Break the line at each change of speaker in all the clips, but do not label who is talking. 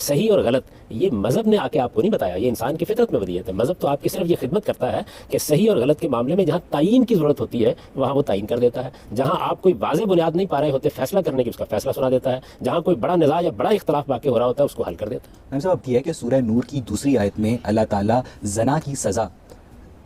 صحیح اور غلط یہ مذہب نے آ کے آپ کو نہیں بتایا، یہ انسان کی فطرت میں ودیعت ہے. مذہب تو آپ کی صرف یہ خدمت کرتا ہے کہ صحیح اور غلط کے معاملے میں جہاں تعین کی ضرورت ہوتی ہے وہاں وہ تعین کر دیتا ہے، جہاں آپ کوئی واضح بنیاد نہیں پا رہے ہوتے فیصلہ کرنے کی اس کا فیصلہ سنا دیتا ہے، جہاں کوئی بڑا نزاع یا بڑا اختلاف واقع ہو رہا ہوتا ہے اس کو حل کر دیتا ہے.
ہم صاحب یہ ہے کہ سورہ نور کی دوسری آیت میں اللہ تعالیٰ زنا کی سزا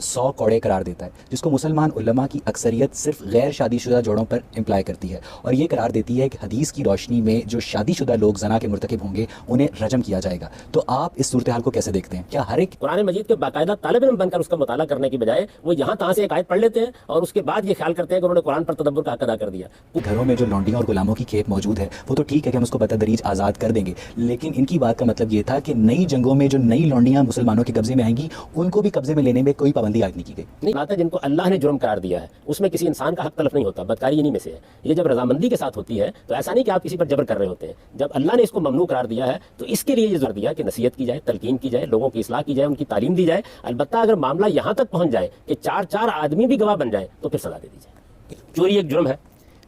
100 کوڑے قرار دیتا ہے، جس کو مسلمان علماء کی اکثریت صرف غیر شادی شدہ جوڑوں پر امپلائی کرتی ہے، اور یہ قرار دیتی ہے کہ حدیث کی روشنی میں جو شادی شدہ لوگ زنا کے مرتکب ہوں گے انہیں رجم کیا جائے گا. تو آپ اس صورتحال کو کیسے دیکھتے ہیں؟ کیا ہر ایک
قرآن مجید کے باقاعدہ طالب علم بن کر اس کا مطالعہ کرنے کی بجائے وہ یہاں تہاں سے ایک آیت پڑھ لیتے ہیں اور اس کے بعد یہ خیال کرتے ہیں کہ انہوں نے قرآن پر تدبر کا حق ادا کر دیا؟
گھروں میں جو لونڈیاں اور غلاموں کی کھیپ موجود ہے وہ تو ٹھیک ہے کہ ہم اس کو بتدریج آزاد کر دیں گے، لیکن ان کی بات کا مطلب یہ تھا کہ نئی جنگوں میں جو نئی لونڈیاں مسلمانوں کے قبضے میں آئیں گی ان کو بھی قبضے میں لینے میں کوئی پابندی عائد نہیں کی گئی.
بات ہے جن کو اللہ نے جرم قرار دیا ہے اس میں کسی انسان کا حق تلف نہیں ہوتا، بدکاری انہی میں سے ہے. یہ جب رضامندی کے ساتھ ہوتی ہے تو ایسا نہیں کہ آپ کسی پر جبر کر رہے ہوتے ہیں. جب اللہ نے اس کو ممنوع قرار دیا ہے تو اس کے لیے یہ ضرور دیا کہ نصیحت کی جائے، تلقین کی جائے، لوگوں کی اصلاح کی جائے، ان کی تعلیم دی جائے. البتہ اگر معاملہ یہاں تک پہنچ جائے کہ چار آدمی بھی گواہ بن جائے تو پھر سزا دے دی جائے. چوری ایک جرم ہے،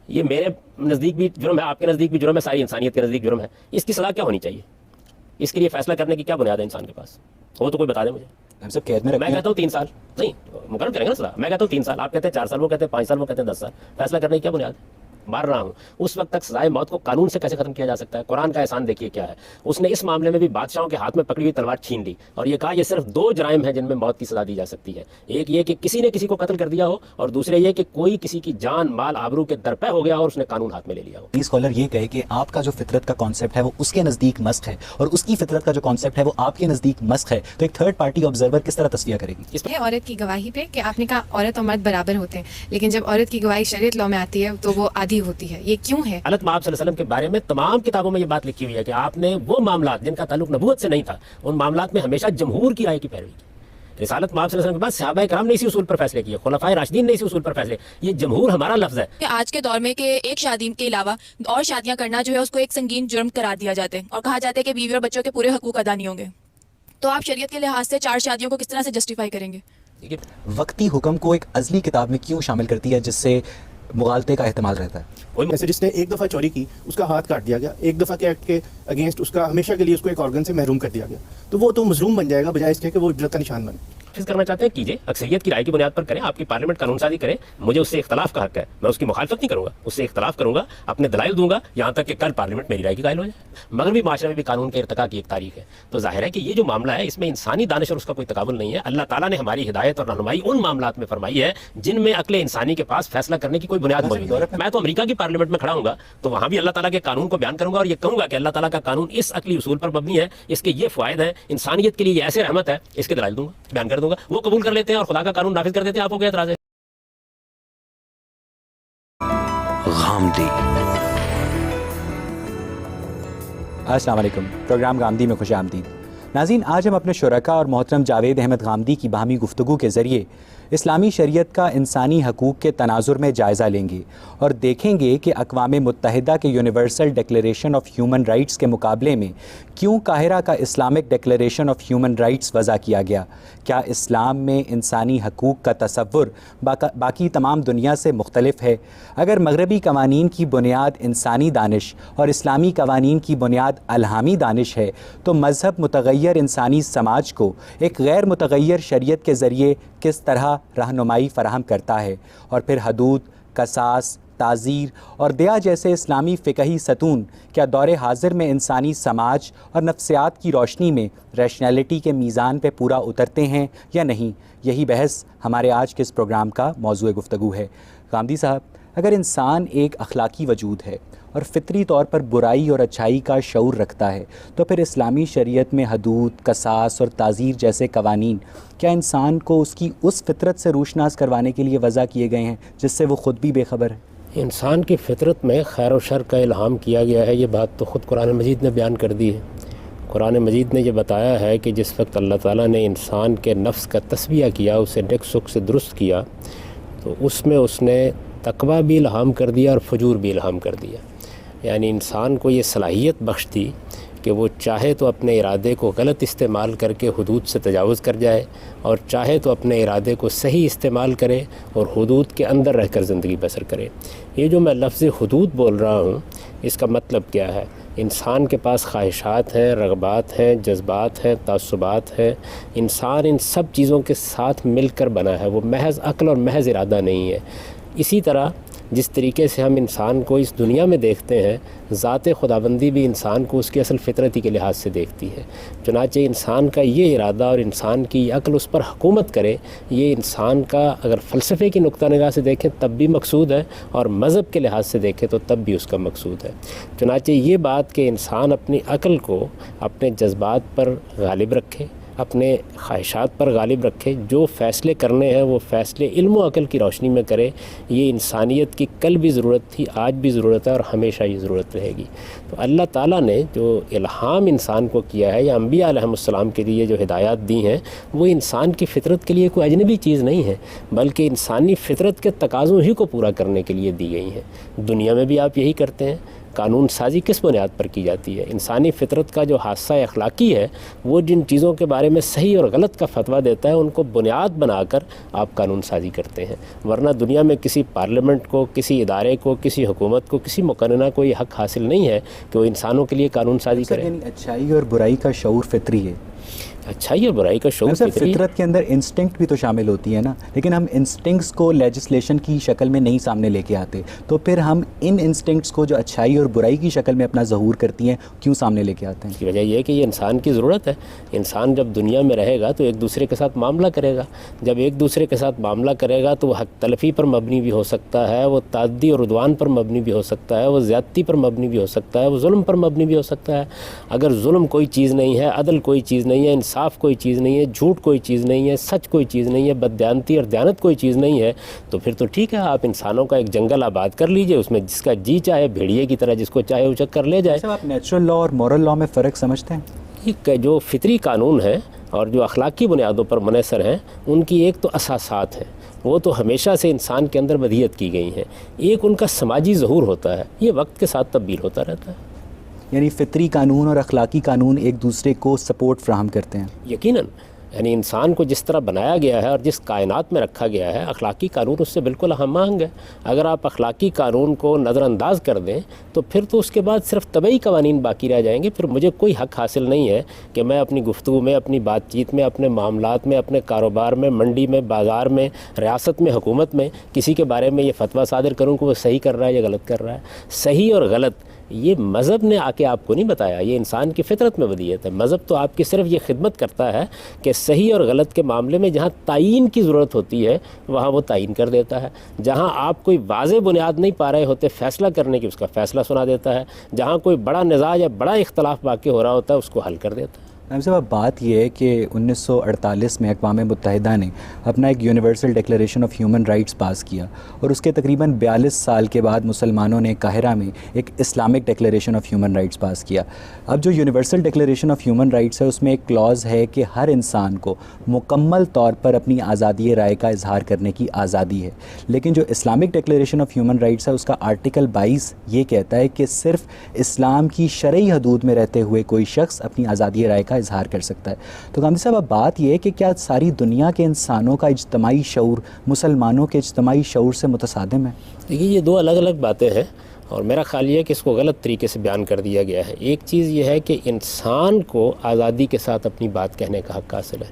یہ میرے نزدیک بھی جرم ہے، آپ کے نزدیک بھی جرم ہے، ساری انسانیت کے نزدیک جرم ہے. اس کی سزا کیا ہونی چاہیے؟ اس کے لیے فیصلہ کرنے کی کیا بنیاد ہے انسان کے پاس؟ وہ تو کوئی بتا دے مجھے.
ہم سب قید میں
میں کہتا ہوں 3 سال نہیں مقرر کریں گے نا سزا. میں کہتا ہوں 3 سال، آپ کہتے ہیں 4 سال، وہ کہتے ہیں 5 سال، وہ کہتے ہیں 10 سال. فیصلہ کرنے کی کیا بنیاد ہے؟ مار رہا ہوں اس وقت تک سزائے موت کو قانون سے کیسے ختم کیا جا سکتا ہے؟ قرآن کا احسان دیکھیے کیا ہے. اس نے اس معاملے میں بھی بادشاہوں کے ہاتھ میں پکڑی ہوئی تلوار چھین لی اور یہ کہا یہ صرف 2 جرائم ہیں جن میں موت کی سزا دی جا سکتی ہے. ایک یہ کہ کسی نے کسی کو قتل کر دیا ہو، اور دوسرے یہ کہ کوئی کسی کی جان مال آبرو کے درپے ہو گیا اور اس نے قانون ہاتھ میں لے لیا ہو.
اسکالر یہ کہے کہ آپ کا جو فطرت کا کانسیپٹ ہے وہ اس کے نزدیک مسخ ہے اور اس کی فطرت کا جو کانسیپٹ ہے وہ آپ کے نزدیک مسخ ہے، تو ایک تھرڈ پارٹی آبزرور کس طرح تصفیہ کرے گی؟
یہ عورت کی گواہی پہ کہ آپ نے کہا عورت اور مرد برابر ہوتے ہیں، لیکن جب عورت کی گواہی شریعت لاء میں آتی ہے تو وہ آدھی ہوتی ہے، یہ کیوں ہے؟
حضرت محمد صلی اللہ علیہ وسلم کے بارے میں تمام کتابوں میں یہ بات لکھی ہوئی ہے کہ آپ نے وہ معاملات جن کا تعلق نبوت سے نہیں تھا ان معاملات میں ہمیشہ جمہور کی رائے کی پیروی کی. رسالت محمد صلی اللہ علیہ وسلم کے بعد صحابہ کرام نے اسی اصول پر فیصلے کیے، خلفائے راشدین نے اسی اصول پر فیصلے. یہ جمہور ہمارا لفظ ہے.
آج کے دور میں کہ ایک شادی کے علاوہ اور شادیاں کرنا جو ہے اس کو ایک سنگین جرم قرار دیا جاتا ہے اور کہا جاتا ہے کہ بیوی اور بچوں کے پورے حقوق ادا نہیں ہوں گے. تو آپ شریعت کے لحاظ سے 4 شادیوں کو کس طرح سے جسٹیفائی کریں گے؟
وقتی حکم کو ایک ازلی کتاب میں کیوں شامل کرتی ہے جس سے مغالطے کا احتمال رہتا ہے؟
جیسے جس نے ایک دفعہ چوری کی اس کا ہاتھ کاٹ دیا گیا، ایک دفعہ کے ایکٹ کے اگینسٹ اس کا ہمیشہ کے لیے اس کو ایک آرگن سے محروم کر دیا گیا، تو وہ تو مظلوم بن جائے گا بجائے اس کے کہ وہ عبرت کا نشان بنے.
کرنا چاہتے ہیں کیجیے، اکثریت کی رائے کی بنیاد پر کریں، آپ کی پارلیمنٹ قانون سازی کرے. مجھے اس سے اختلاف کا حق ہے، میں اس کی مخالفت نہیں کروں گا، اس سے اختلاف کروں گا، اپنے دلائل دوں گا یہاں تک کہ کل پارلیمنٹ میری رائے کی قائل ہو جائے. مغربی معاشرے میں بھی قانون کے ارتقاء کی ایک تاریخ ہے، تو ظاہر ہے کہ یہ جو معاملہ ہے اس میں انسانی دانش اور اس کا کوئی تقابل نہیں ہے. اللہ تعالیٰ نے ہماری ہدایت اور رہنمائی ان معاملات میں فرمائی ہے جن میں عقل انسانی کے پاس فیصلہ کرنے کی کوئی بنیاد موجود ہے. میں تو امریکہ کی پارلیمنٹ میں کھڑا ہوں گا تو وہاں بھی اللہ تعالیٰ کے قانون کو بیان کروں گا اور یہ کہوں گا کہ اللہ تعالیٰ کا قانون اس عقلی اصول پر مبنی ہے، اس کے یہ فوائد ہیں، انسانیت کے لیے یہ ایسے رحمت ہے، اس کے دلائل دوں گا، بیان کر دوں گا. وہ قبول کر لیتے ہیں اور خدا کا قانون نافذ کر دیتے ہیں. آپ کو کیا اعتراض ہے؟
غامدی.
السلام علیکم، پروگرام غامدی میں خوش آمدید. ناظرین، آج ہم اپنے شرکا اور محترم جاوید احمد غامدی کی باہمی گفتگو کے ذریعے اسلامی شریعت کا انسانی حقوق کے تناظر میں جائزہ لیں گے اور دیکھیں گے کہ اقوام متحدہ کے universal declaration of human rights کے مقابلے میں کیوں قاہرہ کا Islamic declaration of human rights وضع کیا گیا. کیا اسلام میں انسانی حقوق کا تصور باقی تمام دنیا سے مختلف ہے؟ اگر مغربی قوانین کی بنیاد انسانی دانش اور اسلامی قوانین کی بنیاد الہامی دانش ہے تو مذہب متغیر انسانی سماج کو ایک غیر متغیر شریعت کے ذریعے کس طرح رہنمائی فراہم کرتا ہے؟ اور پھر حدود، قصاص، تعزیر اور دیا جیسے اسلامی فقہی ستون کیا دور حاضر میں انسانی سماج اور نفسیات کی روشنی میں ریشنلٹی کے میزان پہ پورا اترتے ہیں یا نہیں؟ یہی بحث ہمارے آج کے اس پروگرام کا موضوع گفتگو ہے. غامدی صاحب، اگر انسان ایک اخلاقی وجود ہے اور فطری طور پر برائی اور اچھائی کا شعور رکھتا ہے تو پھر اسلامی شریعت میں حدود، قصاص اور تعزیر جیسے قوانین کیا انسان کو اس کی اس فطرت سے روشناس کروانے کے لیے وضع کیے گئے ہیں جس سے وہ خود بھی بے خبر ہے؟
انسان کی فطرت میں خیر و شر کا الہام کیا گیا ہے، یہ بات تو خود قرآن مجید نے بیان کر دی ہے. قرآن مجید نے یہ بتایا ہے کہ جس وقت اللہ تعالیٰ نے انسان کے نفس کا تسبیہ کیا، اسے نیک سک سے درست کیا، تو اس میں اس نے تقوی بھی الہام کر دیا اور فجور بھی الہام کر دیا. یعنی انسان کو یہ صلاحیت بخش دی کہ وہ چاہے تو اپنے ارادے کو غلط استعمال کر کے حدود سے تجاوز کر جائے، اور چاہے تو اپنے ارادے کو صحیح استعمال کرے اور حدود کے اندر رہ کر زندگی بسر کرے۔ یہ جو میں لفظ حدود بول رہا ہوں، اس کا مطلب کیا ہے؟ انسان کے پاس خواہشات ہیں، رغبات ہیں، جذبات ہیں، تعصبات ہیں۔ انسان ان سب چیزوں کے ساتھ مل کر بنا ہے، وہ محض عقل اور محض ارادہ نہیں ہے۔ اسی طرح جس طریقے سے ہم انسان کو اس دنیا میں دیکھتے ہیں، ذات خداوندی بھی انسان کو اس کی اصل فطرتی کے لحاظ سے دیکھتی ہے۔ چنانچہ انسان کا یہ ارادہ اور انسان کی عقل اس پر حکومت کرے، یہ انسان کا اگر فلسفے کی نقطہ نگاہ سے دیکھیں تب بھی مقصود ہے، اور مذہب کے لحاظ سے دیکھیں تو تب بھی اس کا مقصود ہے۔ چنانچہ یہ بات کہ انسان اپنی عقل کو اپنے جذبات پر غالب رکھے، اپنے خواہشات پر غالب رکھے، جو فیصلے کرنے ہیں وہ فیصلے علم و عقل کی روشنی میں کرے، یہ انسانیت کی کل بھی ضرورت تھی، آج بھی ضرورت ہے، اور ہمیشہ یہ ضرورت رہے گی۔ تو اللہ تعالیٰ نے جو الہام انسان کو کیا ہے، یا انبیاء علیہم السلام کے لیے جو ہدایات دی ہیں، وہ انسان کی فطرت کے لیے کوئی اجنبی چیز نہیں ہے، بلکہ انسانی فطرت کے تقاضوں ہی کو پورا کرنے کے لیے دی گئی ہیں۔ دنیا میں بھی آپ یہی کرتے ہیں۔ قانون سازی کس بنیاد پر کی جاتی ہے؟ انسانی فطرت کا جو حادثہ اخلاقی ہے، وہ جن چیزوں کے بارے میں صحیح اور غلط کا فتویٰ دیتا ہے، ان کو بنیاد بنا کر آپ قانون سازی کرتے ہیں۔ ورنہ دنیا میں کسی پارلیمنٹ کو، کسی ادارے کو، کسی حکومت کو، کسی مقننہ کو یہ حق حاصل نہیں ہے کہ وہ انسانوں کے لیے قانون سازی کرے۔
یعنی اچھائی اور برائی کا شعور فطری ہے۔
اچھائی اور برائی کا شعور فطری ہے۔
فطرت کے اندر انسٹنکٹ بھی تو شامل ہوتی ہے نا، لیکن ہم انسٹنکٹس کو لیجسلیشن کی شکل میں نہیں سامنے لے کے آتے، تو پھر ہم ان انسٹنکٹس کو جو اچھائی اور برائی کی شکل میں اپنا ظہور کرتی ہیں کیوں سامنے لے کے آتے ہیں؟
اس کی وجہ یہ ہے کہ یہ انسان کی ضرورت ہے۔ انسان جب دنیا میں رہے گا تو ایک دوسرے کے ساتھ معاملہ کرے گا، جب ایک دوسرے کے ساتھ معاملہ کرے گا تو وہ حق تلفی پر مبنی بھی ہو سکتا ہے، وہ تعدی اور عدوان پر مبنی بھی ہو سکتا ہے، وہ زیادتی پر مبنی بھی ہو سکتا ہے، وہ ظلم پر مبنی بھی ہو سکتا ہے۔ اگر ظلم کوئی چیز نہیں ہے، عدل کوئی چیز نہیں ہے، انصاف کوئی چیز نہیں ہے، جھوٹ کوئی چیز نہیں ہے، سچ کوئی چیز نہیں ہے، بددیانتی اور دیانت کوئی چیز نہیں ہے، تو پھر تو ٹھیک ہے، آپ انسانوں کا ایک جنگل آباد کر لیجئے، اس میں جس کا جی چاہے بھیڑیے کی طرح جس کو چاہے اچک کر لے جائے۔
آپ نیچرل لا اور مورل لا میں فرق سمجھتے ہیں؟
یہ جو فطری قانون ہیں اور جو اخلاقی بنیادوں پر منحصر ہیں، ان کی ایک تو اساسات ہیں، وہ تو ہمیشہ سے انسان کے اندر بدیہت کی گئی ہیں۔ ایک ان کا سماجی ظہور ہوتا ہے، یہ وقت کے ساتھ تبدیل ہوتا رہتا ہے۔
یعنی فطری قانون اور اخلاقی قانون ایک دوسرے کو سپورٹ فراہم کرتے ہیں؟
یقیناً، یعنی انسان کو جس طرح بنایا گیا ہے اور جس کائنات میں رکھا گیا ہے، اخلاقی قانون اس سے بالکل ہم آہنگ ہے۔ اگر آپ اخلاقی قانون کو نظر انداز کر دیں تو پھر تو اس کے بعد صرف طبعی قوانین باقی رہ جائیں گے۔ پھر مجھے کوئی حق حاصل نہیں ہے کہ میں اپنی گفتگو میں، اپنی بات چیت میں، اپنے معاملات میں، اپنے کاروبار میں، منڈی میں، بازار میں، ریاست میں، حکومت میں کسی کے بارے میں یہ فتویٰ صادر کروں کہ وہ صحیح کر رہا ہے یا غلط کر رہا ہے۔ صحیح اور غلط یہ مذہب نے آ کے آپ کو نہیں بتایا، یہ انسان کی فطرت میں بدیہت ہے۔ مذہب تو آپ کی صرف یہ خدمت کرتا ہے کہ صحیح اور غلط کے معاملے میں جہاں تعین کی ضرورت ہوتی ہے وہاں وہ تعین کر دیتا ہے، جہاں آپ کوئی واضح بنیاد نہیں پا رہے ہوتے فیصلہ کرنے کی، اس کا فیصلہ سنا دیتا ہے، جہاں کوئی بڑا نزاع یا بڑا اختلاف واقع ہو رہا ہوتا ہے اس کو حل کر دیتا ہے۔
نائب صاحب، بات یہ ہے کہ 1948 میں اقوام متحدہ نے اپنا ایک universal declaration of human rights pass کیا، اور اس کے تقریباً 42 سال کے بعد مسلمانوں نے قاہرہ میں ایک Islamic declaration of human rights pass کیا۔ اب جو universal declaration of human rights ہے، اس میں ایک کلاز ہے کہ ہر انسان کو مکمل طور پر اپنی آزادی رائے کا اظہار کرنے کی آزادی ہے، لیکن جو Islamic declaration of human rights ہے اس کا آرٹیکل 22 یہ کہتا ہے کہ صرف اسلام کی شرعی حدود میں رہتے ہوئے کوئی شخص اپنی آزادی رائے کا اظہار کر سکتا ہے۔ تو گاندھی صاحب، اب بات یہ ہے کہ کیا ساری دنیا کے انسانوں کا اجتماعی شعور مسلمانوں کے اجتماعی شعور سے متصادم ہے؟
دیکھیے، یہ دو الگ الگ باتیں ہیں، اور میرا خیال یہ ہے کہ اس کو غلط طریقے سے بیان کر دیا گیا ہے۔ ایک چیز یہ ہے کہ انسان کو آزادی کے ساتھ اپنی بات کہنے کا حق حاصل ہے۔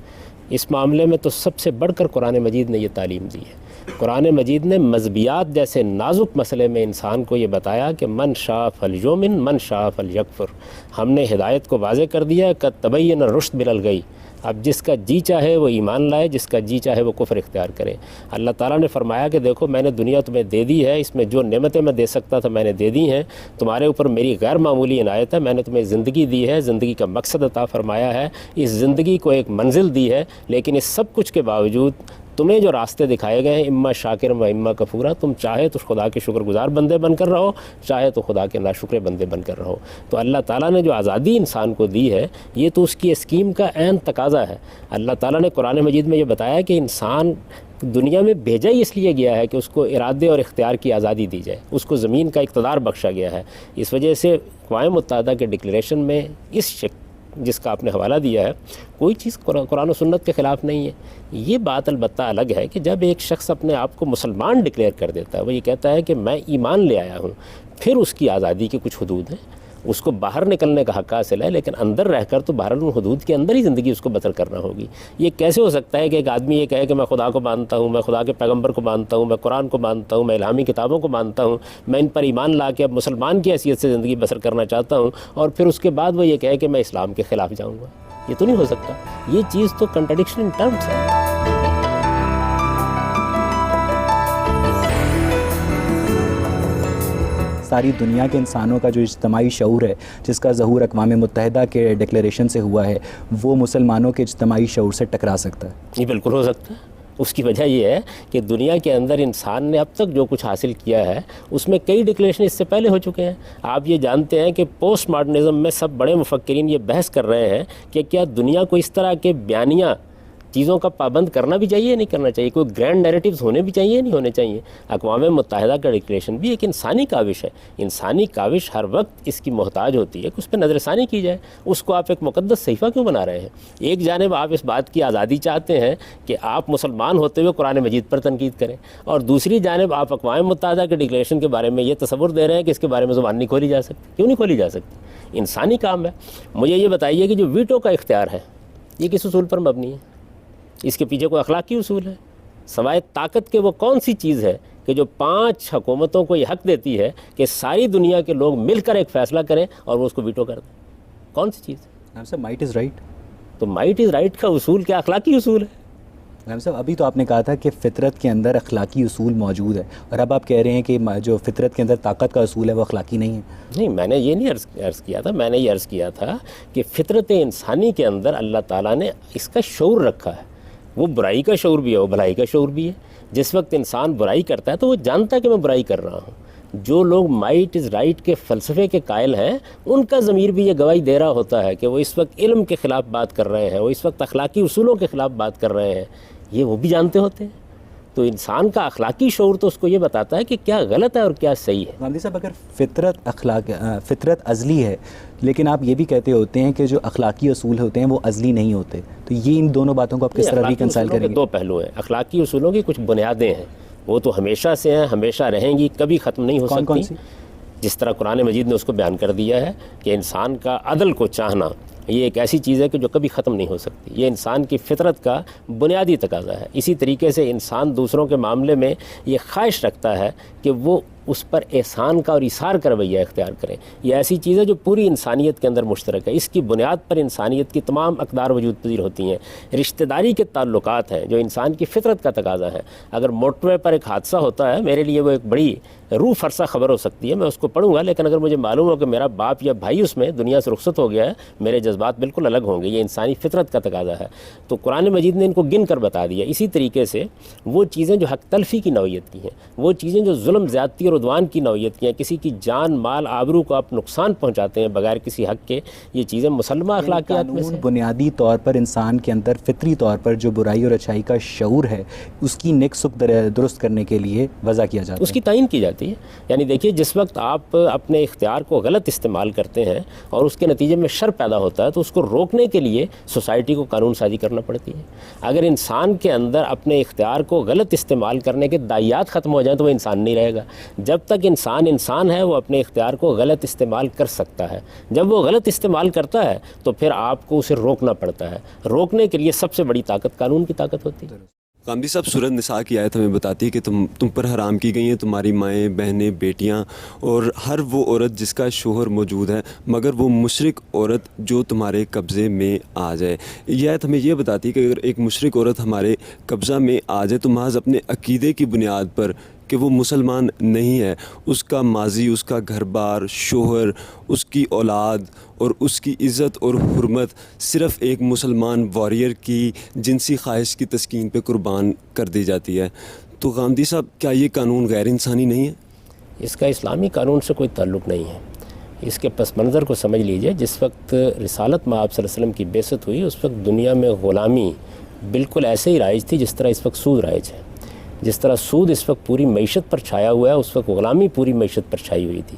اس معاملے میں تو سب سے بڑھ کر قرآن مجید نے یہ تعلیم دی ہے۔ قرآن مجید نے مذہبیات جیسے نازک مسئلے میں انسان کو یہ بتایا کہ من شاء فلیؤمن من شاء فلیکفر۔ ہم نے ہدایت کو واضح کر دیا، قد تبین الرشد من الغی۔ اب جس کا جی چاہے وہ ایمان لائے، جس کا جی چاہے وہ کفر اختیار کرے۔ اللہ تعالیٰ نے فرمایا کہ دیکھو، میں نے دنیا تمہیں دے دی ہے، اس میں جو نعمتیں میں دے سکتا تھا میں نے دے دی ہیں، تمہارے اوپر میری غیر معمولی عنایت ہے، میں نے تمہیں زندگی دی ہے، زندگی کا مقصد عطا فرمایا ہے، اس زندگی کو ایک منزل دی ہے، لیکن اس سب کچھ کے باوجود تمہیں جو راستے دکھائے گئے ہیں اما شاکر و اما کفورا، تم چاہے تو خدا کے شکر گزار بندے بن کر رہو، چاہے تو خدا کے ناشکر بندے بن کر رہو۔ تو اللہ تعالیٰ نے جو آزادی انسان کو دی ہے یہ تو اس کی اسکیم کا عین تقاضا ہے۔ اللہ تعالیٰ نے قرآن مجید میں یہ بتایا کہ انسان دنیا میں بھیجا ہی اس لیے گیا ہے کہ اس کو ارادے اور اختیار کی آزادی دی جائے، اس کو زمین کا اقتدار بخشا گیا ہے۔ اس وجہ سے اقوام متحدہ کے ڈکلیریشن میں اس جس کا آپ نے حوالہ دیا ہے کوئی چیز قرآن و سنت کے خلاف نہیں ہے۔ یہ بات البتہ الگ ہے کہ جب ایک شخص اپنے آپ کو مسلمان ڈکلیئر کر دیتا ہے، وہ یہ کہتا ہے کہ میں ایمان لے آیا ہوں، پھر اس کی آزادی کی کچھ حدود ہیں، اس کو باہر نکلنے کا حق حاصل ہے، لیکن اندر رہ کر تو باہر ان حدود کے اندر ہی زندگی اس کو بسر کرنا ہوگی۔ یہ کیسے ہو سکتا ہے کہ ایک آدمی یہ کہے کہ میں خدا کو مانتا ہوں، میں خدا کے پیغمبر کو مانتا ہوں، میں قرآن کو مانتا ہوں، میں الہامی کتابوں کو مانتا ہوں، میں ان پر ایمان لا کے اب مسلمان کی حیثیت سے زندگی بسر کرنا چاہتا ہوں، اور پھر اس کے بعد وہ یہ کہے کہ میں اسلام کے خلاف جاؤں گا؟ یہ تو نہیں ہو سکتا۔ یہ چیز تو کنٹرڈکشن ان ٹرمز ہے۔
ساری دنیا کے انسانوں کا جو اجتماعی شعور ہے جس کا ظہور اقوام متحدہ کے ڈکلیریشن سے ہوا ہے، وہ مسلمانوں کے اجتماعی شعور سے ٹکرا سکتا ہے؟
یہ بالکل ہو سکتا ہے۔ اس کی وجہ یہ ہے کہ دنیا کے اندر انسان نے اب تک جو کچھ حاصل کیا ہے اس میں کئی ڈکلیریشن اس سے پہلے ہو چکے ہیں۔ آپ یہ جانتے ہیں کہ پوسٹ ماڈرنزم میں سب بڑے مفکرین یہ بحث کر رہے ہیں کہ کیا دنیا کو اس طرح کے بیانیہ چیزوں کا پابند کرنا بھی چاہیے یا نہیں کرنا چاہیے، کوئی گرینڈ نیریٹیوز ہونے بھی چاہیے یا نہیں ہونے چاہیے۔ اقوام متحدہ کا ڈکلیریشن بھی ایک انسانی کاوش ہے۔ انسانی کاوش ہر وقت اس کی محتاج ہوتی ہے کہ اس پہ نظر ثانی کی جائے۔ اس کو آپ ایک مقدس صحیفہ کیوں بنا رہے ہیں؟ ایک جانب آپ اس بات کی آزادی چاہتے ہیں کہ آپ مسلمان ہوتے ہوئے قرآن مجید پر تنقید کریں، اور دوسری جانب آپ اقوام متحدہ کے ڈکلیریشن کے بارے میں یہ تصور دے رہے ہیں کہ اس کے بارے میں زبان نہیں کھولی جا سکتی۔ کیوں نہیں کھولی جا سکتی؟ انسانی کام ہے۔ مجھے یہ بتائیے کہ جو ویٹو کا اختیار ہے یہ کس اصول پر مبنی ہے؟ اس کے پیچھے کوئی اخلاقی اصول ہے؟ سوائے طاقت کے وہ کون سی چیز ہے کہ جو 5 حکومتوں کو یہ حق دیتی ہے کہ ساری دنیا کے لوگ مل کر ایک فیصلہ کریں اور وہ اس کو ویٹو کر دیں؟ کون سی چیز؟
میم صاحب مائٹ از رائٹ۔
تو مائٹ از رائٹ کا اصول کیا اخلاقی اصول ہے؟
میم صاحب ابھی تو آپ نے کہا تھا کہ فطرت کے اندر اخلاقی اصول موجود ہے، اور اب آپ کہہ رہے ہیں کہ جو فطرت کے اندر طاقت کا اصول ہے وہ اخلاقی نہیں ہے۔
نہیں، میں نے یہ نہیں عرض کیا تھا، میں نے یہ عرض کیا تھا کہ فطرت انسانی کے اندر اللہ تعالیٰ نے اس کا شعور رکھا ہے۔ وہ برائی کا شعور بھی ہے، وہ بھلائی کا شعور بھی ہے۔ جس وقت انسان برائی کرتا ہے تو وہ جانتا ہے کہ میں برائی کر رہا ہوں۔ جو لوگ مائٹ از رائٹ کے فلسفے کے قائل ہیں ان کا ضمیر بھی یہ گواہی دے رہا ہوتا ہے کہ وہ اس وقت علم کے خلاف بات کر رہے ہیں، وہ اس وقت اخلاقی اصولوں کے خلاف بات کر رہے ہیں، یہ وہ بھی جانتے ہوتے ہیں۔ تو انسان کا اخلاقی شعور تو اس کو یہ بتاتا ہے کہ کیا غلط ہے اور کیا صحیح ہے۔
غامدی صاحب اگر فطرت ازلی ہے، لیکن آپ یہ بھی کہتے ہوتے ہیں کہ جو اخلاقی اصول ہوتے ہیں وہ ازلی نہیں ہوتے، تو یہ ان دونوں باتوں کو آپ کس طرح ریکنسائل کریں گے؟
2 پہلو ہیں۔ اخلاقی اصولوں کی کچھ بنیادیں ہیں، وہ تو ہمیشہ سے ہیں، ہمیشہ رہیں گی، کبھی ختم نہیں ہو سکتی۔
کون سی؟
جس طرح قرآن مجید نے اس کو بیان کر دیا ہے کہ انسان کا عدل کو چاہنا یہ ایک ایسی چیز ہے کہ جو کبھی ختم نہیں ہو سکتی، یہ انسان کی فطرت کا بنیادی تقاضا ہے۔ اسی طریقے سے انسان دوسروں کے معاملے میں یہ خواہش رکھتا ہے کہ وہ اس پر احسان کا اور ایثار کا رویہ اختیار کریں۔ یہ ایسی چیز ہے جو پوری انسانیت کے اندر مشترک ہے، اس کی بنیاد پر انسانیت کی تمام اقدار وجود پذیر ہوتی ہیں۔ رشتہ داری کے تعلقات ہیں جو انسان کی فطرت کا تقاضا ہے۔ اگر موٹر وے پر ایک حادثہ ہوتا ہے، میرے لیے وہ ایک بڑی روح فرسا خبر ہو سکتی ہے، میں اس کو پڑھوں گا، لیکن اگر مجھے معلوم ہو کہ میرا باپ یا بھائی اس میں دنیا سے رخصت ہو گیا ہے، میرے جذبات بالکل الگ ہوں گے۔ یہ انسانی فطرت کا تقاضا ہے۔ تو قرآن مجید نے ان کو گن کر بتا دیا۔ اسی طریقے سے وہ چیزیں جو حق تلفی کی نوعیت کی ہیں، وہ چیزیں جو ظلم زیادتی اور عدوان کی نوعیت کی ہیں، کسی کی جان مال آبرو کو آپ نقصان پہنچاتے ہیں بغیر کسی حق کے، یہ چیزیں مسلمہ اخلاقیات میں سے۔
بنیادی طور پر انسان کے اندر فطری طور پر جو برائی اور اچھائی کا شعور ہے اس کی نیک سک درست کرنے کے لیے وضع کیا جاتا ہے،
اس کی تعین کی جاتی ہے۔ یعنی دیکھیے، جس وقت آپ اپنے اختیار کو غلط استعمال کرتے ہیں اور اس کے نتیجے میں شر پیدا ہوتا ہے تو اس کو روکنے کے لیے سوسائٹی کو قانون سازی کرنا پڑتی ہے۔ اگر انسان کے اندر اپنے اختیار کو غلط استعمال کرنے کے دائیات ختم ہو جائیں تو وہ انسان نہیں رہے گا۔ جب تک انسان ہے وہ اپنے اختیار کو غلط استعمال کر سکتا ہے۔ جب وہ غلط استعمال کرتا ہے تو پھر آپ کو اسے روکنا پڑتا ہے۔ روکنے کے لیے سب سے بڑی طاقت قانون کی طاقت ہوتی ہے۔
غامدی صاحب، سورۃ نساء کی آیت ہمیں بتاتی ہے کہ تم پر حرام کی گئی ہیں تمہاری مائیں، بہنیں، بیٹیاں اور ہر وہ عورت جس کا شوہر موجود ہے مگر وہ مشرک عورت جو تمہارے قبضے میں آ جائے۔ یہ آیت ہمیں یہ بتاتی ہے کہ اگر ایک مشرک عورت ہمارے قبضہ میں آ جائے تو محض اپنے عقیدے کی بنیاد پر کہ وہ مسلمان نہیں ہے، اس کا ماضی، اس کا گھر بار، شوہر، اس کی اولاد اور اس کی عزت اور حرمت صرف ایک مسلمان واریر کی جنسی خواہش کی تسکین پہ قربان کر دی جاتی ہے. تو غامدی صاحب، کیا یہ قانون غیر انسانی نہیں ہے؟
اس کا اسلامی قانون سے کوئی تعلق نہیں ہے. اس کے پس منظر کو سمجھ لیجئے. جس وقت رسالت مآب صلی اللہ علیہ وسلم کی بعثت ہوئی اس وقت دنیا میں غلامی بالکل ایسے ہی رائج تھی جس طرح اس وقت سود رائج ہے. جس طرح سود اس وقت پوری معیشت پر چھایا ہوا ہے، اس وقت غلامی پوری معیشت پر چھائی ہوئی تھی.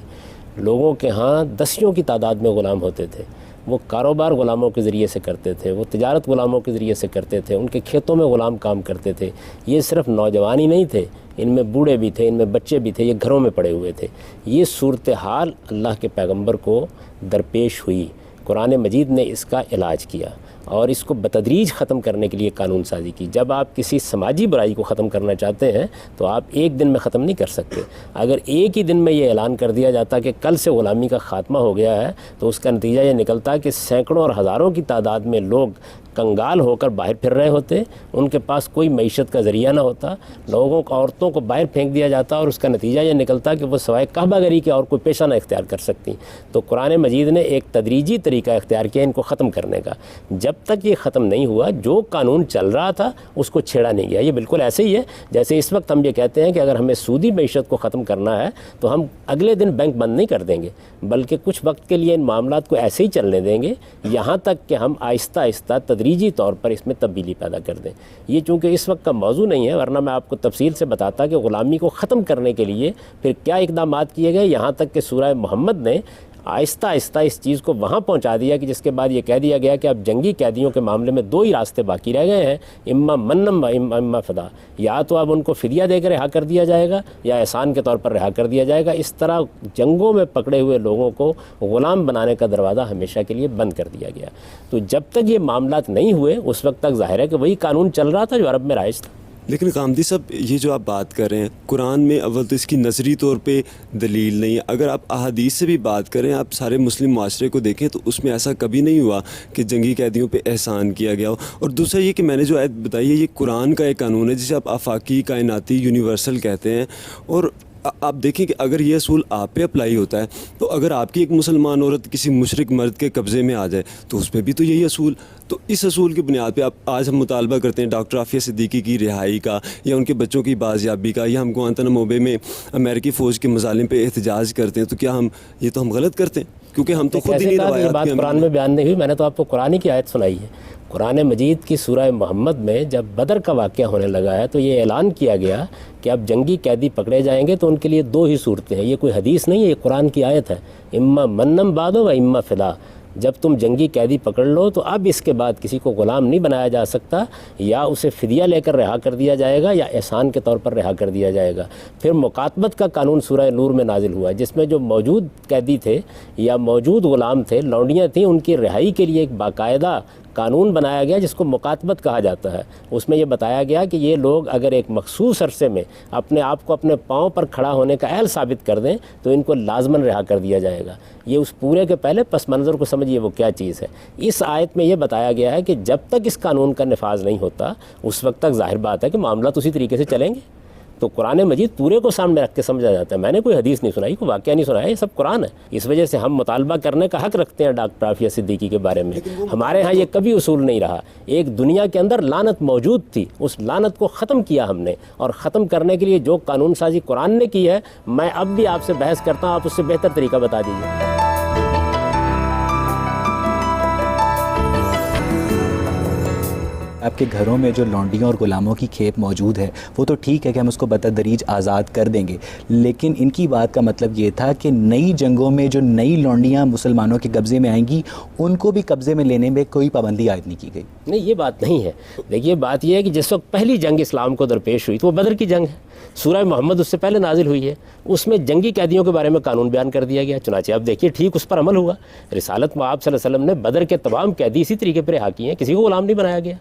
لوگوں کے ہاں دسیوں کی تعداد میں غلام ہوتے تھے. وہ کاروبار غلاموں کے ذریعے سے کرتے تھے، وہ تجارت غلاموں کے ذریعے سے کرتے تھے، ان کے کھیتوں میں غلام کام کرتے تھے. یہ صرف نوجوان ہی نہیں تھے، ان میں بوڑھے بھی تھے، ان میں بچے بھی تھے، یہ گھروں میں پڑے ہوئے تھے. یہ صورتحال اللہ کے پیغمبر کو درپیش ہوئی. قرآن مجید نے اس کا علاج کیا اور اس کو بتدریج ختم کرنے کے لیے قانون سازی کی. جب آپ کسی سماجی برائی کو ختم کرنا چاہتے ہیں تو آپ ایک دن میں ختم نہیں کر سکتے. اگر ایک ہی دن میں یہ اعلان کر دیا جاتا کہ کل سے غلامی کا خاتمہ ہو گیا ہے تو اس کا نتیجہ یہ نکلتا کہ سینکڑوں اور ہزاروں کی تعداد میں لوگ کنگال ہو کر باہر پھر رہے ہوتے، ان کے پاس کوئی معیشت کا ذریعہ نہ ہوتا، لوگوں کو، عورتوں کو باہر پھینک دیا جاتا اور اس کا نتیجہ یہ نکلتا کہ وہ سوائے کعبہ گری کے اور کوئی پیشہ نہ اختیار کر سکتی. تو قرآن مجید نے ایک تدریجی طریقہ اختیار کیا ان کو ختم کرنے کا. جب تک یہ ختم نہیں ہوا جو قانون چل رہا تھا اس کو چھیڑا نہیں گیا. یہ بالکل ایسے ہی ہے جیسے اس وقت ہم یہ کہتے ہیں کہ اگر ہمیں سودی معیشت کو ختم کرنا ہے تو ہم اگلے دن بینک بند نہیں کر دیں گے، بلکہ کچھ وقت کے لیے ان معاملات کو ایسے ہی چلنے دیں گے یہاں تک کہ ہم آہستہ آہستہ تدریجی طور پر اس میں تبدیلی پیدا کر دیں. یہ چونکہ اس وقت کا موضوع نہیں ہے، ورنہ میں آپ کو تفصیل سے بتاتا کہ غلامی کو ختم کرنے کے لیے پھر کیا اقدامات کیے گئے. یہاں تک کہ سورہ محمد نے آہستہ آہستہ اس چیز کو وہاں پہنچا دیا کہ جس کے بعد یہ کہہ دیا گیا کہ اب جنگی قیدیوں کے معاملے میں دو ہی راستے باقی رہ گئے ہیں، اما منم و اما فدا. یا تو اب ان کو فدیہ دے کر رہا کر دیا جائے گا یا احسان کے طور پر رہا کر دیا جائے گا. اس طرح جنگوں میں پکڑے ہوئے لوگوں کو غلام بنانے کا دروازہ ہمیشہ کے لیے بند کر دیا گیا. تو جب تک یہ معاملات نہیں ہوئے اس وقت تک ظاہر ہے کہ وہی قانون چل رہا تھا جو عرب میں رائج تھا.
لیکن غامدی صاحب، یہ جو آپ بات کر رہے ہیں قرآن میں اول تو اس کی نظری طور پہ دلیل نہیں ہے. اگر آپ احادیث سے بھی بات کریں، آپ سارے مسلم معاشرے کو دیکھیں تو اس میں ایسا کبھی نہیں ہوا کہ جنگی قیدیوں پہ احسان کیا گیا ہو. اور دوسرا یہ کہ میں نے جو آیت بتائی ہے یہ قرآن کا ایک قانون ہے جسے آپ آفاقی، کائناتی، یونیورسل کہتے ہیں. اور آپ دیکھیں کہ اگر یہ اصول آپ پہ اپلائی ہوتا ہے تو اگر آپ کی ایک مسلمان عورت کسی مشرک مرد کے قبضے میں آ جائے تو اس پہ بھی تو یہی اصول. تو اس اصول کی بنیاد پہ آج ہم مطالبہ کرتے ہیں ڈاکٹر عافیہ صدیقی کی رہائی کا یا ان کے بچوں کی بازیابی کا، یا ہم گوانتانامو بے میں امریکی فوج کے مظالم پہ احتجاج کرتے ہیں. تو کیا ہم غلط کرتے ہیں؟ کیونکہ ہم تو خود
یہ بات قرآن میں بیان نہیں ہوئی. میں نے تو آپ کو قرآن کی آیت سنائی ہے. قرآن مجید کی سورہ محمد میں جب بدر کا واقعہ ہونے لگا ہے تو یہ اعلان کیا گیا کہ اب جنگی قیدی پکڑے جائیں گے تو ان کے لیے دو ہی صورتیں ہیں. یہ کوئی حدیث نہیں ہے، یہ قرآن کی آیت ہے. اما منم بعد و اما فدا. جب تم جنگی قیدی پکڑ لو تو اب اس کے بعد کسی کو غلام نہیں بنایا جا سکتا، یا اسے فدیہ لے کر رہا کر دیا جائے گا یا احسان کے طور پر رہا کر دیا جائے گا. پھر مکاتبت کا قانون سورہ نور میں نازل ہوا جس میں جو موجود قیدی تھے یا موجود غلام تھے، لونڈیاں تھیں، ان کی رہائی کے لیے ایک باقاعدہ قانون بنایا گیا جس کو مکاتبت کہا جاتا ہے. اس میں یہ بتایا گیا کہ یہ لوگ اگر ایک مخصوص عرصے میں اپنے آپ کو اپنے پاؤں پر کھڑا ہونے کا اہل ثابت کر دیں تو ان کو لازماً رہا کر دیا جائے گا. یہ اس پورے کے پہلے پس منظر کو سمجھیے وہ کیا چیز ہے. اس آیت میں یہ بتایا گیا ہے کہ جب تک اس قانون کا نفاذ نہیں ہوتا اس وقت تک ظاہر بات ہے کہ معاملات اسی طریقے سے چلیں گے. تو قرآن مجید پورے کو سامنے رکھ کے سمجھا جاتا ہے. میں نے کوئی حدیث نہیں سنائی، کوئی واقعہ نہیں سنایا، یہ سب قرآن ہے. اس وجہ سے ہم مطالبہ کرنے کا حق رکھتے ہیں ڈاکٹر عافیہ صدیقی کے بارے میں. ہمارے ہاں یہ کبھی اصول نہیں رہا. ایک دنیا کے اندر لعنت موجود تھی، اس لعنت کو ختم کیا ہم نے، اور ختم کرنے کے لیے جو قانون سازی قرآن نے کی ہے میں اب بھی آپ سے بحث کرتا ہوں، آپ اس سے بہتر طریقہ بتا دیجیے.
آپ کے گھروں میں جو لونڈیوں اور غلاموں کی کھیپ موجود ہے وہ تو ٹھیک ہے کہ ہم اس کو بتدریج آزاد کر دیں گے، لیکن ان کی بات کا مطلب یہ تھا کہ نئی جنگوں میں جو نئی لونڈیاں مسلمانوں کے قبضے میں آئیں گی ان کو بھی قبضے میں لینے میں کوئی پابندی عائد نہیں کی گئی.
نہیں، یہ بات نہیں ہے. دیکھیے بات یہ ہے کہ جس وقت پہلی جنگ اسلام کو درپیش ہوئی تو وہ بدر کی جنگ ہے. سورہ محمد اس سے پہلے نازل ہوئی ہے. اس میں جنگی قیدیوں کے بارے میں قانون بیان کر دیا گیا. چنانچہ اب دیکھیے ٹھیک اس پر عمل ہوا. رسالت مآب صلی اللہ علیہ وسلم نے بدر کے تمام قیدی اسی طریقے پر رہا کیے ہیں، کسی کو غلام نہیں بنایا گیا.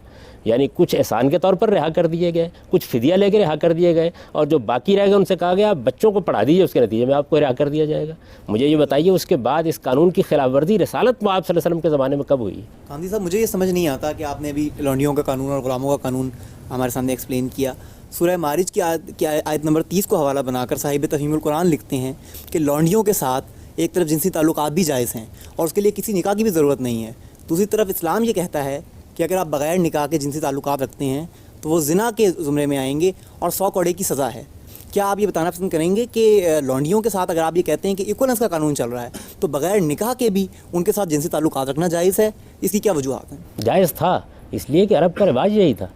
یعنی کچھ احسان کے طور پر رہا کر دیے گئے، کچھ فدیہ لے کے رہا کر دیے گئے، اور جو باقی رہ گئے ان سے کہا گیا آپ بچوں کو پڑھا دیجیے، اس کے نتیجے میں آپ کو رہا کر دیا جائے گا. مجھے یہ بتائیے اس کے بعد اس قانون کی خلاف ورزی رسالت مآب صلی اللہ علیہ وسلم کے زمانے میں کب ہوئی؟
گاندھی صاحب، مجھے یہ سمجھ نہیں آتا کہ آپ نے ابھی لونڈیوں کا قانون اور غلاموں کا قانون ہمارے سامنے ایکسپلین کیا. سورہ معارج کی آیت نمبر 30 کو حوالہ بنا کر صاحب تفہیم القرآن لکھتے ہیں کہ لونڈیوں کے ساتھ ایک طرف جنسی تعلقات بھی جائز ہیں اور اس کے لیے کسی نکاح کی بھی ضرورت نہیں ہے، دوسری طرف اسلام یہ کہتا ہے کہ اگر آپ بغیر نکاح کے جنسی تعلقات رکھتے ہیں تو وہ زنا کے زمرے میں آئیں گے اور 100 کوڑے کی سزا ہے۔ کیا آپ یہ بتانا پسند کریں گے کہ لونڈیوں کے ساتھ اگر آپ یہ کہتے ہیں کہ ایکولنس کا قانون چل رہا ہے تو بغیر نکاح کے بھی ان کے ساتھ جنسی تعلقات رکھنا جائز ہے؟ اس کی کیا وجوہات ہیں؟
جائز تھا، اس لیے کہ عرب کا رواج یہی تھا،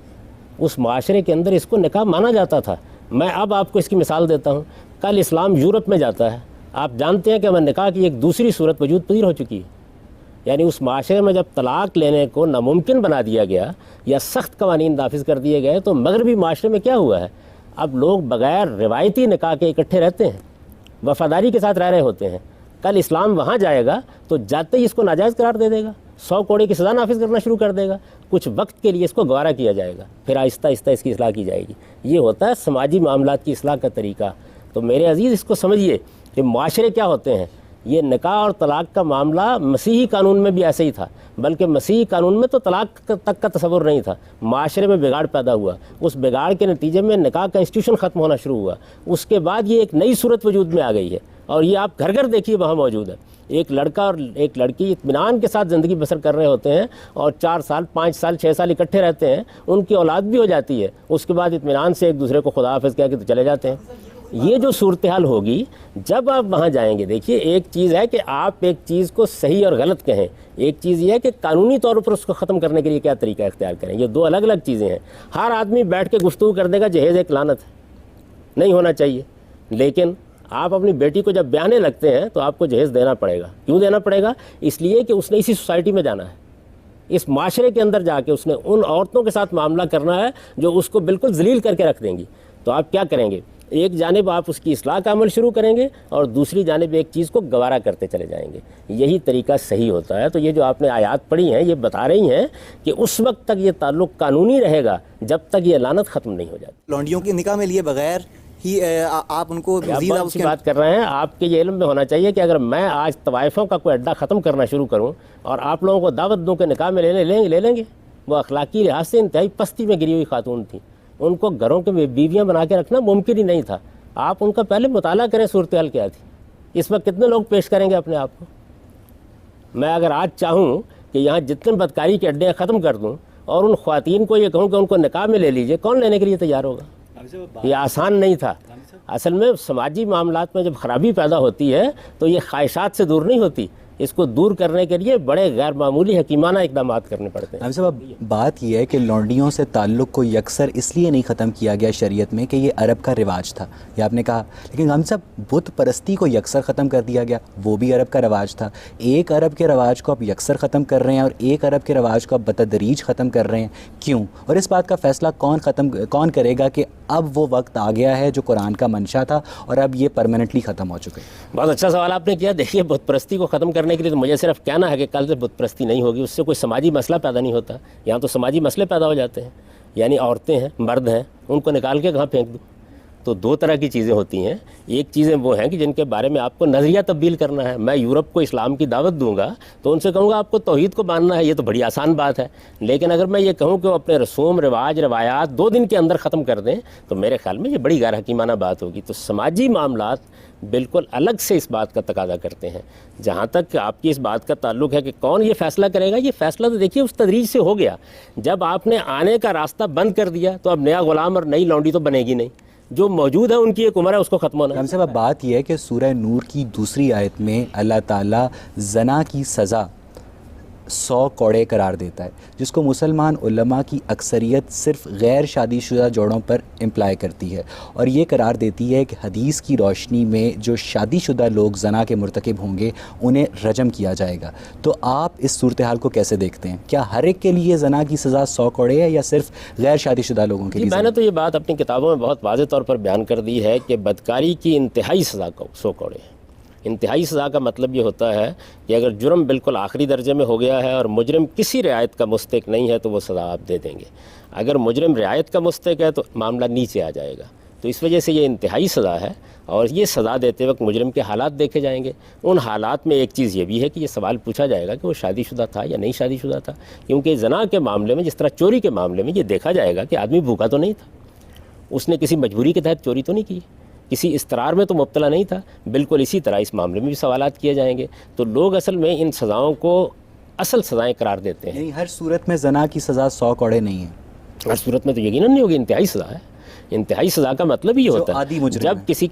اس معاشرے کے اندر اس کو نکاح مانا جاتا تھا۔ میں اب آپ کو اس کی مثال دیتا ہوں، کل اسلام یورپ میں جاتا ہے، آپ جانتے ہیں کہ ہمیں نکاح کی ایک دوسری صورت وجود پذیر ہو چکی ہے، یعنی اس معاشرے میں جب طلاق لینے کو ناممکن بنا دیا گیا یا سخت قوانین نافذ کر دیے گئے تو مغربی معاشرے میں کیا ہوا ہے، اب لوگ بغیر روایتی نکاح کے اکٹھے رہتے ہیں، وفاداری کے ساتھ رہ رہے ہوتے ہیں۔ کل اسلام وہاں جائے گا تو جاتے ہی اس کو ناجائز قرار دے دے گا، 100 کوڑے کی سزا نافذ کرنا شروع کر دے گا، کچھ وقت کے لیے اس کو گوارا کیا جائے گا، پھر آہستہ آہستہ اس کی اصلاح کی جائے گی۔ یہ ہوتا ہے سماجی معاملات کی اصلاح کا طریقہ۔ تو میرے عزیز اس کو سمجھیے کہ معاشرے کیا ہوتے ہیں، یہ نکاح اور طلاق کا معاملہ مسیحی قانون میں بھی ایسے ہی تھا، بلکہ مسیحی قانون میں تو طلاق تک کا تصور نہیں تھا، معاشرے میں بگاڑ پیدا ہوا، اس بگاڑ کے نتیجے میں نکاح کا انسٹیٹیوشن ختم ہونا شروع ہوا، اس کے بعد یہ ایک نئی صورت وجود میں آ گئی ہے، اور یہ آپ گھر گھر دیکھیے وہاں موجود ہے۔ ایک لڑکا اور ایک لڑکی اطمینان کے ساتھ زندگی بسر کر رہے ہوتے ہیں اور 4 سال 5 سال 6 سال اکٹھے رہتے ہیں، ان کی اولاد بھی ہو جاتی ہے، اس کے بعد اطمینان سے ایک دوسرے کو خدا حافظ کہہ کے تو چلے جاتے ہیں۔ یہ جو صورتحال ہوگی جب آپ وہاں جائیں گے، دیکھیے ایک چیز ہے کہ آپ ایک چیز کو صحیح اور غلط کہیں، ایک چیز یہ ہے کہ قانونی طور پر اس کو ختم کرنے کے لیے کیا طریقہ اختیار کریں، یہ دو الگ الگ چیزیں ہیں۔ ہر آدمی بیٹھ کے گفتگو کر دے گا جہیز ایک لعنت ہے، نہیں ہونا چاہیے، لیکن آپ اپنی بیٹی کو جب بیانے لگتے ہیں تو آپ کو جہیز دینا پڑے گا۔ کیوں دینا پڑے گا؟ اس لیے کہ اس نے اسی سوسائٹی میں جانا ہے، اس معاشرے کے اندر جا کے اس نے ان عورتوں کے ساتھ معاملہ کرنا ہے جو اس کو بالکل ذلیل کر کے رکھ دیں گی۔ تو آپ کیا کریں گے؟ ایک جانب آپ اس کی اصلاح کا عمل شروع کریں گے اور دوسری جانب ایک چیز کو گوارا کرتے چلے جائیں گے، یہی طریقہ صحیح ہوتا ہے۔ تو یہ جو آپ نے آیات پڑھی ہیں یہ بتا رہی ہیں کہ اس وقت تک یہ تعلق قانونی رہے گا جب تک یہ لعنت ختم نہیں ہو جاتی۔
لونڈیوں کے نکاح میں لیے بغیر ہی آپ ان کو
آپ
مزید
بہت سی بات کر رہے ہیں، آپ کے یہ علم میں ہونا چاہیے کہ اگر میں آج طوائفوں کا کوئی اڈا ختم کرنا شروع کروں اور آپ لوگوں کو دعوت دوں کہ نکاح میں لے لیں گے، وہ اخلاقی لحاظ سے انتہائی پستی میں گری ہوئی خاتون تھیں، ان کو گھروں کے بیویاں بنا کے رکھنا ممکن ہی نہیں تھا۔ آپ ان کا پہلے مطالعہ کریں صورتحال کیا تھی، اس وقت کتنے لوگ پیش کریں گے اپنے آپ کو۔ میں اگر آج چاہوں کہ یہاں جتنے بدکاری کے اڈے ختم کر دوں اور ان خواتین کو یہ کہوں کہ ان کو نکاح میں لے لیجئے، کون لینے کے لیے تیار ہوگا؟ یہ آسان نہیں تھا۔ اصل میں سماجی معاملات میں جب خرابی پیدا ہوتی ہے تو یہ خواہشات سے دور نہیں ہوتی، اس کو دور کرنے کے لیے بڑے غیر معمولی حکیمانہ اقدامات کرنے پڑتے ہیں۔
صاحب بات یہ ہے کہ لونڈیوں سے تعلق کو یکسر اس لیے نہیں ختم کیا گیا شریعت میں کہ یہ عرب کا رواج تھا، یہ آپ نے کہا، لیکن ہم سب بت پرستی کو یکسر ختم کر دیا گیا، وہ بھی عرب کا رواج تھا۔ ایک عرب کے رواج کو آپ یکسر ختم کر رہے ہیں اور ایک عرب کے رواج کو آپ بتدریج ختم کر رہے ہیں، کیوں؟ اور اس بات کا فیصلہ کون کرے گا کہ اب وہ وقت آ گیا ہے جو قرآن کا منشا تھا اور اب یہ پرماننٹلی ختم ہو چکے؟
بہت اچھا سوال آپ نے کیا۔ دیکھیے بت پرستی کو ختم کرنے کے لیے تو مجھے صرف کہنا ہے کہ کل سے بت پرستی نہیں ہوگی، اس سے کوئی سماجی مسئلہ پیدا نہیں ہوتا۔ یہاں تو سماجی مسئلے پیدا ہو جاتے ہیں، یعنی عورتیں ہیں، مرد ہیں، ان کو نکال کے کہاں پھینک دوں؟ تو دو طرح کی چیزیں ہوتی ہیں، ایک چیزیں وہ ہیں کہ جن کے بارے میں آپ کو نظریہ تبدیل کرنا ہے۔ میں یورپ کو اسلام کی دعوت دوں گا تو ان سے کہوں گا آپ کو توحید کو ماننا ہے، یہ تو بڑی آسان بات ہے۔ لیکن اگر میں یہ کہوں کہ وہ اپنے رسوم رواج روایات 2 دن کے اندر ختم کر دیں تو میرے خیال میں یہ بڑی غیر حکیمانہ بات ہوگی۔ تو سماجی معاملات بالکل الگ سے اس بات کا تقاضا کرتے ہیں۔ جہاں تک آپ کی اس بات کا تعلق ہے کہ کون یہ فیصلہ کرے گا، یہ فیصلہ تو دیکھیے اس تدریج سے ہو گیا۔ جب آپ نے آنے کا راستہ بند کر دیا تو اب نیا غلام اور نئی لونڈی تو بنے گی نہیں، جو موجود ہے ان کی ایک عمر ہے، اس کو ختم ہونا۔
ہم سے بات یہ ہے کہ سورہ نور کی دوسری آیت میں اللہ تعالیٰ زنا کی سزا 100 کوڑے قرار دیتا ہے، جس کو مسلمان علماء کی اکثریت صرف غیر شادی شدہ جوڑوں پر امپلائی کرتی ہے، اور یہ قرار دیتی ہے کہ حدیث کی روشنی میں جو شادی شدہ لوگ زنا کے مرتکب ہوں گے انہیں رجم کیا جائے گا۔ تو آپ اس صورتحال کو کیسے دیکھتے ہیں؟ کیا ہر ایک کے لیے زنا کی سزا 100 کوڑے ہے یا صرف غیر شادی شدہ لوگوں کے لیے؟
میں نے تو یہ بات اپنی کتابوں میں بہت واضح طور پر بیان کر دی ہے کہ بدکاری کی انتہائی سزا 100 کوڑے ہے۔ انتہائی سزا کا مطلب یہ ہوتا ہے کہ اگر جرم بالکل آخری درجے میں ہو گیا ہے اور مجرم کسی رعایت کا مستحق نہیں ہے تو وہ سزا آپ دے دیں گے۔ اگر مجرم رعایت کا مستحق ہے تو معاملہ نیچے آ جائے گا۔ تو اس وجہ سے یہ انتہائی سزا ہے، اور یہ سزا دیتے وقت مجرم کے حالات دیکھے جائیں گے۔ ان حالات میں ایک چیز یہ بھی ہے کہ یہ سوال پوچھا جائے گا کہ وہ شادی شدہ تھا یا نہیں شادی شدہ تھا، کیونکہ زنا کے معاملے میں جس طرح چوری کے معاملے میں یہ دیکھا جائے گا کہ آدمی بھوکا تو نہیں تھا، اس نے کسی مجبوری کے تحت چوری تو نہیں کی, کسی استرار میں تو مبتلا نہیں تھا. بالکل اسی طرح اس معاملے میں بھی سوالات کیے جائیں گے. تو لوگ اصل میں ان سزاؤں کو اصل سزائیں قرار دیتے ہیں.
یعنی ہر صورت میں زنا کی سزا 100 کوڑے نہیں ہے.
ہر صورت میں تو یقیناً نہیں ہوگی, انتہائی سزا ہے. انتہائی سزا کا مطلب یہ ہوتا
عادی
ہے
مجرم
جب
ہے.
کسی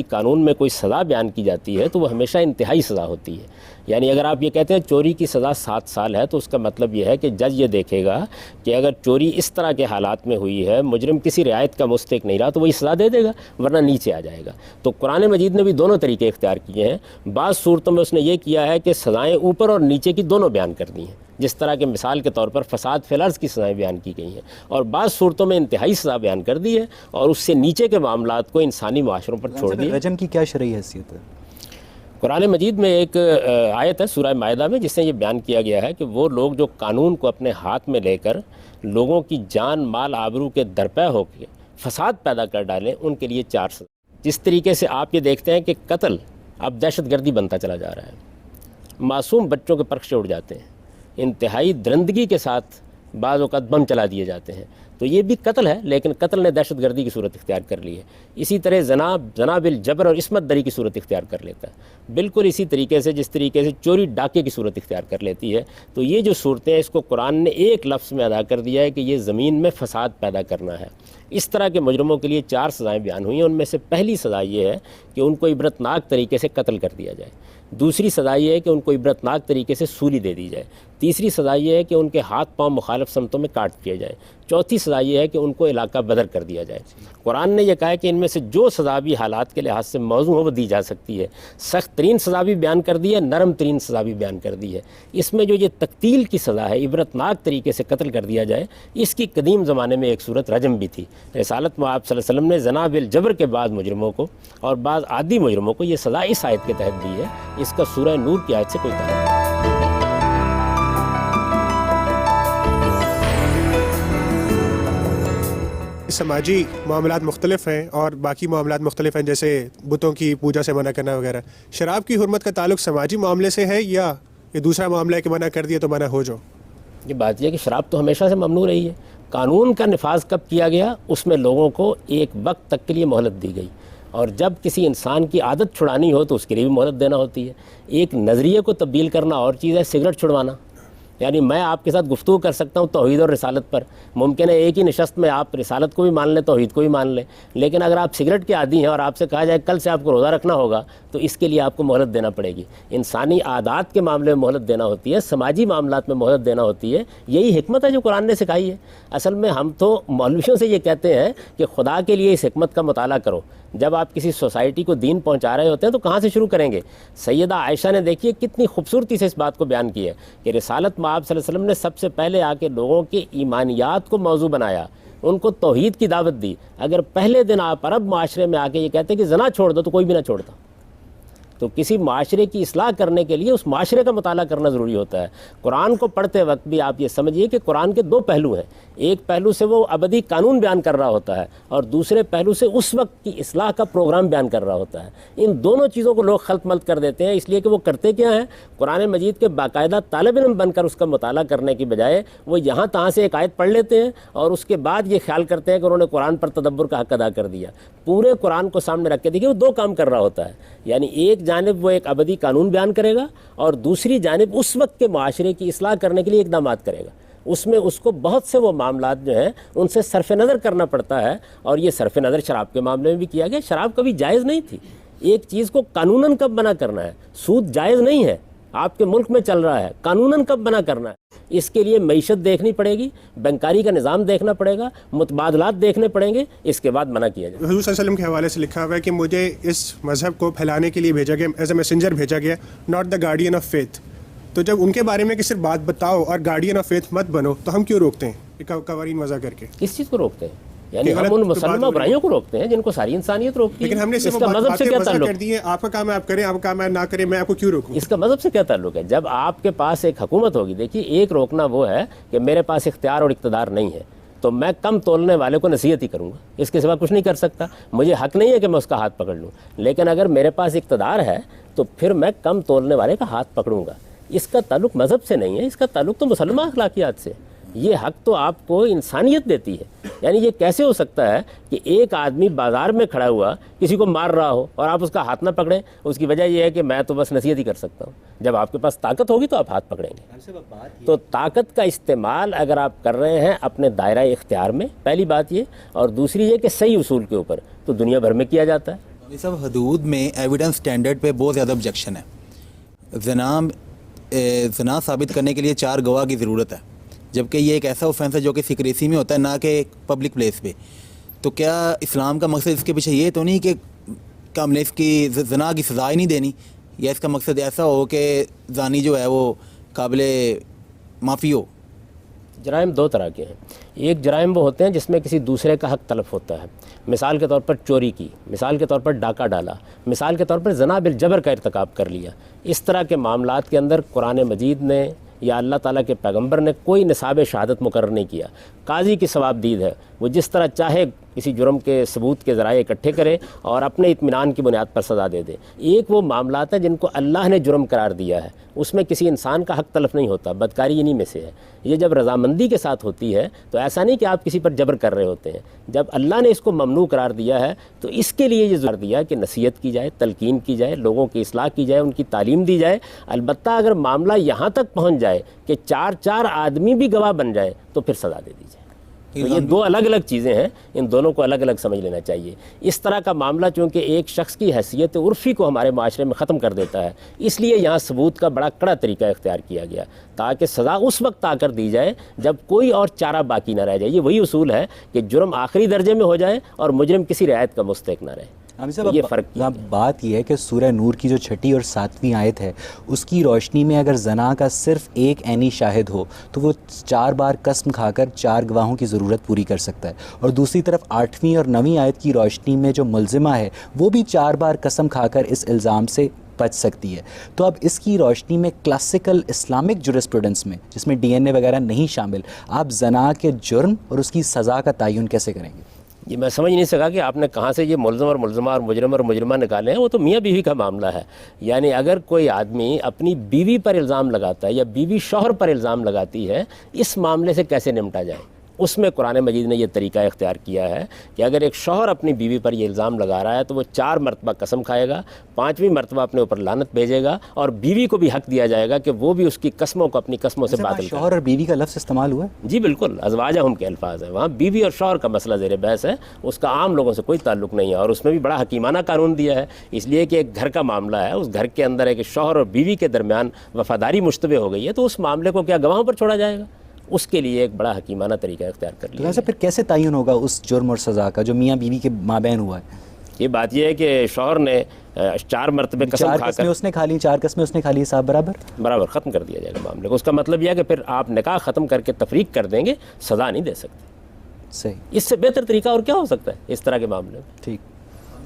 قانون میں کوئی سزا بیان کی جاتی ہے تو وہ ہمیشہ انتہائی سزا ہوتی ہے. یعنی اگر آپ یہ کہتے ہیں چوری کی سزا 7 سال ہے تو اس کا مطلب یہ ہے کہ جج یہ دیکھے گا کہ اگر چوری اس طرح کے حالات میں ہوئی ہے, مجرم کسی رعایت کا مستحق نہیں رہا تو وہی سزا دے دے گا, ورنہ نیچے آ جائے گا. تو قرآن مجید نے بھی دونوں طریقے اختیار کیے ہیں. بعض صورتوں میں اس نے یہ کیا ہے کہ سزائیں اوپر اور نیچے کی دونوں بیان کر دی ہیں, جس طرح کہ مثال کے طور پر فساد فی الارض کی سزائیں بیان کی گئی ہیں, اور بعض صورتوں میں انتہائی سزا بیان کر دی ہے اور اس سے نیچے کے معاملات کو انسانی معاشروں پر چھوڑ دیا.
رجم کی کیا شرعی حیثیت ہے؟
قرآن مجید میں ایک آیت ہے سورہ مائدہ میں جس سے یہ بیان کیا گیا ہے کہ وہ لوگ جو قانون کو اپنے ہاتھ میں لے کر لوگوں کی جان مال آبرو کے درپے ہو کے فساد پیدا کر ڈالیں, ان کے لیے 4 سزا. جس طریقے سے آپ یہ دیکھتے ہیں کہ قتل اب دہشت گردی بنتا چلا جا رہا ہے, معصوم بچوں کے پرخچے اڑ جاتے ہیں, انتہائی درندگی کے ساتھ بعض اوقات بم چلا دیے جاتے ہیں, تو یہ بھی قتل ہے لیکن قتل نے دہشت گردی کی صورت اختیار کر لی ہے. اسی طرح زنا بالجبر اور عصمت دری کی صورت اختیار کر لیتا ہے, بالکل اسی طریقے سے جس طریقے سے چوری ڈاکے کی صورت اختیار کر لیتی ہے. تو یہ جو صورتیں ہیں اس کو قرآن نے ایک لفظ میں ادا کر دیا ہے کہ یہ زمین میں فساد پیدا کرنا ہے. اس طرح کے مجرموں کے لیے 4 سزائیں بیان ہوئی ہیں. ان میں سے پہلی سزا یہ ہے کہ ان کو عبرتناک طریقے سے قتل کر دیا جائے. دوسری سزا یہ ہے کہ ان کو عبرتناک طریقے سے سولی دے دی جائے. تیسری سزا یہ ہے کہ ان کے ہاتھ پاؤں مخالف سمتوں میں کاٹ دیے جائیں. چوتھی سزا یہ ہے کہ ان کو علاقہ بدر کر دیا جائے. قرآن نے یہ کہا ہے کہ ان میں سے جو سزا بھی حالات کے لحاظ سے موزوں ہو وہ دی جا سکتی ہے. سخت ترین سزا بھی بیان کر دی ہے, نرم ترین سزا بھی بیان کر دی ہے. اس میں جو یہ تقتیل کی سزا ہے, عبرتناک طریقے سے قتل کر دیا جائے, اس کی قدیم زمانے میں ایک صورت رجم بھی تھی. رسالت میں آپ صلی اللہ علیہ وسلم نے زنا بالجبر کے بعد مجرموں کو اور بعض عادی مجرموں کو یہ سزا اس آیت کے تحت دی ہے. اس کا سورہ نور کی آیت سے کوئی تعلق نہیں.
سماجی معاملات مختلف ہیں اور باقی معاملات مختلف ہیں, جیسے بتوں کی پوجا سے منع کرنا وغیرہ. شراب کی حرمت کا تعلق سماجی معاملے سے ہے یا یہ دوسرا معاملہ ہے کہ منع کر دیا تو منع ہو جاؤ؟
یہ بات یہ ہے کہ شراب تو ہمیشہ سے ممنوع رہی ہے. قانون کا نفاذ کب کیا گیا؟ اس میں لوگوں کو ایک وقت تک کے لیے مہلت دی گئی, اور جب کسی انسان کی عادت چھڑانی ہو تو اس کے لیے بھی مہلت دینا ہوتی ہے. ایک نظریے کو تبدیل کرنا اور چیز ہے سگریٹ چھڑوانا. یعنی میں آپ کے ساتھ گفتگو کر سکتا ہوں توحید اور رسالت پر, ممکن ہے ایک ہی نشست میں آپ رسالت کو بھی مان لیں توحید کو بھی مان لیں, لیکن اگر آپ سگریٹ کے عادی ہیں اور آپ سے کہا جائے کل سے آپ کو روزہ رکھنا ہوگا تو اس کے لیے آپ کو مہلت دینا پڑے گی. انسانی عادات کے معاملے میں مہلت دینا ہوتی ہے, سماجی معاملات میں مہلت دینا ہوتی ہے. یہی حکمت ہے جو قرآن نے سکھائی ہے. اصل میں ہم تو مولویوں سے یہ کہتے ہیں کہ خدا کے لیے اس حکمت کا مطالعہ کرو. جب آپ کسی سوسائٹی کو دین پہنچا رہے ہوتے ہیں تو کہاں سے شروع کریں گے؟ سیدہ عائشہ نے دیکھیے کتنی خوبصورتی سے اس بات کو بیان کی ہے کہ رسالت میں آپ صلی اللہ علیہ وسلم نے سب سے پہلے آ کے لوگوں کے ایمانیات کو موضوع بنایا, ان کو توحید کی دعوت دی. اگر پہلے دن آپ عرب معاشرے میں آ کے یہ کہتے کہ زنا چھوڑ دو تو کوئی بھی نہ چھوڑتا. تو کسی معاشرے کی اصلاح کرنے کے لیے اس معاشرے کا مطالعہ کرنا ضروری ہوتا ہے. قرآن کو پڑھتے وقت بھی آپ یہ سمجھیے کہ قرآن کے 2 پہلو ہیں. ایک پہلو سے وہ ابدی قانون بیان کر رہا ہوتا ہے اور دوسرے پہلو سے اس وقت کی اصلاح کا پروگرام بیان کر رہا ہوتا ہے. ان دونوں چیزوں کو لوگ خلط ملط کر دیتے ہیں, اس لیے کہ وہ کرتے کیا ہیں, قرآن مجید کے باقاعدہ طالب علم بن کر اس کا مطالعہ کرنے کی بجائے وہ یہاں تہاں سے ایک آیت پڑھ لیتے ہیں اور اس کے بعد یہ خیال کرتے ہیں کہ انہوں نے قرآن پر تدبر کا حق ادا کر دیا. پورے قرآن کو سامنے رکھ کے دیکھیے وہ 2 کام کر رہا ہوتا ہے. یعنی ایک جانب وہ ایک ابدی قانون بیان کرے گا اور دوسری جانب اس وقت کے معاشرے کی اصلاح کرنے کے لیے اقدامات کرے گا. اس میں اس کو بہت سے وہ معاملات جو ہیں ان سے صرف نظر کرنا پڑتا ہے, اور یہ صرف نظر شراب کے معاملے میں بھی کیا گیا. شراب کبھی جائز نہیں تھی. ایک چیز کو قانوناً کب منع کرنا ہے؟ سود جائز نہیں ہے, آپ کے ملک میں چل رہا ہے, قانوناً کب منع کرنا ہے؟ اس کے لیے معیشت دیکھنی پڑے گی, بینکاری کا نظام دیکھنا پڑے گا, متبادلات دیکھنے پڑیں گے, اس کے بعد منع کیا جائے.
حضور صلی اللہ علیہ وسلم کے حوالے سے لکھا ہوا ہے کہ مجھے اس مذہب کو پھیلانے کے لیے بھیجا گیا, ایز اے میسنجر بھیجا گیا, not the guardian of faith. تو جب ان کے بارے میں کہ صرف بات بتاؤ اور گارڈین آف فیتھ مت بنو تو ہم کیوں روکتے ہیں قوانین وضع کر کے؟
کس چیز کو روکتے ہیں؟ یعنی ہم ان مسلمہ برائیوں کو روکتے ہیں جن کو ساری انسانیت روکتی ہے.
لیکن ہم نے
اس کا مذہب سے کیا تعلق
کر دی ہے, آپ کا کام ہے آپ کریں, آپ کا کام ہے نہ کریں, میں آپ کو کیوں روکوں؟
اس کا مذہب سے کیا تعلق ہے؟ جب آپ کے پاس ایک حکومت ہوگی, دیکھیے ایک روکنا وہ ہے کہ میرے پاس اختیار اور اقتدار نہیں ہے تو میں کم تولنے والے کو نصیحت ہی کروں گا, اس کے سوا کچھ نہیں کر سکتا. مجھے حق نہیں ہے کہ میں اس کا ہاتھ پکڑ لوں, لیکن اگر میرے پاس اقتدار ہے تو پھر میں کم تولنے والے کا ہاتھ پکڑوں گا. اس کا تعلق مذہب سے نہیں ہے, اس کا تعلق تو مسلمہ اخلاقیات سے. یہ حق تو آپ کو انسانیت دیتی ہے. یعنی یہ کیسے ہو سکتا ہے کہ ایک آدمی بازار میں کھڑا ہوا کسی کو مار رہا ہو اور آپ اس کا ہاتھ نہ پکڑیں؟ اس کی وجہ یہ ہے کہ میں تو بس نصیحت ہی کر سکتا ہوں. جب آپ کے پاس طاقت ہوگی تو آپ ہاتھ پکڑیں گے. تو طاقت کا استعمال اگر آپ کر رہے ہیں اپنے دائرہ اختیار میں، پہلی بات یہ، اور دوسری یہ کہ صحیح اصول کے اوپر، تو دنیا بھر میں کیا جاتا ہے.
یہ سب حدود میں ایویڈنس سٹینڈرڈ پہ بہت زیادہ آبجیکشن ہے. زنا ثابت کرنے کے لیے 4 گواہ کی ضرورت ہے، جبکہ یہ ایک ایسا اوفینس ہے جو کہ سیکریسی میں ہوتا ہے، نہ کہ پبلک پلیس پہ. تو کیا اسلام کا مقصد اس کے پیچھے یہ تو نہیں کہ ہم نے اس کی زنا کی سزا ہی نہیں دینی، یا اس کا مقصد ایسا ہو کہ زانی جو ہے وہ قابل معافی ہو؟
جرائم 2 طرح کے ہیں. ایک جرائم وہ ہوتے ہیں جس میں کسی دوسرے کا حق تلف ہوتا ہے، مثال کے طور پر چوری کی، مثال کے طور پر ڈاکہ ڈالا، مثال کے طور پر زنا بالجبر کا ارتکاب کر لیا. اس طرح کے معاملات کے اندر قرآن مجید نے یا اللہ تعالیٰ کے پیغمبر نے کوئی نصاب شہادت مقرر نہیں کیا. قاضی کی ثوابدید ہے، وہ جس طرح چاہے کسی جرم کے ثبوت کے ذرائع اکٹھے کرے اور اپنے اطمینان کی بنیاد پر سزا دے دے. ایک وہ معاملات ہیں جن کو اللہ نے جرم قرار دیا ہے، اس میں کسی انسان کا حق تلف نہیں ہوتا. بدکاری انہی میں سے ہے. یہ جب رضامندی کے ساتھ ہوتی ہے تو ایسا نہیں کہ آپ کسی پر جبر کر رہے ہوتے ہیں. جب اللہ نے اس کو ممنوع قرار دیا ہے تو اس کے لیے یہ ضرور دیا کہ نصیحت کی جائے، تلقین کی جائے، لوگوں کی اصلاح کی جائے، ان کی تعلیم دی جائے. البتہ اگر معاملہ یہاں تک پہنچ جائے کہ 4 آدمی بھی گواہ بن جائے تو پھر سزا دے دی جائے. تو یہ 2 الگ الگ چیزیں ہیں، ان دونوں کو الگ الگ سمجھ لینا چاہیے. اس طرح کا معاملہ چونکہ ایک شخص کی حیثیت عرفی کو ہمارے معاشرے میں ختم کر دیتا ہے، اس لیے یہاں ثبوت کا بڑا کڑا طریقہ اختیار کیا گیا تاکہ سزا اس وقت آ کر دی جائے جب کوئی اور چارہ باقی نہ رہ جائے. یہ وہی اصول ہے کہ جرم آخری درجے میں ہو جائے اور مجرم کسی رعایت کا مستحق نہ رہے. یہ فرق
بات یہ ہے کہ سورہ نور کی جو 6 اور 7ویں آیت ہے، اس کی روشنی میں اگر زنا کا صرف ایک عینی شاہد ہو تو وہ 4 بار قسم کھا کر 4 گواہوں کی ضرورت پوری کر سکتا ہے، اور دوسری طرف 8ویں اور 9ویں آیت کی روشنی میں جو ملزمہ ہے وہ بھی 4 بار قسم کھا کر اس الزام سے بچ سکتی ہے. تو اب اس کی روشنی میں کلاسیکل اسلامک جورسپروڈنس میں، جس میں DNA وغیرہ نہیں شامل، آپ زنا کے جرم اور اس کی سزا کا تعین کیسے کریں گے؟
یہ میں سمجھ نہیں سکا کہ آپ نے کہاں سے یہ ملزم اور ملزمہ اور مجرم اور مجرمہ نکالے ہیں. وہ تو میاں بیوی کا معاملہ ہے. یعنی اگر کوئی آدمی اپنی بیوی پر الزام لگاتا ہے یا بیوی شوہر پر الزام لگاتی ہے، اس معاملے سے کیسے نمٹا جائے؟ اس میں قرآن مجید نے یہ طریقہ اختیار کیا ہے کہ اگر ایک شوہر اپنی بیوی پر یہ الزام لگا رہا ہے تو وہ 4 مرتبہ قسم کھائے گا، 5ویں مرتبہ اپنے اوپر لعنت بھیجے گا، اور بیوی کو بھی حق دیا جائے گا کہ وہ بھی اس کی قسموں کو اپنی قسموں سے باطل کرے.
شوہر اور بیوی کا لفظ استعمال ہوا ہے؟
جی بالکل، ازواجہم کے الفاظ ہیں. وہاں بیوی اور شوہر کا مسئلہ زیر بحث ہے، اس کا عام لوگوں سے کوئی تعلق نہیں ہے. اور اس میں بھی بڑا حکیمانہ قانون دیا ہے، اس لیے کہ ایک گھر کا معاملہ ہے، اس گھر کے اندر ہے کہ شوہر اور بیوی کے درمیان وفاداری مشتبہ ہو گئی ہے، تو اس معاملے کو کیا گواہوں پر چھوڑا جائے گا؟ اس کے لیے ایک بڑا حکیمانہ طریقہ اختیار کر لیا.
تو پھر کیسے تعین ہوگا اس جرم اور سزا کا جو میاں بیوی کے مابین ہوا ہے؟
یہ بات یہ ہے کہ شوہر نے 4 مرتبہ قسم کھا کر 4 قسمیں
اس نے کھا لی، 4 قسمیں اس نے کھا لی، صاحب برابر
ختم کر دیا جائے گا معاملے کو. اس کا مطلب یہ ہے کہ پھر آپ نکاح ختم کر کے تفریق کر دیں گے، سزا نہیں دے سکتے.
صحیح.
اس سے بہتر طریقہ اور کیا ہو سکتا ہے اس طرح کے معاملے میں؟
ٹھیک.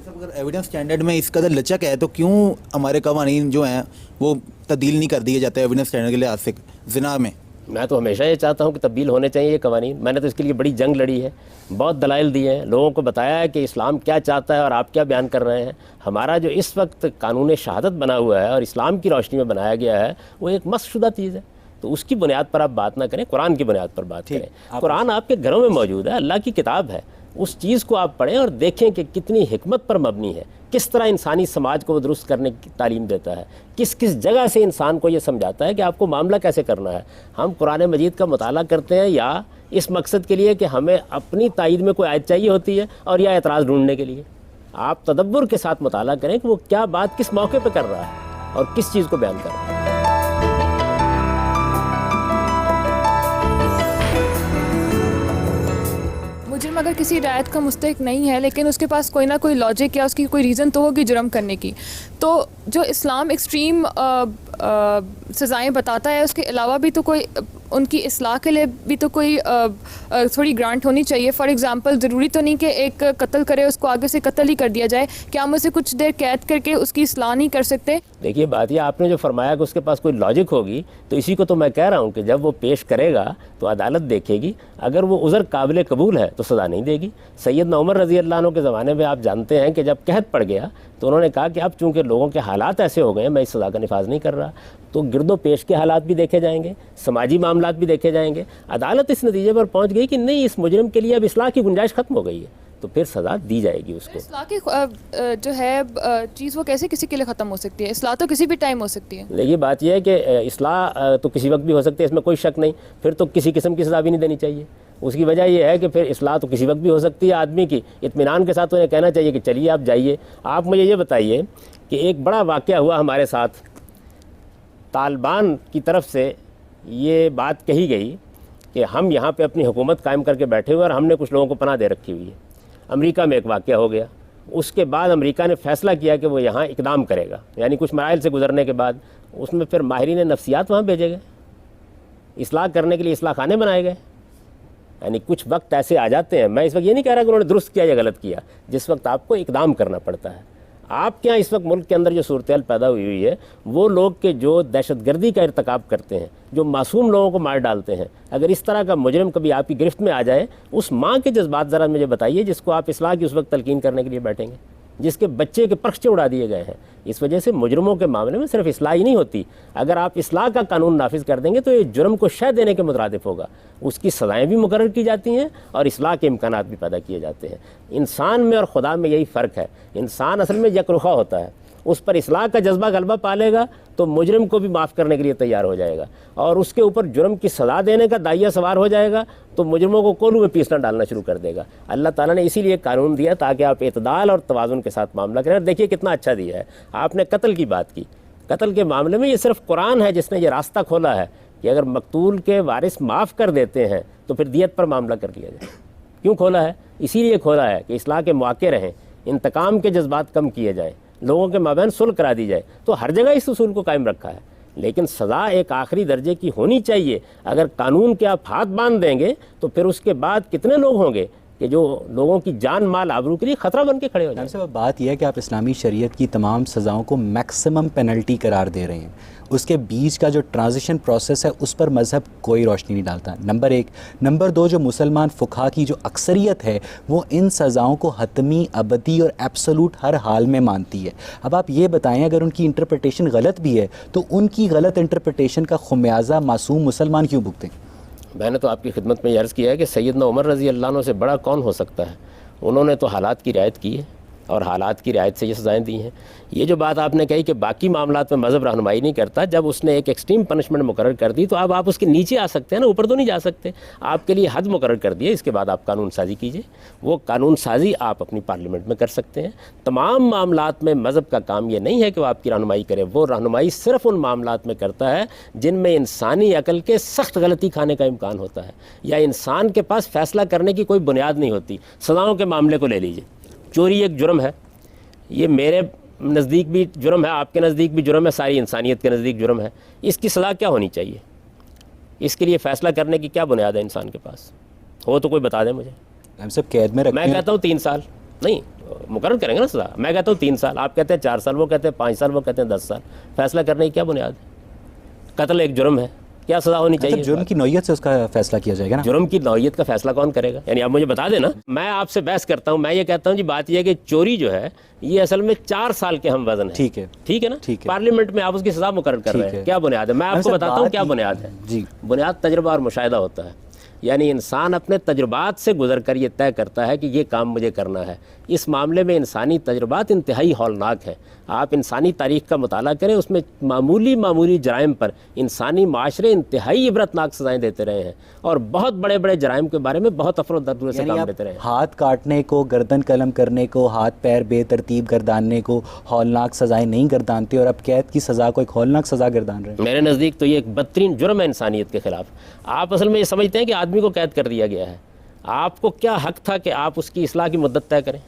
اگر ایویڈنس سٹینڈرڈ میں اس قدر لچک ہے تو کیوں ہمارے قوانین جو ہیں وہ تبدیل نہیں کر دیے جاتے ایویڈنس سٹینڈرڈ کے لحاظ سے زنا میں؟
میں تو ہمیشہ یہ چاہتا ہوں کہ تبدیل ہونے چاہیے یہ قوانین. میں نے تو اس کے لیے بڑی جنگ لڑی ہے، بہت دلائل دیے ہیں، لوگوں کو بتایا ہے کہ اسلام کیا چاہتا ہے اور آپ کیا بیان کر رہے ہیں. ہمارا جو اس وقت قانون شہادت بنا ہوا ہے اور اسلام کی روشنی میں بنایا گیا ہے وہ ایک مسخ شدہ چیز ہے. تو اس کی بنیاد پر آپ بات نہ کریں، قرآن کی بنیاد پر بات کریں. قرآن آپ کے گھروں میں موجود ہے، اللہ کی کتاب ہے. اس چیز کو آپ پڑھیں اور دیکھیں کہ کتنی حکمت پر مبنی ہے، کس طرح انسانی سماج کو وہ درست کرنے کی تعلیم دیتا ہے، کس کس جگہ سے انسان کو یہ سمجھاتا ہے کہ آپ کو معاملہ کیسے کرنا ہے. ہم قرآن مجید کا مطالعہ کرتے ہیں یا اس مقصد کے لیے کہ ہمیں اپنی تائید میں کوئی آیت چاہیے ہوتی ہے اور یا اعتراض ڈھونڈنے کے لیے. آپ تدبر کے ساتھ مطالعہ کریں کہ وہ کیا بات کس موقع پہ کر رہا ہے اور کس چیز کو بیان کر رہا ہے.
مجرم اگر کسی رعایت کا مستحق نہیں ہے لیکن اس کے پاس کوئی نہ کوئی لاجک یا اس کی کوئی ریزن تو ہوگی جرم کرنے کی، تو جو اسلام ایکسٹریم سزائیں بتاتا ہے اس کے علاوہ بھی تو کوئی ان کی اصلاح کے لیے بھی تو کوئی تھوڑی گرانٹ ہونی چاہیے. فار ایگزامپل ضروری تو نہیں کہ ایک قتل کرے اس کو آگے سے قتل ہی کر دیا جائے. کیا ہم اسے کچھ دیر قید کر کے اس کی اصلاح نہیں کر سکتے؟
دیکھیے بات یہ آپ نے جو فرمایا کہ اس کے پاس کوئی لاجک ہوگی، تو اسی کو تو میں کہہ رہا ہوں کہ جب وہ پیش کرے گا تو عدالت دیکھے گی، اگر وہ عذر قابل قبول ہے تو سزا نہیں دے گی۔ سیدنا عمر رضی اللہ عنہ کے زمانے میں آپ جانتے ہیں کہ جب قحط پڑ گیا تو انہوں نے کہا کہ اب چونکہ لوگوں کے حالات ایسے ہو گئے ہیں، میں اس سزا کا نفاذ نہیں کر رہا، تو گرد و پیش کے حالات بھی دیکھے جائیں گے، سماجی معاملات بھی دیکھے جائیں گے۔ عدالت اس نتیجے پر پہنچ گئی کہ نہیں، اس مجرم کے لیے اب اصلاح کی گنجائش ختم ہو گئی ہے، تو پھر سزا دی جائے گی اس کو۔
اصلاح کی جو ہے چیز وہ کیسے کسی کے لیے ختم ہو سکتی ہے؟ اصلاح تو کسی بھی ٹائم ہو سکتی ہے۔
دیکھیے بات یہ ہے کہ اصلاح تو کسی وقت بھی ہو سکتی ہے، اس میں کوئی شک نہیں، پھر تو کسی قسم کی سزا بھی نہیں دینی چاہیے۔ اس کی وجہ یہ ہے کہ پھر اصلاح تو کسی وقت بھی ہو سکتی ہے، آدمی کی اطمینان کے ساتھ انہیں کہنا چاہیے کہ چلیے آپ جائیے۔ آپ مجھے یہ بتائیے کہ ایک بڑا واقعہ ہوا ہمارے ساتھ، طالبان کی طرف سے یہ بات کہی گئی کہ ہم یہاں پہ اپنی حکومت قائم کر کے بیٹھے ہوئے اور ہم نے کچھ لوگوں کو پناہ دے رکھی ہوئی ہے۔ امریکہ میں ایک واقعہ ہو گیا، اس کے بعد امریکہ نے فیصلہ کیا کہ وہ یہاں اقدام کرے گا، یعنی کچھ مراحل سے گزرنے کے بعد اس میں پھر ماہرین نفسیات وہاں بھیجے گئے، اصلاح کرنے کے لیے اصلاح خانے بنائے گئے۔ یعنی کچھ وقت ایسے آ جاتے ہیں، میں اس وقت یہ نہیں کہہ رہا کہ انہوں نے درست کیا یا غلط کیا، جس وقت آپ کو اقدام کرنا پڑتا ہے۔ آپ کے یہاں اس وقت ملک کے اندر جو صورتحال پیدا ہوئی ہے، وہ لوگ کہ جو دہشت گردی کا ارتکاب کرتے ہیں، جو معصوم لوگوں کو مار ڈالتے ہیں، اگر اس طرح کا مجرم کبھی آپ کی گرفت میں آ جائے، اس ماں کے جذبات ذرا مجھے بتائیے جس کو آپ اصلاح کی اس وقت تلقین کرنے کے لیے بیٹھیں گے، جس کے بچے کے پرخچے اڑا دیے گئے ہیں۔ اس وجہ سے مجرموں کے معاملے میں صرف اصلاح ہی نہیں ہوتی، اگر آپ اصلاح کا قانون نافذ کر دیں گے تو یہ جرم کو شہ دینے کے مترادف ہوگا، اس کی سزائیں بھی مقرر کی جاتی ہیں اور اصلاح کے امکانات بھی پیدا کیے جاتے ہیں۔ انسان میں اور خدا میں یہی فرق ہے، انسان اصل میں یک رخا ہوتا ہے، اس پر اصلاح کا جذبہ غلبہ پالے گا تو مجرم کو بھی معاف کرنے کے لیے تیار ہو جائے گا، اور اس کے اوپر جرم کی سزا دینے کا داعیہ سوار ہو جائے گا تو مجرموں کو کولوں میں پیسنا ڈالنا شروع کر دے گا۔ اللہ تعالیٰ نے اسی لیے قانون دیا تاکہ آپ اعتدال اور توازن کے ساتھ معاملہ کریں۔ اور دیکھیے کتنا اچھا دیا ہے، آپ نے قتل کی بات کی، قتل کے معاملے میں یہ صرف قرآن ہے جس نے یہ راستہ کھولا ہے کہ اگر مقتول کے وارث معاف کر دیتے ہیں تو پھر دیت پر معاملہ کر لیا جائے۔ کیوں کھولا ہے؟ اسی لیے کھولا ہے کہ اصلاح کے مواقع رہیں، انتقام کے جذبات کم کیے جائیں، لوگوں کے مابین صلح کرا دی جائے، تو ہر جگہ اس اصول کو قائم رکھا ہے، لیکن سزا ایک آخری درجے کی ہونی چاہیے۔ اگر قانون کے آپ ہاتھ باندھ دیں گے تو پھر اس کے بعد کتنے لوگ ہوں گے کہ جو لوگوں کی جان مال آبرو کے لیے خطرہ بن کے کھڑے ہو جائیں۔
صاحب بات یہ ہے کہ آپ اسلامی شریعت کی تمام سزاؤں کو میکسیمم پینلٹی قرار دے رہے ہیں، اس کے بیچ کا جو ٹرانزیشن پروسیس ہے اس پر مذہب کوئی روشنی نہیں ڈالتا، نمبر ایک۔ نمبر دو، جو مسلمان فقہا کی جو اکثریت ہے وہ ان سزاؤں کو حتمی، ابدی اور ایبسولوٹ ہر حال میں مانتی ہے۔ اب آپ یہ بتائیں اگر ان کی انٹرپریٹیشن غلط بھی ہے تو ان کی غلط انٹرپریٹیشن کا خمیازہ معصوم مسلمان کیوں بھگتیں؟
میں نے تو آپ کی خدمت میں یہ عرض کیا ہے کہ سیدنا عمر رضی اللہ عنہ سے بڑا کون ہو سکتا ہے، انہوں نے تو حالات کی رعایت کی ہے اور حالات کی رعایت سے یہ سزائیں دی ہیں۔ یہ جو بات آپ نے کہی کہ باقی معاملات میں مذہب رہنمائی نہیں کرتا، جب اس نے ایک ایکسٹریم پنشمنٹ مقرر کر دی تو اب آپ اس کے نیچے آ سکتے ہیں نا، اوپر تو نہیں جا سکتے۔ آپ کے لیے حد مقرر کر دیے، اس کے بعد آپ قانون سازی کیجئے، وہ قانون سازی آپ اپنی پارلیمنٹ میں کر سکتے ہیں۔ تمام معاملات میں مذہب کا کام یہ نہیں ہے کہ وہ آپ کی رہنمائی کرے، وہ رہنمائی صرف ان معاملات میں کرتا ہے جن میں انسانی عقل کے سخت غلطی کھانے کا امکان ہوتا ہے یا انسان کے پاس فیصلہ کرنے کی کوئی بنیاد نہیں ہوتی۔ سزاؤں کے معاملے کو لے لیجئے، چوری ایک جرم ہے، یہ میرے نزدیک بھی جرم ہے، آپ کے نزدیک بھی جرم ہے، ساری انسانیت کے نزدیک جرم ہے۔ اس کی سزا کیا ہونی چاہیے؟ اس کے لیے فیصلہ کرنے کی کیا بنیاد ہے انسان کے پاس؟ ہو تو کوئی بتا دیں مجھے۔
ہم سب قید میں رکھتے ہیں،
میں کہتا ہوں 3 سال، نہیں مقرر کریں گے نا سزا، میں کہتا ہوں 3 سال، آپ کہتے ہیں 4 سال، وہ کہتے ہیں 5 سال، وہ کہتے ہیں 10 سال۔ فیصلہ کرنے کی کیا بنیاد ہے؟ قتل ایک جرم ہے، کیا سزا ہونی چاہیے؟
جرم کی نوعیت سے اس کا فیصلہ کیا جائے گا نا۔
جرم کی نوعیت کا فیصلہ کون کرے گا؟ یعنی آپ مجھے بتا دیں نا، میں آپ سے بحث کرتا ہوں، میں یہ کہتا ہوں جی بات یہ ہے کہ چوری جو ہے یہ اصل میں 4 سال کے ہم وزن ہے،
ٹھیک ہے،
ٹھیک ہے نا،
ٹھیک ہے۔
پارلیمنٹ میں آپ اس کی سزا مقرر کر رہے ہیں، کیا بنیاد ہے؟ میں آپ کو بتاتا ہوں کیا بنیاد ہے۔
جی،
بنیاد تجربہ اور مشاہدہ ہوتا ہے، یعنی انسان اپنے تجربات سے گزر کر یہ طے کرتا ہے کہ یہ کام مجھے کرنا ہے۔ اس معاملے میں انسانی تجربات انتہائی ہولناک ہیں۔ آپ انسانی تاریخ کا مطالعہ کریں، اس میں معمولی جرائم پر انسانی معاشرے انتہائی عبرتناک سزائیں دیتے رہے ہیں اور بہت بڑے بڑے جرائم کے بارے میں بہت افرودردوری سے کام لیتے رہے ہیں۔
ہاتھ کاٹنے کو، گردن قلم کرنے کو، ہاتھ پیر بے ترتیب گرداننے کو ہولناک سزائیں نہیں گردانتے اور اب قید کی سزا کو ایک ہولناک سزا گردان رہے ہیں۔
میرے نزدیک تو یہ ایک بدترین جرم ہے انسانیت کے خلاف۔ آپ اصل میں یہ سمجھتے ہیں کہ آدمی کو قید کر دیا گیا ہے، آپ کو کیا حق تھا کہ آپ اس کی اصلاح کی مدت طے کریں؟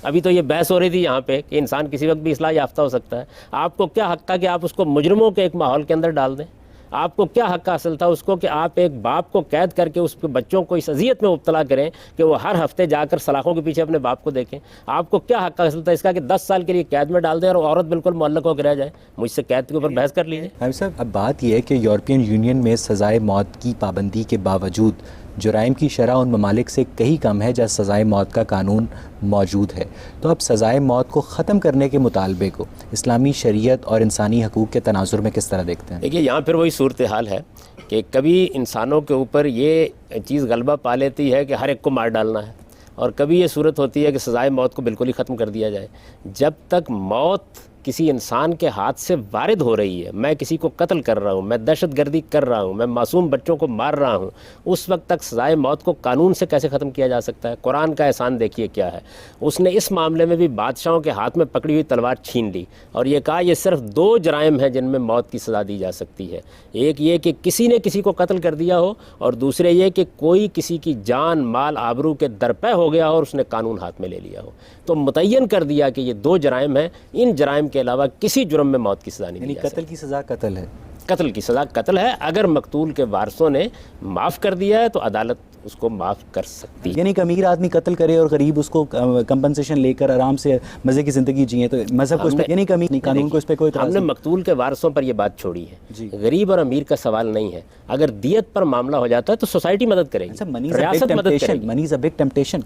ابھی تو یہ بحث ہو رہی تھی یہاں پہ کہ انسان کسی وقت بھی اصلاح یافتہ ہو سکتا ہے، آپ کو کیا حق تھا کہ آپ اس کو مجرموں کے ایک ماحول کے اندر ڈال دیں؟ آپ کو کیا حق حاصل تھا اس کو کہ آپ ایک باپ کو قید کر کے اس کے بچوں کو اس اذیت میں مبتلا کریں کہ وہ ہر ہفتے جا کر سلاخوں کے پیچھے اپنے باپ کو دیکھیں؟ آپ کو کیا حق حاصل تھا اس کا کہ 10 سال کے لیے قید میں ڈال دیں اور عورت بالکل معلق ہو کے رہ جائے؟ مجھ سے قید کے اوپر بحث کر لیجیے.
صاحب اب بات یہ ہے کہ یورپین یونین میں سزائے موت کی پابندی کے باوجود جرائم کی شرح ان ممالک سے کہیں کم ہے جہاں سزائے موت کا قانون موجود ہے. تو اب سزائے موت کو ختم کرنے کے مطالبے کو اسلامی شریعت اور انسانی حقوق کے تناظر میں کس طرح دیکھتے ہیں؟
دیکھیے یہاں پھر وہی صورتحال ہے کہ کبھی انسانوں کے اوپر یہ چیز غلبہ پا لیتی ہے کہ ہر ایک کو مار ڈالنا ہے، اور کبھی یہ صورت ہوتی ہے کہ سزائے موت کو بالکل ہی ختم کر دیا جائے. جب تک موت کسی انسان کے ہاتھ سے وارد ہو رہی ہے، میں کسی کو قتل کر رہا ہوں، میں دہشت گردی کر رہا ہوں، میں معصوم بچوں کو مار رہا ہوں، اس وقت تک سزائے موت کو قانون سے کیسے ختم کیا جا سکتا ہے؟ قرآن کا احسان دیکھیے کیا ہے. اس نے اس معاملے میں بھی بادشاہوں کے ہاتھ میں پکڑی ہوئی تلوار چھین لی اور یہ کہا یہ صرف 2 جرائم ہیں جن میں موت کی سزا دی جا سکتی ہے. ایک یہ کہ کسی نے کسی کو قتل کر دیا ہو، اور دوسرے یہ کہ کوئی کسی کی جان مال آبرو کے درپے ہو گیا ہو اور اس نے قانون ہاتھ میں لے لیا ہو. تو متعین کر دیا کہ یہ 2 جرائم ہیں، ان جرائم کے علاوہ کسی جرم میں موت کی سزا نہیں دی جا سکتی.
قتل کی سزا قتل ہے،
قتل کی سزا قتل ہے. اگر مقتول کے وارثوں نے معاف کر دیا ہے تو عدالت اس کو معاف کر سکتی ہے.
یعنی کہ امیر آدمی قتل کرے اور غریب اس کو کمپنسیشن لے کر آرام سے مزے کی زندگی جیے، تو مذہب کو اس پہ یعنی کہ قانون کو اس پہ کوئی
ہم نے مقتول کے وارثوں پر یہ بات چھوڑی ہے. غریب اور امیر کا سوال نہیں ہے. اگر دیت پر معاملہ ہو جاتا ہے تو سوسائٹی مدد کرے گی، ریاست مدد کرے گی.
منی از اے بگ ٹیمپٹیشن.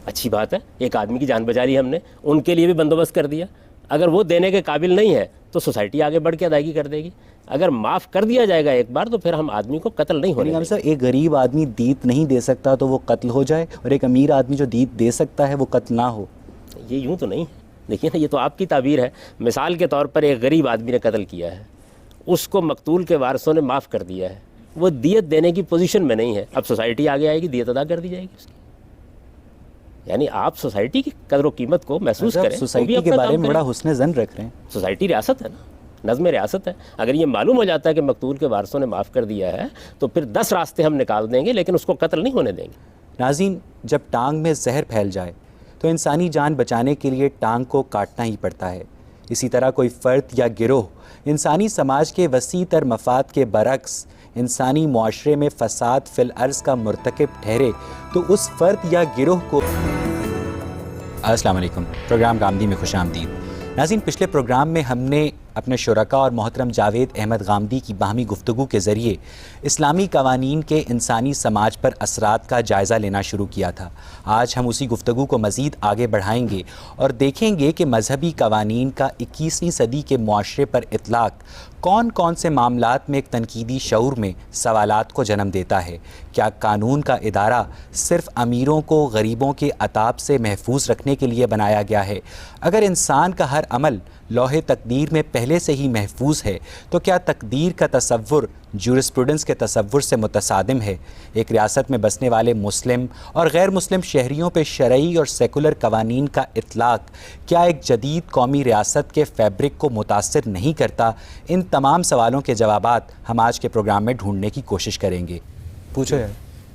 اچھی بات ہے، ایک آدمی کی جان بچا لی ہم نے، ان کے لیے بھی بندوبست کر دیا. اگر وہ دینے کے قابل نہیں ہے تو سوسائٹی آگے بڑھ کے ادائیگی کر دے گی. اگر معاف کر دیا جائے گا ایک بار تو پھر ہم آدمی کو قتل نہیں ہونے دیں گے.
ایک غریب آدمی دیت نہیں دے سکتا تو وہ قتل ہو جائے، اور ایک امیر آدمی جو دیت دے سکتا ہے وہ قتل نہ ہو؟
یہ یوں تو نہیں ہے. دیکھیے نا، یہ تو آپ کی تعبیر ہے. مثال کے طور پر ایک غریب آدمی نے قتل کیا ہے، اس کو مقتول کے وارثوں نے معاف کر دیا ہے، وہ دیت دینے کی پوزیشن میں نہیں ہے. اب سوسائٹی آگے آئے گی، دیت ادا کر دی جائے گی اس کی. یعنی آپ سوسائٹی کی قدر و قیمت کو محسوس کریں.
سوسائٹی کے بارے میں بڑا حسن ظن رکھ رہے ہیں.
سوسائٹی ریاست ہے نا، نظم ریاست ہے. اگر یہ معلوم ہو جاتا ہے کہ مقتول کے وارثوں نے معاف کر دیا ہے تو پھر 10 راستے ہم نکال دیں گے، لیکن اس کو قتل نہیں ہونے دیں گے.
ناظرین، جب ٹانگ میں زہر پھیل جائے تو انسانی جان بچانے کے لیے ٹانگ کو کاٹنا ہی پڑتا ہے. اسی طرح کوئی فرد یا گروہ انسانی سماج کے وسیع تر مفاد کے برعکس انسانی معاشرے میں فساد فی الارض کا مرتکب ٹھہرے تو اس فرد یا گروہ کو... السلام علیکم، پروگرام غامدی میں خوش آمدید. ناظرین، پچھلے پروگرام میں ہم نے اپنے شرکاء اور محترم جاوید احمد غامدی کی باہمی گفتگو کے ذریعے اسلامی قوانین کے انسانی سماج پر اثرات کا جائزہ لینا شروع کیا تھا. آج ہم اسی گفتگو کو مزید آگے بڑھائیں گے اور دیکھیں گے کہ مذہبی قوانین کا 21ویں صدی کے معاشرے پر اطلاق کون کون سے معاملات میں ایک تنقیدی شعور میں سوالات کو جنم دیتا ہے. کیا قانون کا ادارہ صرف امیروں کو غریبوں کے عطاب سے محفوظ رکھنے کے لیے بنایا گیا ہے؟ اگر انسان کا ہر عمل لوح تقدیر میں پہلے سے ہی محفوظ ہے تو کیا تقدیر کا تصور جورسپروڈنس کے تصور سے متصادم ہے؟ ایک ریاست میں بسنے والے مسلم اور غیر مسلم شہریوں پہ شرعی اور سیکولر قوانین کا اطلاق کیا ایک جدید قومی ریاست کے فیبرک کو متاثر نہیں کرتا؟ ان تمام سوالوں کے جوابات ہم آج کے پروگرام میں ڈھونڈنے کی کوشش کریں گے. پوچھو یار.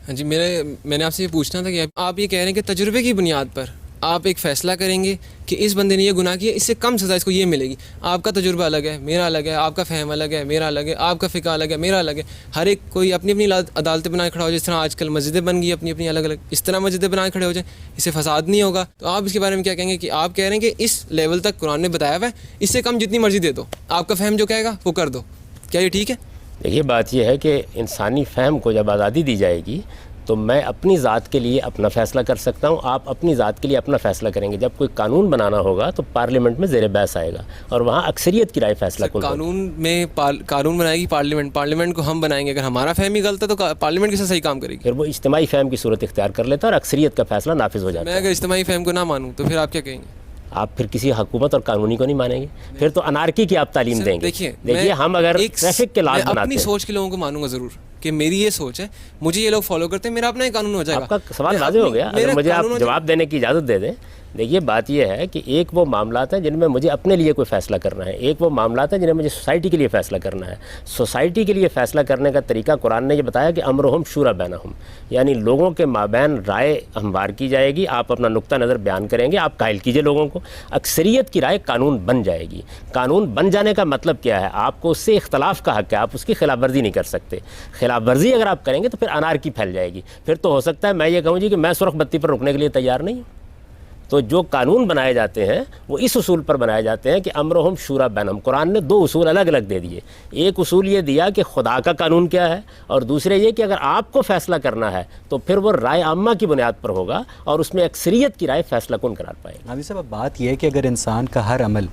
ہاں جی، میں نے آپ سے یہ پوچھنا تھا کہ آپ یہ کہہ رہے ہیں کہ تجربے کی بنیاد پر آپ ایک فیصلہ کریں گے کہ اس بندے نے یہ گناہ کیا، اس سے کم سزا اس کو یہ ملے گی. آپ کا تجربہ الگ ہے، میرا الگ ہے. آپ کا فہم الگ ہے، میرا الگ ہے. آپ کا فقہ الگ ہے، میرا الگ ہے. ہر ایک کوئی اپنی اپنی عدالتیں بنا کے کھڑا ہو جائے. جس طرح آج کل مسجدیں بن گئی اپنی اپنی الگ الگ، اس طرح مسجدیں بنا کے کھڑے ہو جائیں، اس سے فساد نہیں ہوگا. تو آپ اس کے بارے میں کیا کہیں گے کہ آپ کہہ رہے ہیں کہ اس لیول تک قرآن نے بتایا ہوا ہے، اس سے کم جتنی مرضی دے دو، آپ کا فہم جو کہے گا وہ کر دو. کیا یہ ٹھیک ہے؟
دیکھیے، بات یہ ہے کہ انسانی فہم کو جب آزادی دی جائے گی تو میں اپنی ذات کے لیے اپنا فیصلہ کر سکتا ہوں، آپ اپنی ذات کے لیے اپنا فیصلہ کریں گے. جب کوئی قانون بنانا ہوگا تو پارلیمنٹ میں زیر بحث آئے گا اور وہاں اکثریت کی رائے فیصلہ کن
قانون بنائے گی پارلیمنٹ کو ہم بنائیں گے. اگر ہمارا فہم ہی غلط ہے تو پارلیمنٹ کیسے صحیح کام کرے گی؟
پھر وہ اجتماعی فہم کی صورت اختیار کر لیتا ہے اور اکثریت کا فیصلہ نافذ ہو جاتا ہے.
میں اگر اجتماعی فہم کو نہ مانوں تو پھر آپ کیا کہیں گے؟
آپ پھر کسی حکومت اور قانونی کو نہیں مانیں گے، پھر تو انارکی کی آپ تعلیم دیں گے. دیکھیے، ہم اگر ٹریفک کے لاز بناتے ہیں،
اپنی سوچ کے لوگوں کو مانوں گا ضرور کہ میری یہ سوچ ہے، مجھے یہ لوگ فالو کرتے ہیں، میرا اپنا ہی قانون ہو جائے گا.
آپ کا سوال واضح ہو گیا. اگر مجھے آپ جواب دینے کی اجازت دے دیں دیکھیے بات یہ ہے کہ ایک وہ معاملات ہیں جن میں مجھے اپنے لیے کوئی فیصلہ کرنا ہے، ایک وہ معاملات ہیں جنہیں مجھے سوسائٹی کے لیے فیصلہ کرنا ہے۔ سوسائٹی کے لیے فیصلہ کرنے کا طریقہ قرآن نے یہ بتایا کہ امرہم شورا بینہم، یعنی لوگوں کے مابین رائے ہموار کی جائے گی، آپ اپنا نقطہ نظر بیان کریں گے، آپ قائل کیجئے لوگوں کو، اکثریت کی رائے قانون بن جائے گی۔ قانون بن جانے کا مطلب کیا ہے؟ آپ کو اس سے اختلاف کا حق ہے، آپ اس کی خلاف ورزی نہیں کر سکتے۔ خلاف ورزی اگر آپ کریں گے تو پھر انارکی پھیل جائے گی، پھر تو ہو سکتا ہے میں یہ کہوں جی کہ میں سرخ بتی پر رکنے کے لیے تیار نہیں ہوں۔ تو جو قانون بنائے جاتے ہیں وہ اس اصول پر بنائے جاتے ہیں کہ امرہم شورا بینہم۔ قرآن نے 2 اصول الگ الگ دے دیے، ایک اصول یہ دیا کہ خدا کا قانون کیا ہے، اور دوسرے یہ کہ اگر آپ کو فیصلہ کرنا ہے تو پھر وہ رائے عامہ کی بنیاد پر ہوگا اور اس میں اکثریت کی رائے فیصلہ کن قرار پائے گی۔
ناظرین صاحب، اب بات یہ ہے کہ اگر انسان کا ہر عمل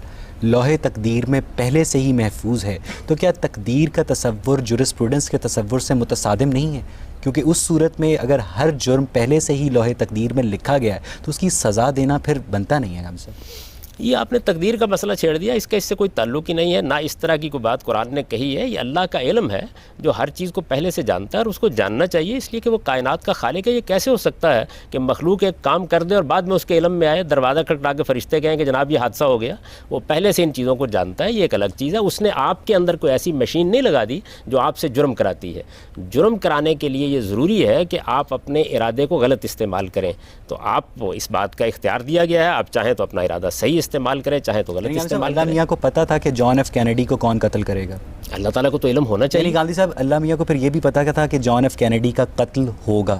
لوح تقدیر میں پہلے سے ہی محفوظ ہے تو کیا تقدیر کا تصور جورسپروڈنس کے تصور سے متصادم نہیں ہے؟ کیونکہ اس صورت میں اگر ہر جرم پہلے سے ہی لوح تقدیر میں لکھا گیا ہے تو اس کی سزا دینا پھر بنتا نہیں ہے ہم سے۔
یہ آپ نے تقدیر کا مسئلہ چھیڑ دیا، اس کا اس سے کوئی تعلق ہی نہیں ہے، نہ اس طرح کی کوئی بات قرآن نے کہی ہے۔ یہ اللہ کا علم ہے جو ہر چیز کو پہلے سے جانتا ہے اور اس کو جاننا چاہیے، اس لیے کہ وہ کائنات کا خالق ہے۔ یہ کیسے ہو سکتا ہے کہ مخلوق ایک کام کر دے اور بعد میں اس کے علم میں آئے، دروازہ کھٹکھٹا کے فرشتے کہیں کہ جناب یہ حادثہ ہو گیا؟ وہ پہلے سے ان چیزوں کو جانتا ہے، یہ ایک الگ چیز ہے۔ اس نے آپ کے اندر کوئی ایسی مشین نہیں لگا دی جو آپ سے جرم کراتی ہے۔ جرم کرانے کے لیے یہ ضروری ہے کہ آپ اپنے ارادے کو غلط استعمال کریں، تو آپ کو اس بات کا اختیار دیا گیا ہے، آپ چاہیں تو اپنا ارادہ صحیح استعمال کریں، چاہیں تو غلط استعمال
اللہ
کریں۔
میاں کو پتہ تھا کہ جان ایف کینیڈی کو کون قتل کرے گا؟
اللہ تعالیٰ کو تو علم ہونا چاہیے۔
گاندھی صاحب، اللہ میاں کو پھر یہ بھی پتہ تھا کہ جان ایف کینیڈی کا قتل ہوگا؟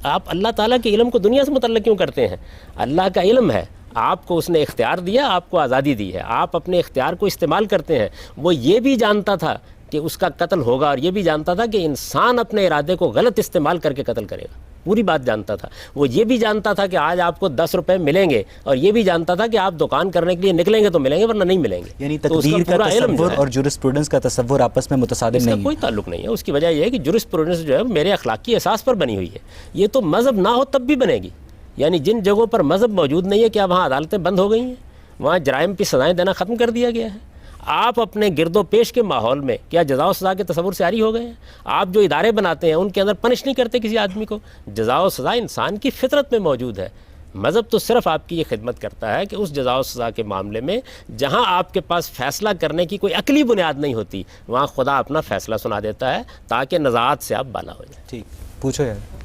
آپ اللہ تعالیٰ کے علم کو دنیا سے متعلق کیوں کرتے ہیں؟ اللہ کا علم ہے، آپ کو اس نے اختیار دیا، آپ کو آزادی دی ہے، آپ اپنے اختیار کو استعمال کرتے ہیں۔ وہ یہ بھی جانتا تھا کہ اس کا قتل ہوگا اور یہ بھی جانتا تھا کہ انسان اپنے ارادے کو غلط استعمال کر کے قتل کرے گا، پوری بات جانتا تھا۔ وہ یہ بھی جانتا تھا کہ آج آپ کو 10 روپے ملیں گے، اور یہ بھی جانتا تھا کہ آپ دکان کرنے کے لیے نکلیں گے تو ملیں گے ورنہ نہیں ملیں گے۔
یعنی تقدیر کا تصور اور جورسپروڈنس کا تصور آپس میں متصادم نہیں ہے؟
کوئی تعلق نہیں ہے۔ اس کی وجہ یہ ہے کہ جورسپروڈنس جو ہے میرے اخلاقی احساس پر بنی ہوئی ہے، یہ تو مذہب نہ ہو تب بھی بنے گی۔ یعنی جن جگہوں پر مذہب موجود نہیں ہے، کیا وہاں عدالتیں بند ہو گئی ہیں؟ وہاں جرائم کی سزائیں دینا ختم کر دیا گیا ہے۔ آپ اپنے گرد و پیش کے ماحول میں کیا جزا و سزا کے تصور سے عاری ہو گئے ہیں؟ آپ جو ادارے بناتے ہیں ان کے اندر پنش نہیں کرتے کسی آدمی کو؟ جزا و سزا انسان کی فطرت میں موجود ہے۔ مذہب تو صرف آپ کی یہ خدمت کرتا ہے کہ اس جزا و سزا کے معاملے میں جہاں آپ کے پاس فیصلہ کرنے کی کوئی عقلی بنیاد نہیں ہوتی، وہاں خدا اپنا فیصلہ سنا دیتا ہے تاکہ نزاعات سے آپ بالا ہو جائیں۔
ٹھیک، پوچھو یار۔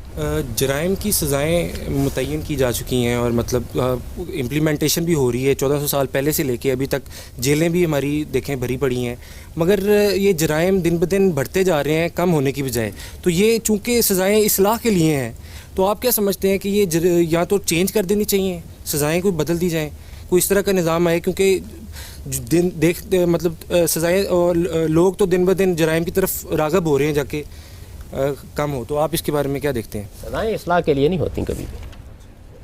جرائم کی سزائیں متعین کی جا چکی ہیں اور مطلب امپلیمنٹیشن بھی ہو رہی ہے، 1400 سال پہلے سے لے کے ابھی تک جیلیں بھی ہماری دیکھیں بھری پڑی ہیں، مگر یہ جرائم دن بدن بڑھتے جا رہے ہیں کم ہونے کی بجائے۔ تو یہ چونکہ سزائیں اصلاح کے لیے ہیں، تو آپ کیا سمجھتے ہیں کہ یہ یا تو چینج کر دینی چاہیے، سزائیں کوئی بدل دی جائیں، کوئی اس طرح کا نظام آئے؟ کیونکہ مطلب سزائیں اور لوگ تو دن بدن جرائم کی طرف راغب ہو رہے ہیں جا کے کم ہو۔ تو آپ اس کے بارے میں کیا دیکھتے ہیں؟
سزائیں اصلاح کے لیے نہیں ہوتی کبھی بھی،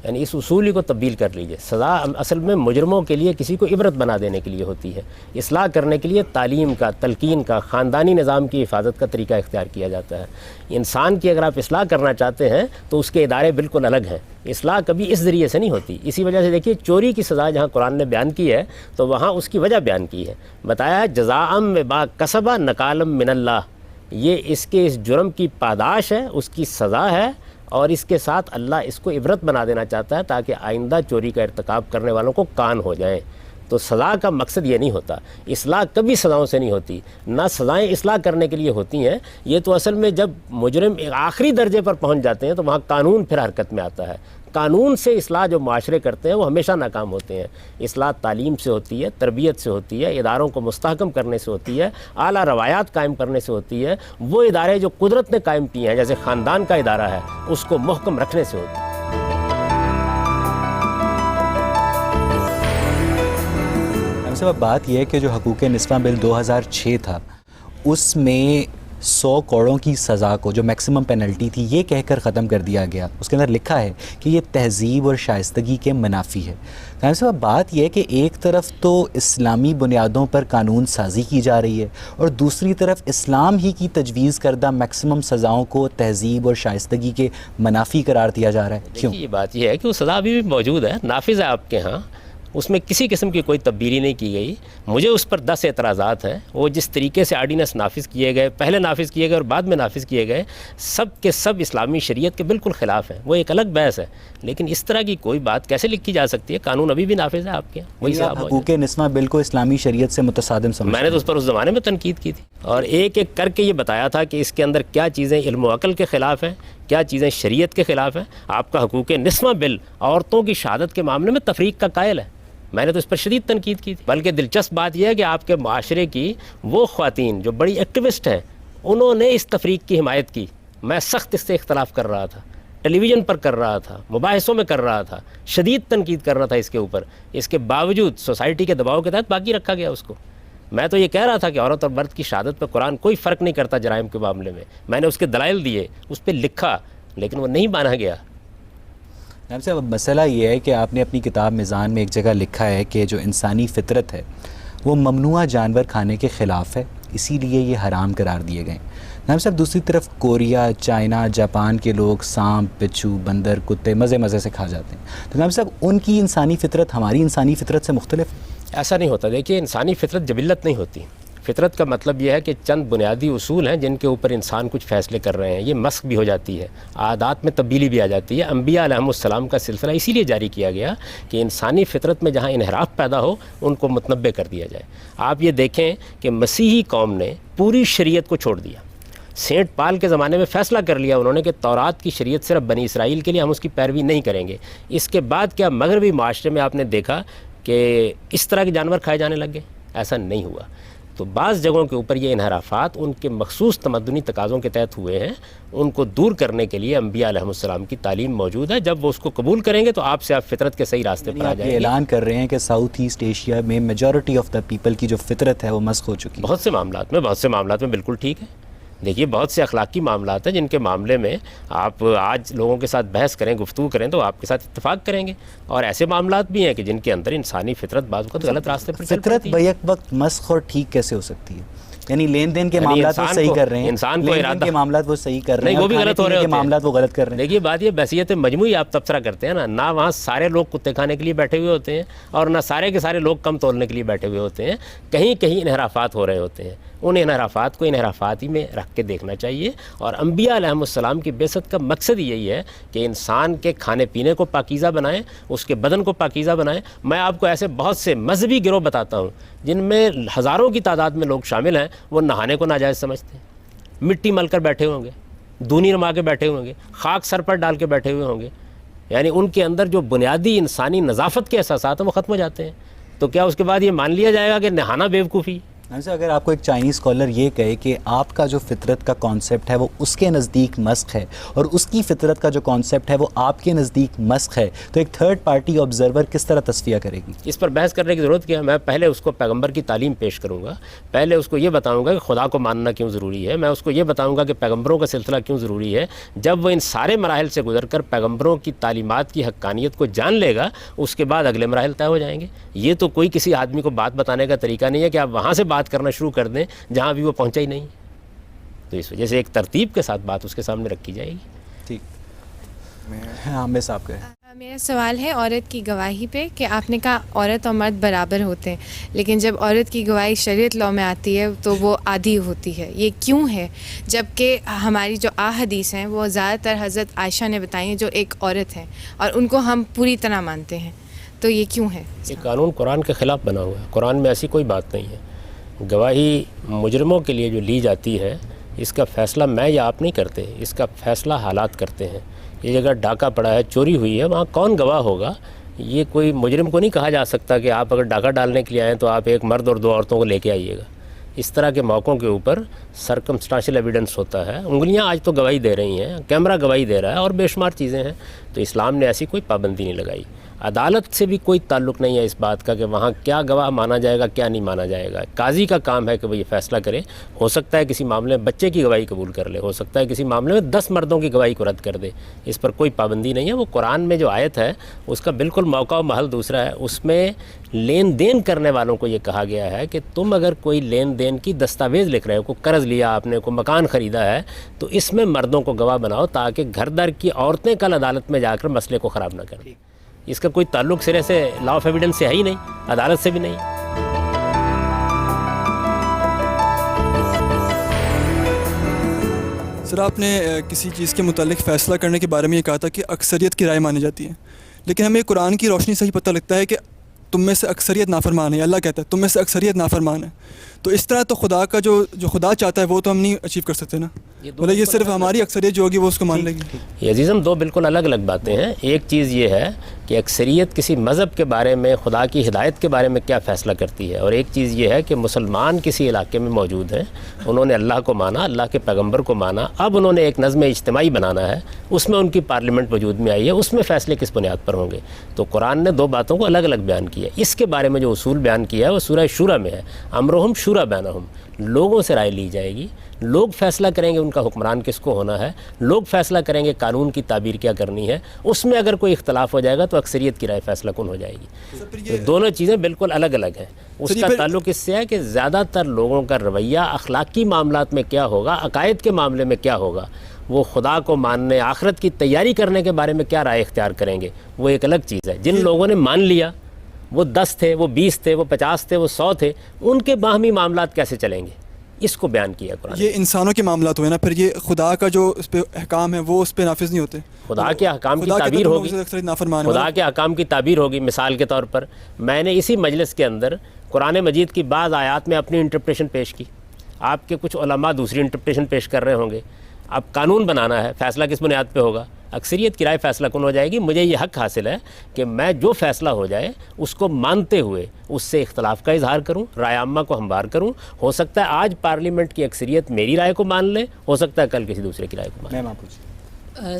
یعنی اس اصولی کو تبدیل کر لیجئے۔ سزا اصل میں مجرموں کے لیے کسی کو عبرت بنا دینے کے لیے ہوتی ہے، اصلاح کرنے کے لیے تعلیم کا، تلقین کا، خاندانی نظام کی حفاظت کا طریقہ اختیار کیا جاتا ہے۔ انسان کی اگر آپ اصلاح کرنا چاہتے ہیں تو اس کے ادارے بالکل الگ ہیں، اصلاح کبھی اس ذریعے سے نہیں ہوتی۔ اسی وجہ سے دیکھیے چوری کی سزا جہاں قرآن نے بیان کی ہے تو وہاں اس کی وجہ بیان کی ہے، بتایا جزاء بما کسب نکالا من اللہ، یہ اس کے اس جرم کی پاداش ہے، اس کی سزا ہے، اور اس کے ساتھ اللہ اس کو عبرت بنا دینا چاہتا ہے تاکہ آئندہ چوری کا ارتکاب کرنے والوں کو کان ہو جائیں۔ تو سزا کا مقصد یہ نہیں ہوتا، اصلاح کبھی سزاؤں سے نہیں ہوتی، نہ سزائیں اصلاح کرنے کے لیے ہوتی ہیں۔ یہ تو اصل میں جب مجرم آخری درجے پر پہنچ جاتے ہیں تو وہاں قانون پھر حرکت میں آتا ہے۔ قانون سے اصلاح جو معاشرے کرتے ہیں وہ ہمیشہ ناکام ہوتے ہیں۔ اصلاح تعلیم سے ہوتی ہے، تربیت سے ہوتی ہے، اداروں کو مستحکم کرنے سے ہوتی ہے، اعلیٰ روایات قائم کرنے سے ہوتی ہے، وہ ادارے جو قدرت نے قائم کیے ہیں جیسے خاندان کا ادارہ ہے اس کو محکم رکھنے سے ہوتی ہے۔
صاحب بات یہ ہے کہ جو حقوق نسواں بل 2006 تھا اس میں 100 کوڑوں کی سزا کو جو میکسیمم پینلٹی تھی یہ کہہ کر ختم کر دیا گیا۔ اس کے اندر لکھا ہے کہ یہ تہذیب اور شائستگی کے منافی ہے۔ قائم صاحب بات یہ ہے کہ ایک طرف تو اسلامی بنیادوں پر قانون سازی کی جا رہی ہے اور دوسری طرف اسلام ہی کی تجویز کردہ میکسیمم سزاؤں کو تہذیب اور شائستگی کے منافی قرار دیا جا رہا ہے۔ کیوں؟
یہ بات یہ ہے کہ وہ سزا ابھی بھی موجود ہے، نافذ ہے آپ کے ہاں، اس میں کسی قسم کی کوئی تبدیلی نہیں کی گئی. مجھے اس پر 10 اعتراضات ہیں. وہ جس طریقے سے آرڈیننس نافذ کیے گئے، پہلے نافذ کیے گئے اور بعد میں نافذ کیے گئے، سب کے سب اسلامی شریعت کے بالکل خلاف ہیں. وہ ایک الگ بحث ہے، لیکن اس طرح کی کوئی بات کیسے لکھی جا سکتی ہے؟ قانون ابھی بھی نافذ ہے آپ کے یہاں. وہی صاحب
حقوق نسواں بل کو اسلامی شریعت سے متصادم سمجھتے ہیں.
میں نے تو اس پر اس زمانے میں تنقید کی تھی اور ایک ایک کر کے یہ بتایا تھا کہ اس کے اندر کیا چیزیں علم و عقل کے خلاف ہیں، کیا چیزیں شریعت کے خلاف ہیں. آپ کا حقوق نسواں بل عورتوں کی شہادت کے معاملے میں تفریق کا قائل ہے. میں نے تو اس پر شدید تنقید کی تھی. بلکہ دلچسپ بات یہ ہے کہ آپ کے معاشرے کی وہ خواتین جو بڑی ایکٹیوسٹ ہیں، انہوں نے اس تفریق کی حمایت کی. میں سخت اس سے اختلاف کر رہا تھا، ٹیلی ویژن پر کر رہا تھا، مباحثوں میں کر رہا تھا، شدید تنقید کر رہا تھا اس کے اوپر. اس کے باوجود سوسائٹی کے دباؤ کے تحت باقی رکھا گیا اس کو. میں تو یہ کہہ رہا تھا کہ عورت اور مرد کی شہادت پہ قرآن کوئی فرق نہیں کرتا جرائم کے معاملے میں. میں نے اس کے دلائل دیے، اس پہ لکھا، لیکن وہ نہیں مانا گیا.
نائب صاحب، مسئلہ یہ ہے کہ آپ نے اپنی کتاب میزان میں ایک جگہ لکھا ہے کہ جو انسانی فطرت ہے وہ ممنوعہ جانور کھانے کے خلاف ہے، اسی لیے یہ حرام قرار دیے گئے. نائب صاحب، دوسری طرف کوریا، چائنا، جاپان کے لوگ سانپ، بچھو، بندر، کتے مزے سے کھا جاتے ہیں. تو نائب صاحب، ان کی انسانی فطرت ہماری انسانی فطرت سے مختلف ہے؟
ایسا نہیں ہوتا. دیکھیے، انسانی فطرت جبلت نہیں ہوتی. فطرت کا مطلب یہ ہے کہ چند بنیادی اصول ہیں جن کے اوپر انسان کچھ فیصلے کر رہے ہیں. یہ مسخ بھی ہو جاتی ہے، عادات میں تبدیلی بھی آ جاتی ہے. انبیاء علیہم السلام کا سلسلہ اسی لیے جاری کیا گیا کہ انسانی فطرت میں جہاں انحراف پیدا ہو ان کو متنبع کر دیا جائے. آپ یہ دیکھیں کہ مسیحی قوم نے پوری شریعت کو چھوڑ دیا. سینٹ پال کے زمانے میں فیصلہ کر لیا انہوں نے کہ تورات کی شریعت صرف بنی اسرائیل کے لیے، ہم اس کی پیروی نہیں کریں گے. اس کے بعد کیا مغربی معاشرے میں آپ نے دیکھا کہ اس طرح کے جانور کھائے جانے لگ گئے؟ ایسا نہیں ہوا. تو بعض جگہوں کے اوپر یہ انحرافات ان کے مخصوص تمدنی تقاضوں کے تحت ہوئے ہیں. ان کو دور کرنے کے لیے انبیاء علیہم السلام کی تعلیم موجود ہے. جب وہ اس کو قبول کریں گے تو آپ سے آپ فطرت کے صحیح راستے پر آ جائیں گے.
اعلان کر رہے ہیں کہ ساؤتھ ایسٹ ایشیا میں میجورٹی آف دا پیپل کی جو فطرت ہے وہ مسخ ہو چکی ہے.
بہت سے معاملات میں بالکل ٹھیک ہے. دیکھیے، بہت سے اخلاقی معاملات ہیں جن کے معاملے میں آپ آج لوگوں کے ساتھ بحث کریں، گفتگو کریں تو آپ کے ساتھ اتفاق کریں گے. اور ایسے معاملات بھی ہیں کہ جن کے اندر انسانی فطرت بعض وقت غلط راستے پر
فطرت بیک وقت مسخ اور ٹھیک کیسے ہو سکتی ہے؟ یعنی لین دین کے معاملات وہ صحیح کر رہے ہیں،
انسان کو ارادہ
کے معاملات وہ صحیح کر رہے ہیں،
وہ بھی غلط ہو رہے ہیں،
معاملات وہ غلط کر رہے ہیں.
دیکھیے، بات یہ بحثیت مجموعی آپ تبصرہ کرتے ہیں نا وہاں سارے لوگ کتے کھانے کے لیے بیٹھے ہوئے ہوتے ہیں اور نہ سارے کے سارے لوگ کم تولنے کے لیے بیٹھے ہوئے ہوتے ہیں. کہیں انحرافات ہو رہے ہوتے ہیں. ان انحرافات کو انحرافات ہی میں رکھ کے دیکھنا چاہیے. اور انبیاء علیہم السلام کی بعثت کا مقصد یہی ہے کہ انسان کے کھانے پینے کو پاکیزہ بنائیں، اس کے بدن کو پاکیزہ بنائیں. میں آپ کو ایسے بہت سے مذہبی گروہ بتاتا ہوں جن میں ہزاروں کی تعداد میں لوگ شامل ہیں. وہ نہانے کو ناجائز سمجھتے ہیں، مٹی مل کر بیٹھے ہوں گے، دونی نما کے بیٹھے ہوں گے، خاک سر پر ڈال کے بیٹھے ہوئے ہوں گے. یعنی ان کے اندر جو بنیادی انسانی نظافت کے احساسات ہیں وہ ختم ہو جاتے ہیں. تو کیا اس کے بعد یہ مان لیا جائے گا کہ نہانا بیوقوفی؟
ایسا اگر آپ کو ایک چائنیز اسکالر یہ کہے کہ آپ کا جو فطرت کا کانسیپٹ ہے وہ اس کے نزدیک مسخ ہے اور اس کی فطرت کا جو کانسیپٹ ہے وہ آپ کے نزدیک مسخ ہے، تو ایک تھرڈ پارٹی آبزرور کس طرح تصفیہ کرے گی؟
اس پر بحث کرنے کی ضرورت کیا ہے؟ میں پہلے اس کو پیغمبر کی تعلیم پیش کروں گا. پہلے اس کو یہ بتاؤں گا کہ خدا کو ماننا کیوں ضروری ہے. میں اس کو یہ بتاؤں گا کہ پیغمبروں کا سلسلہ کیوں ضروری ہے. جب وہ ان سارے مراحل سے گزر کر پیغمبروں کی تعلیمات کی حقانیت کو جان لے گا، اس کے بعد اگلے مراحل طے ہو جائیں گے. یہ تو کوئی کسی آدمی کو بات بتانے کا طریقہ نہیں ہے کہ آپ وہاں سے بات کرنا شروع کر دیں جہاں بھی وہ پہنچا ہی نہیں. تو اس وجہ سے ایک ترتیب کے ساتھ بات اس کے سامنے رکھی جائے گی.
ٹھیک. عامر صاحب کا
میرا سوال ہے عورت کی گواہی پہ کہ آپ نے کہا عورت اور مرد برابر ہوتے ہیں، لیکن جب عورت کی گواہی شریعت لاء میں آتی ہے تو وہ عادی ہوتی ہے. یہ کیوں ہے؟ جبکہ ہماری جو احادیث ہیں وہ زیادہ تر حضرت عائشہ نے بتائی ہیں جو ایک عورت ہیں اور ان کو ہم پوری طرح مانتے ہیں. تو یہ کیوں ہے؟
یہ قانون قرآن کے خلاف بنا ہوا ہے. قرآن میں ایسی کوئی بات نہیں ہے. گواہی مجرموں کے لیے جو لی جاتی ہے اس کا فیصلہ میں یا آپ نہیں کرتے، اس کا فیصلہ حالات کرتے ہیں. یہ جگہ ڈاکہ پڑا ہے، چوری ہوئی ہے، وہاں کون گواہ ہوگا؟ یہ کوئی مجرم کو نہیں کہا جا سکتا کہ آپ اگر ڈاکہ ڈالنے کے لیے آئیں تو آپ ایک مرد اور 2 عورتوں کو لے کے آئیے گا. اس طرح کے موقعوں کے اوپر سرکمسٹانشل ایویڈنس ہوتا ہے. انگلیاں آج تو گواہی دے رہی ہیں، کیمرہ گواہی دے رہا ہے اور بے شمار چیزیں ہیں. تو اسلام نے ایسی کوئی پابندی نہیں لگائی. عدالت سے بھی کوئی تعلق نہیں ہے اس بات کا کہ وہاں کیا گواہ مانا جائے گا کیا نہیں مانا جائے گا. قاضی کا کام ہے کہ وہ یہ فیصلہ کرے. ہو سکتا ہے کسی معاملے میں بچے کی گواہی قبول کر لے، ہو سکتا ہے کسی معاملے میں 10 مردوں کی گواہی کو رد کر دے. اس پر کوئی پابندی نہیں ہے. وہ قرآن میں جو آیت ہے اس کا بالکل موقع و محل دوسرا ہے. اس میں لین دین کرنے والوں کو یہ کہا گیا ہے کہ تم اگر کوئی لین دین کی دستاویز لکھ رہے ہو، کوئی قرض لیا آپ نے، کوئی مکان خریدا ہے، تو اس میں مردوں کو گواہ بناؤ تاکہ گھر در کی عورتیں کل عدالت میں جا کر مسئلے کو خراب نہ کریں. اس کا کوئی تعلق سرے سے لا آف ایویڈنس سے ہے ہی نہیں, عدالت سے بھی نہیں.
سر آپ نے کسی چیز کے متعلق فیصلہ کرنے کے بارے میں یہ کہا تھا کہ اکثریت کی رائے مانی جاتی ہے, لیکن ہمیں قرآن کی روشنی سے ہی پتہ لگتا ہے کہ تم میں سے اکثریت نافرمان ہے. اللہ کہتا ہے تم میں سے اکثریت نافرمان ہے. تو اس طرح تو خدا کا جو خدا چاہتا ہے وہ تو ہم نہیں اچیو کر سکتے نا, مطلب یہ صرف ہماری اکثریت جو ہوگی وہ اس کو مان لے گی.
یہ عزیزم دو بالکل الگ الگ باتیں ہیں. ایک چیز یہ ہے کہ اکثریت کسی مذہب کے بارے میں, خدا کی ہدایت کے بارے میں کیا فیصلہ کرتی ہے, اور ایک چیز یہ ہے کہ مسلمان کسی علاقے میں موجود ہیں, انہوں نے اللہ کو مانا, اللہ کے پیغمبر کو مانا, اب انہوں نے ایک نظم اجتماعی بنانا ہے, اس میں ان کی پارلیمنٹ وجود میں آئی ہے, اس میں فیصلے کس بنیاد پر ہوں گے. تو قرآن نے دو باتوں کو الگ الگ بیان کیا. اس کے بارے میں جو اصول بیان کیا ہے وہ سورہ شورا میں ہے, امرہم شورا بینہم, لوگوں سے رائے لی جائے گی, لوگ فیصلہ کریں گے ان کا حکمران کس کو ہونا ہے, لوگ فیصلہ کریں گے قانون کی تعبیر کیا کرنی ہے. اس میں اگر کوئی اختلاف ہو جائے گا تو اکثریت کی رائے فیصلہ کن ہو جائے گی. تو دونوں چیزیں بالکل الگ الگ ہیں. اس کا تعلق اس سے ہے کہ زیادہ تر لوگوں کا رویہ اخلاقی معاملات میں کیا ہوگا, عقائد کے معاملے میں کیا ہوگا, وہ خدا کو ماننے, آخرت کی تیاری کرنے کے بارے میں کیا رائے اختیار کریں گے, وہ ایک الگ چیز ہے. جن لوگوں نے مان لیا, وہ 10 تھے, وہ 20 تھے, وہ 50 تھے, وہ 100 تھے, ان کے باہمی معاملات کیسے چلیں گے, اس کو بیان کیا قرآن.
یہ انسانوں کے معاملات ہوئے نا, پھر یہ خدا کا جو اس پہ احکام ہے وہ اس پہ نافذ نہیں ہوتے.
خدا کے احکام کی تعبیر ہوگی, خدا کے احکام کی تعبیر ہوگی. مثال کے طور پر میں نے اسی مجلس کے اندر قرآن مجید کی بعض آیات میں اپنی انٹرپریشن پیش کی, آپ کے کچھ علماء دوسری انٹرپریشن پیش کر رہے ہوں گے. اب قانون بنانا ہے, فیصلہ کس بنیاد پہ ہوگا, اکثریت کی رائے فیصلہ کن ہو جائے گی. مجھے یہ حق حاصل ہے کہ میں جو فیصلہ ہو جائے اس کو مانتے ہوئے اس سے اختلاف کا اظہار کروں, رائے عامہ کو ہموار کروں. ہو سکتا ہے آج پارلیمنٹ کی اکثریت میری رائے کو مان لے, ہو سکتا ہے کل کسی دوسرے کی رائے کو مان لے.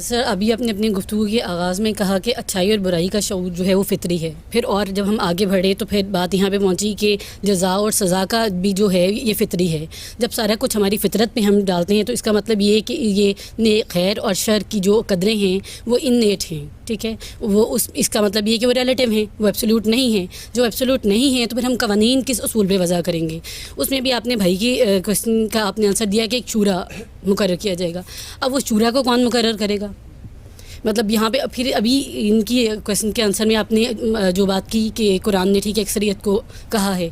سر ابھی آپ نے اپنی گفتگو کے آغاز میں کہا کہ اچھائی اور برائی کا شعور جو ہے وہ فطری ہے. پھر اور جب ہم آگے بڑھے تو پھر بات یہاں پہ پہنچی کہ جزا اور سزا کا بھی جو ہے یہ فطری ہے. جب سارا کچھ ہماری فطرت پہ ہم ڈالتے ہیں تو اس کا مطلب یہ ہے کہ یہ خیر اور شر کی جو قدریں ہیں وہ انیٹ ہیں, ٹھیک ہے. وہ اس کا مطلب یہ کہ وہ ریلیٹیو ہیں, وہ ایبسولوٹ نہیں ہیں. جو ایبسولوٹ نہیں ہیں تو پھر ہم قوانین کس اصول پہ وضع کریں گے. اس میں بھی آپ نے بھائی کی کوشچن کا آپ نے آنسر دیا کہ ایک شورا مقرر کیا جائے گا. اب وہ شورا کو کون مقرر کرے گا, مطلب یہاں پہ پھر ابھی ان کی کوشچن کے آنسر میں آپ نے جو بات کی کہ قرآن نے ٹھیک ہے اکثریت کو کہا ہے,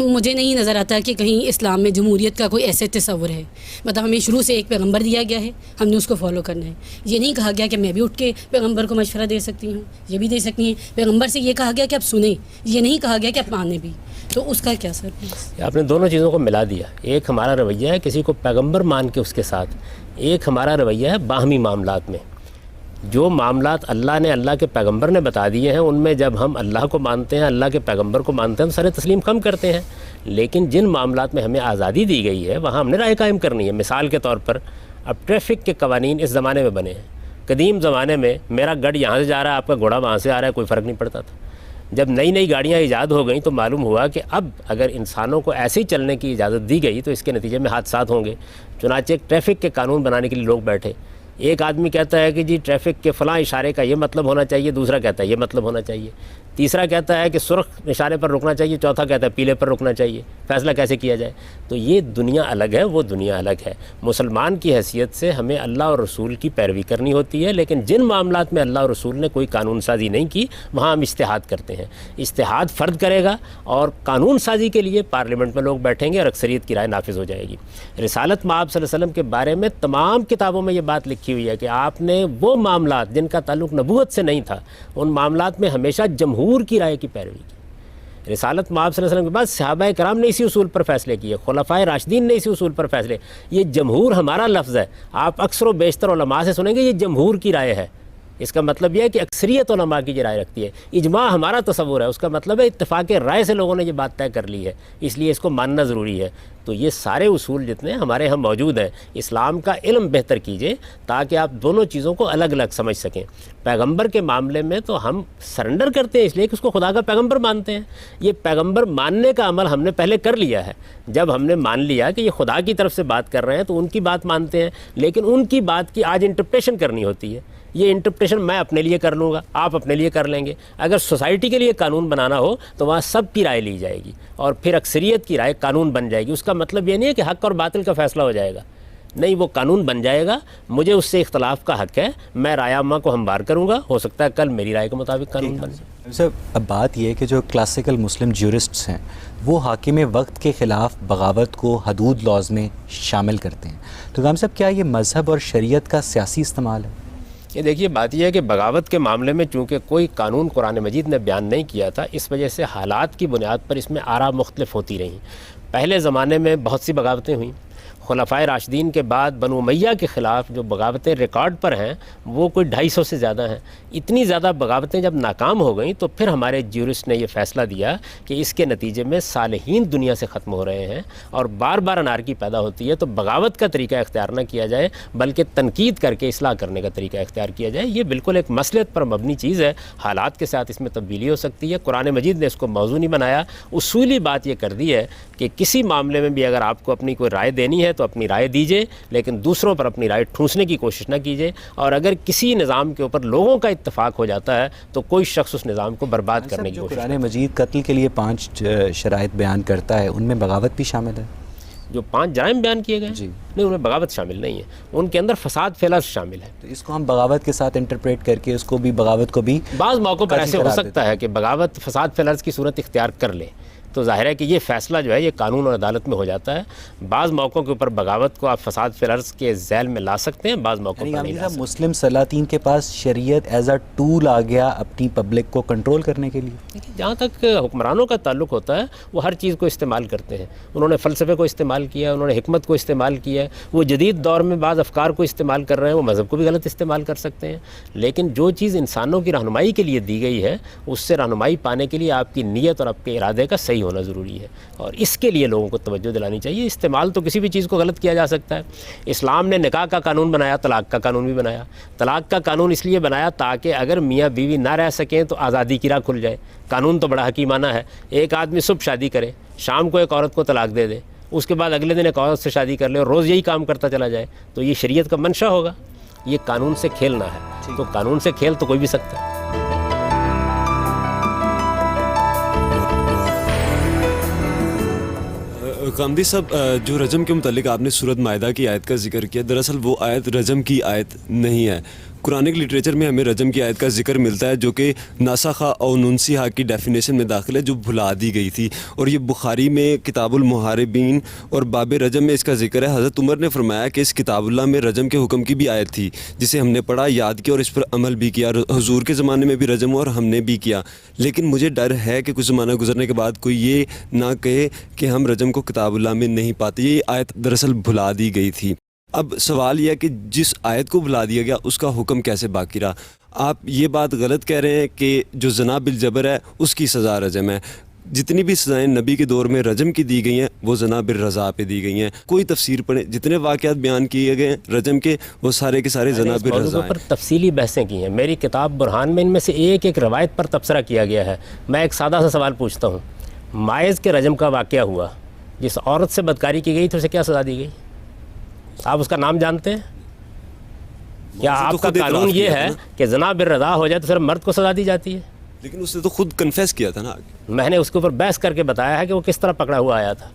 مجھے نہیں نظر آتا کہ کہیں اسلام میں جمہوریت کا کوئی ایسے تصور ہے. مطلب ہمیں شروع سے ایک پیغمبر دیا گیا ہے, ہم نے اس کو فالو کرنا ہے. یہ نہیں کہا گیا کہ میں بھی اٹھ کے پیغمبر کو مشورہ دے سکتی ہوں, یہ بھی دے سکتی ہیں. پیغمبر سے یہ کہا گیا کہ آپ سنیں, یہ نہیں کہا گیا کہ آپ مانیں بھی. تو اس کا کیا سر؟
آپ نے دونوں چیزوں کو ملا دیا. ایک ہمارا رویہ ہے کسی کو پیغمبر مان کے اس کے ساتھ, ایک ہمارا رویہ ہے باہمی معاملات میں. جو معاملات اللہ نے, اللہ کے پیغمبر نے بتا دیے ہیں, ان میں جب ہم اللہ کو مانتے ہیں, اللہ کے پیغمبر کو مانتے ہیں, تو سر تسلیم کم کرتے ہیں. لیکن جن معاملات میں ہمیں آزادی دی گئی ہے وہاں ہم نے رائے قائم کرنی ہے. مثال کے طور پر اب ٹریفک کے قوانین اس زمانے میں بنے ہیں. قدیم زمانے میں میرا گڑ یہاں سے جا رہا ہے, آپ کا گھوڑا وہاں سے آ رہا ہے, کوئی فرق نہیں پڑتا تھا. جب نئی نئی گاڑیاں ایجاد ہو گئیں تو معلوم ہوا کہ اب اگر انسانوں کو ایسے ہی چلنے کی اجازت دی گئی تو اس کے نتیجے میں حادثات ہوں گے. چنانچہ ایک ٹریفک کے قانون بنانے کے لیے لوگ بیٹھے. ایک آدمی کہتا ہے کہ جی ٹریفک کے فلاں اشارے کا یہ مطلب ہونا چاہیے, دوسرا کہتا ہے یہ مطلب ہونا چاہیے, تیسرا کہتا ہے کہ سرخ اشارے پر رکنا چاہیے, چوتھا کہتا ہے پیلے پر رکنا چاہیے. فیصلہ کیسے کیا جائے؟ تو یہ دنیا الگ ہے, وہ دنیا الگ ہے. مسلمان کی حیثیت سے ہمیں اللہ اور رسول کی پیروی کرنی ہوتی ہے, لیکن جن معاملات میں اللہ اور رسول نے کوئی قانون سازی نہیں کی وہاں ہم اجتہاد کرتے ہیں. اجتہاد فرد کرے گا اور قانون سازی کے لیے پارلیمنٹ میں لوگ بیٹھیں گے اور اکثریت کی رائے نافذ ہو جائے گی. رسالت مآب صلی اللہ علیہ وسلم کے بارے میں تمام کتابوں میں یہ بات لکھی ہوئی ہے کہ آپ نے وہ معاملات جن کا تعلق نبوت سے نہیں تھا, ان معاملات میں ہمیشہ جمہور کی رائے کی پیروی کی. رسالت مآب صلی اللہ علیہ وسلم کے بعد صحابہ کرام نے اسی اصول پر فیصلے کیے, خلفائے راشدین نے اسی اصول پر فیصلے. یہ جمہور ہمارا لفظ ہے, آپ اکثر و بیشتر علماء سے سنیں گے یہ جمہور کی رائے ہے. اس کا مطلب یہ ہے کہ اکثریت علماء کی یہ رائے رکھتی ہے. اجماع ہمارا تصور ہے, اس کا مطلب ہے اتفاق رائے سے لوگوں نے یہ بات طے کر لی ہے, اس لیے اس کو ماننا ضروری ہے. تو یہ سارے اصول جتنے ہمارے ہم موجود ہیں, اسلام کا علم بہتر کیجئے تاکہ آپ دونوں چیزوں کو الگ الگ سمجھ سکیں. پیغمبر کے معاملے میں تو ہم سرنڈر کرتے ہیں اس لیے کہ اس کو خدا کا پیغمبر مانتے ہیں. یہ پیغمبر ماننے کا عمل ہم نے پہلے کر لیا ہے. جب ہم نے مان لیا کہ یہ خدا کی طرف سے بات کر رہے ہیں تو ان کی بات مانتے ہیں, لیکن ان کی بات کی آج انٹرپریشن کرنی ہوتی ہے. یہ انٹرپریشن میں اپنے لیے کر لوں گا, آپ اپنے لیے کر لیں گے. اگر سوسائٹی کے لیے قانون بنانا ہو تو وہاں سب کی رائے لی جائے گی اور پھر اکثریت کی رائے قانون بن جائے گی. اس کا مطلب یہ نہیں ہے کہ حق اور باطل کا فیصلہ ہو جائے گا. نہیں وہ قانون بن جائے گا, مجھے اس سے اختلاف کا حق ہے, میں رائے عامہ کو ہموار کروں گا, ہو سکتا ہے کل میری رائے کے مطابق قانون بن جائے.
سر اب بات یہ ہے کہ جو کلاسیکل مسلم جیورسٹس ہیں وہ حاکم وقت کے خلاف بغاوت کو حدود لاز میں شامل کرتے ہیں, تو غام صاحب کیا یہ مذہب اور شریعت کا سیاسی استعمال ہے؟
یہ دیکھیے بات یہ ہے کہ بغاوت کے معاملے میں چونکہ کوئی قانون قرآن مجید نے بیان نہیں کیا تھا, اس وجہ سے حالات کی بنیاد پر اس میں آراء مختلف ہوتی رہیں. پہلے زمانے میں بہت سی بغاوتیں ہوئیں, خلفائے راشدین کے بعد بنو امیہ کے خلاف جو بغاوتیں ریکارڈ پر ہیں وہ کوئی 250 سے زیادہ ہیں. اتنی زیادہ بغاوتیں جب ناکام ہو گئیں تو پھر ہمارے جیورسٹ نے یہ فیصلہ دیا کہ اس کے نتیجے میں صالحین دنیا سے ختم ہو رہے ہیں اور بار بار انارکی پیدا ہوتی ہے, تو بغاوت کا طریقہ اختیار نہ کیا جائے بلکہ تنقید کر کے اصلاح کرنے کا طریقہ اختیار کیا جائے. یہ بالکل ایک مصلحت پر مبنی چیز ہے, حالات کے ساتھ اس میں تبدیلی ہو سکتی ہے. قرآن مجید نے اس کو موضوع نہیں بنایا, اصولی بات یہ کر دی ہے کہ کسی معاملے میں بھی اگر آپ کو اپنی کوئی رائے دینی ہے تو اپنی رائے دیجیے, لیکن دوسروں پر اپنی رائے ٹھونسنے کی کوشش نہ کیجیے. اور اگر کسی نظام کے اوپر لوگوں کا اتفاق ہو جاتا ہے تو کوئی شخص اس نظام کو برباد کرنے کی کوشش.
قرآن مجید قتل کے لیے 5 شرائط بیان کرتا ہے, ان میں بغاوت بھی شامل ہے.
جو 5 جرائم بیان کیے گئے
جی
نہیں, ان میں بغاوت شامل نہیں ہے, ان کے اندر فساد فعل شامل ہے.
تو اس کو ہم بغاوت کے ساتھ انٹرپریٹ کر کے اس کو بھی بغاوت کو بھی
بعض موقعوں پر ایسے ہو سکتا ہے کہ بغاوت فساد فعل کی صورت اختیار کر لے, تو ظاہر ہے کہ یہ فیصلہ جو ہے یہ قانون اور عدالت میں ہو جاتا ہے. بعض موقعوں کے اوپر بغاوت کو آپ فساد فی الارض کے ذیل میں لا سکتے ہیں, بعض موقعوں پر نہیں لا سکتے.
مسلم سلاطین کے پاس شریعت ایز اے ٹول آ گیا اپنی پبلک کو کنٹرول کرنے کے لیے.
جہاں تک حکمرانوں کا تعلق ہوتا ہے وہ ہر چیز کو استعمال کرتے ہیں. انہوں نے فلسفے کو استعمال کیا, انہوں نے حکمت کو استعمال کیا ہے, وہ جدید دور میں بعض افکار کو استعمال کر رہے ہیں, وہ مذہب کو بھی غلط استعمال کر سکتے ہیں. لیکن جو چیز انسانوں کی رہنمائی کے لیے دی گئی ہے اس سے رہنمائی پانے کے لیے آپ کی نیت اور آپ کے ارادے کا صحیح ہونا ضروری ہے, اور اس کے لیے لوگوں کو توجہ دلانی چاہیے. استعمال تو کسی بھی چیز کو غلط کیا جا سکتا ہے. اسلام نے نکاح کا قانون بنایا, طلاق کا قانون بھی بنایا. طلاق کا قانون اس لیے بنایا تاکہ اگر میاں بیوی نہ رہ سکیں تو آزادی کی راہ کھل جائے. قانون تو بڑا حکیمانہ ہے. ایک آدمی صبح شادی کرے, شام کو ایک عورت کو طلاق دے دے, اس کے بعد اگلے دن ایک عورت سے شادی کر لے اور روز یہی کام کرتا چلا جائے, تو یہ شریعت کا منشا ہوگا. یہ قانون سے کھیلنا ہے, تو قانون سے کھیل تو کوئی بھی سکتا ہے.
غامدی صاحب, جو رجم کے متعلق آپ نے سورۃ مائدہ کی آیت کا ذکر کیا, دراصل وہ آیت رجم کی آیت نہیں ہے. قرآنک لٹریچر میں ہمیں رجم کی آیت کا ذکر ملتا ہے جو کہ ناسخہ اور ننسیہ کی ڈیفینیشن میں داخل ہے, جو بھلا دی گئی تھی, اور یہ بخاری میں کتاب المحاربین اور باب رجم میں اس کا ذکر ہے. حضرت عمر نے فرمایا کہ اس کتاب اللہ میں رجم کے حکم کی بھی آیت تھی جسے ہم نے پڑھا, یاد کیا اور اس پر عمل بھی کیا. حضور کے زمانے میں بھی رجم ہوا اور ہم نے بھی کیا, لیکن مجھے ڈر ہے کہ کچھ زمانہ گزرنے کے بعد کوئی یہ نہ کہے کہ ہم رجم کو کتاب اللہ میں نہیں پاتے. یہ آیت دراصل بھلا دی گئی تھی. اب سوال یہ ہے کہ جس آیت کو بھلا دیا گیا اس کا حکم کیسے باقی رہا؟ آپ یہ بات غلط کہہ رہے ہیں کہ جو زنا بالجبر ہے اس کی سزا رجم ہے. جتنی بھی سزائیں نبی کے دور میں رجم کی دی گئی ہیں وہ زنا بالرضا پہ دی گئی ہیں. کوئی تفسیر پڑھیں, جتنے واقعات بیان کیے گئے ہیں رجم کے وہ سارے کے سارے زنا بالرضا ہیں.
پر تفصیلی بحثیں کی ہیں. میری کتاب برہان میں ان میں سے ایک ایک روایت پر تبصرہ کیا گیا ہے. میں ایک سادہ سا سوال پوچھتا ہوں, ماعز کے رجم کا واقعہ ہوا, جس عورت سے بدکاری کی گئی تو اسے کیا سزا دی گئی؟ آپ اس کا نام جانتے ہیں کیا؟ آپ کا قانون یہ ہے کہ زنا بالرضا ہو جائے تو صرف مرد کو سزا دی جاتی ہے,
لیکن اس نے تو خود کنفیس کیا تھا نا.
میں نے اس کے اوپر بحث کر کے بتایا ہے کہ وہ کس طرح پکڑا ہوا آیا تھا,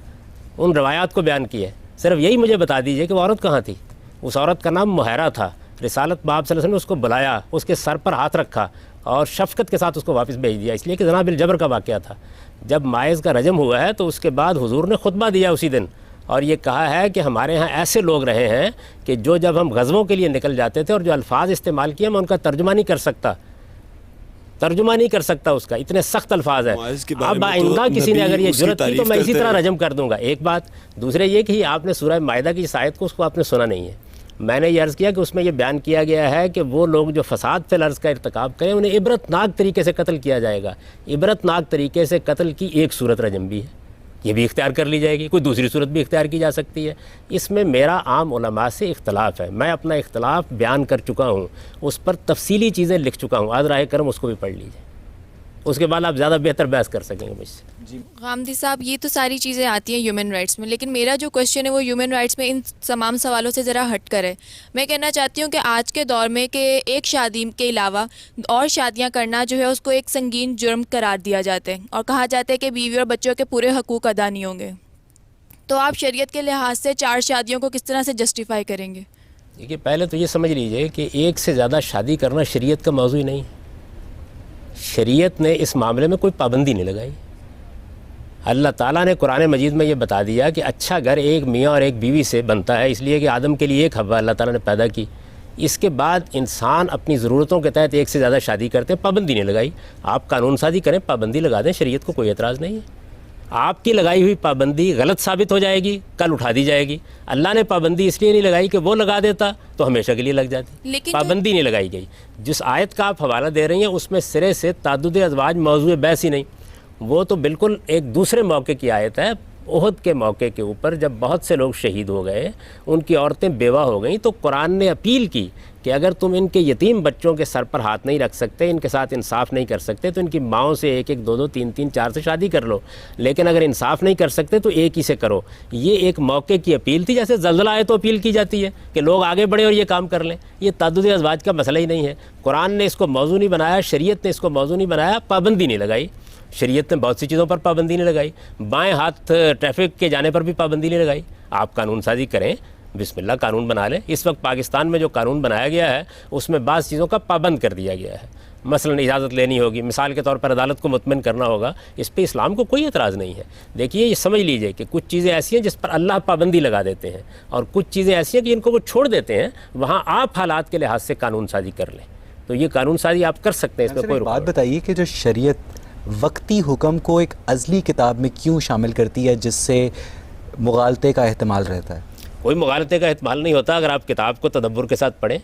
ان روایات کو بیان کیا ہے. صرف یہی مجھے بتا دیجئے کہ وہ عورت کہاں تھی. اس عورت کا نام مہیرہ تھا. رسالت باب صلی اللہ علیہ وسلم نے اس کو بلایا, اس کے سر پر ہاتھ رکھا اور شفقت کے ساتھ اس کو واپس بھیج دیا, اس لیے کہ زنا بالجبر کا واقعہ تھا. جب ماعز کا رجم ہوا ہے تو اس کے بعد حضور نے خطبہ دیا اسی دن, اور یہ کہا ہے کہ ہمارے ہاں ایسے لوگ رہے ہیں کہ جو جب ہم غزووں کے لیے نکل جاتے تھے اور جو الفاظ استعمال کیے میں ان کا ترجمہ نہیں کر سکتا اس کا, اتنے سخت الفاظ ہیں. اب آئندہ کسی نے اگر یہ جرت کی تو میں اسی طرح رجم کر دوں گا. ایک بات. دوسرے یہ کہ آپ نے سورہ مائدہ کی اس آیت کو اس کو آپ نے سنا نہیں ہے. میں نے یہ عرض کیا کہ اس میں یہ بیان کیا گیا ہے کہ وہ لوگ جو فساد فی الارض کا ارتکاب کریں انہیں عبرتناک طریقے سے قتل کیا جائے گا. عبرتناک طریقے سے قتل کی ایک صورت رجم بھی ہے, یہ بھی اختیار کر لی جائے گی. کوئی دوسری صورت بھی اختیار کی جا سکتی ہے. اس میں میرا عام علماء سے اختلاف ہے. میں اپنا اختلاف بیان کر چکا ہوں, اس پر تفصیلی چیزیں لکھ چکا ہوں. آج راہ کرم اس کو بھی پڑھ لیجیے, اس کے بعد آپ زیادہ بہتر بحث کر سکیں گے مجھ سے.
غامدی صاحب, یہ تو ساری چیزیں آتی ہیں ہیومن رائٹس میں, لیکن میرا جو کویشچن ہے وہ ہیومن رائٹس میں ان تمام سوالوں سے ذرا ہٹ کر ہے. میں کہنا چاہتی ہوں کہ آج کے دور میں کہ ایک شادی کے علاوہ اور شادیاں کرنا جو ہے اس کو ایک سنگین جرم قرار دیا جاتا ہے, اور کہا جاتا ہے کہ بیوی اور بچوں کے پورے حقوق ادا نہیں ہوں گے. تو آپ شریعت کے لحاظ سے 4 شادیوں کو کس طرح سے جسٹیفائی کریں گے؟
دیکھیے پہلے تو یہ سمجھ لیجئے کہ ایک سے زیادہ شادی کرنا شریعت کا موضوع ہی نہیں ہے. شریعت نے اس معاملے میں کوئی پابندی نہیں لگائی. اللہ تعالیٰ نے قرآن مجید میں یہ بتا دیا کہ اچھا گھر ایک میاں اور ایک بیوی سے بنتا ہے، اس لیے کہ آدم کے لیے ایک حوا اللہ تعالیٰ نے پیدا کی. اس کے بعد انسان اپنی ضرورتوں کے تحت ایک سے زیادہ شادی کرتے ہیں، پابندی نہیں لگائی. آپ قانون سازی کریں، پابندی لگا دیں، شریعت کو کوئی اعتراض نہیں ہے. آپ کی لگائی ہوئی پابندی غلط ثابت ہو جائے گی، کل اٹھا دی جائے گی. اللہ نے پابندی اس لیے نہیں لگائی کہ وہ لگا دیتا تو ہمیشہ کے لیے لگ جاتی.
لیکن
پابندی نہیں لگائی گئی. جس آیت کا آپ حوالہ دے رہی ہیں اس میں سرے سے تعدد ازواج موضوع بحث ہی نہیں. وہ تو بالکل ایک دوسرے موقع کی آیت ہے. احد کے موقع کے اوپر جب بہت سے لوگ شہید ہو گئے، ان کی عورتیں بیوہ ہو گئیں، تو قرآن نے اپیل کی کہ اگر تم ان کے یتیم بچوں کے سر پر ہاتھ نہیں رکھ سکتے، ان کے ساتھ انصاف نہیں کر سکتے، تو ان کی ماؤں سے 1-1 2-2 3-3 4 سے شادی کر لو. لیکن اگر انصاف نہیں کر سکتے تو ایک ہی سے کرو. یہ ایک موقع کی اپیل تھی، جیسے زلزلہ آئے تو اپیل کی جاتی ہے کہ لوگ آگے بڑھیں اور یہ کام کر لیں. یہ تعدد ازواج کا مسئلہ ہی نہیں ہے. قرآن نے اس کو موضوع نہیں بنایا، شریعت نے اس کو موضوع نہیں بنایا، پابندی نہیں لگائی. شریعت نے بہت سی چیزوں پر پابندی نہیں لگائی. بائیں ہاتھ ٹریفک کے جانے پر بھی پابندی نہیں لگائی. آپ قانون سازی کریں، بسم اللہ قانون بنا لیں. اس وقت پاکستان میں جو قانون بنایا گیا ہے اس میں بعض چیزوں کا پابند کر دیا گیا ہے. مثلا اجازت لینی ہوگی، مثال کے طور پر عدالت کو مطمئن کرنا ہوگا. اس پہ اسلام کو کوئی اعتراض نہیں ہے. دیکھیے یہ سمجھ لیجئے کہ کچھ چیزیں ایسی ہیں جس پر اللہ پابندی لگا دیتے ہیں، اور کچھ چیزیں ایسی ہیں کہ ان کو وہ چھوڑ دیتے ہیں. وہاں آپ حالات کے لحاظ سے قانون سازی کر لیں. تو یہ قانون سازی آپ کر سکتے ہیں، اس میں کوئی
بات بتائیے کہ جو شریعت وقتی حکم کو ایک ازلی کتاب میں کیوں شامل کرتی ہے جس سے مغالطے کا احتمال رہتا ہے؟
کوئی مغالطے کا احتمال نہیں ہوتا اگر آپ کتاب کو تدبر کے ساتھ پڑھیں.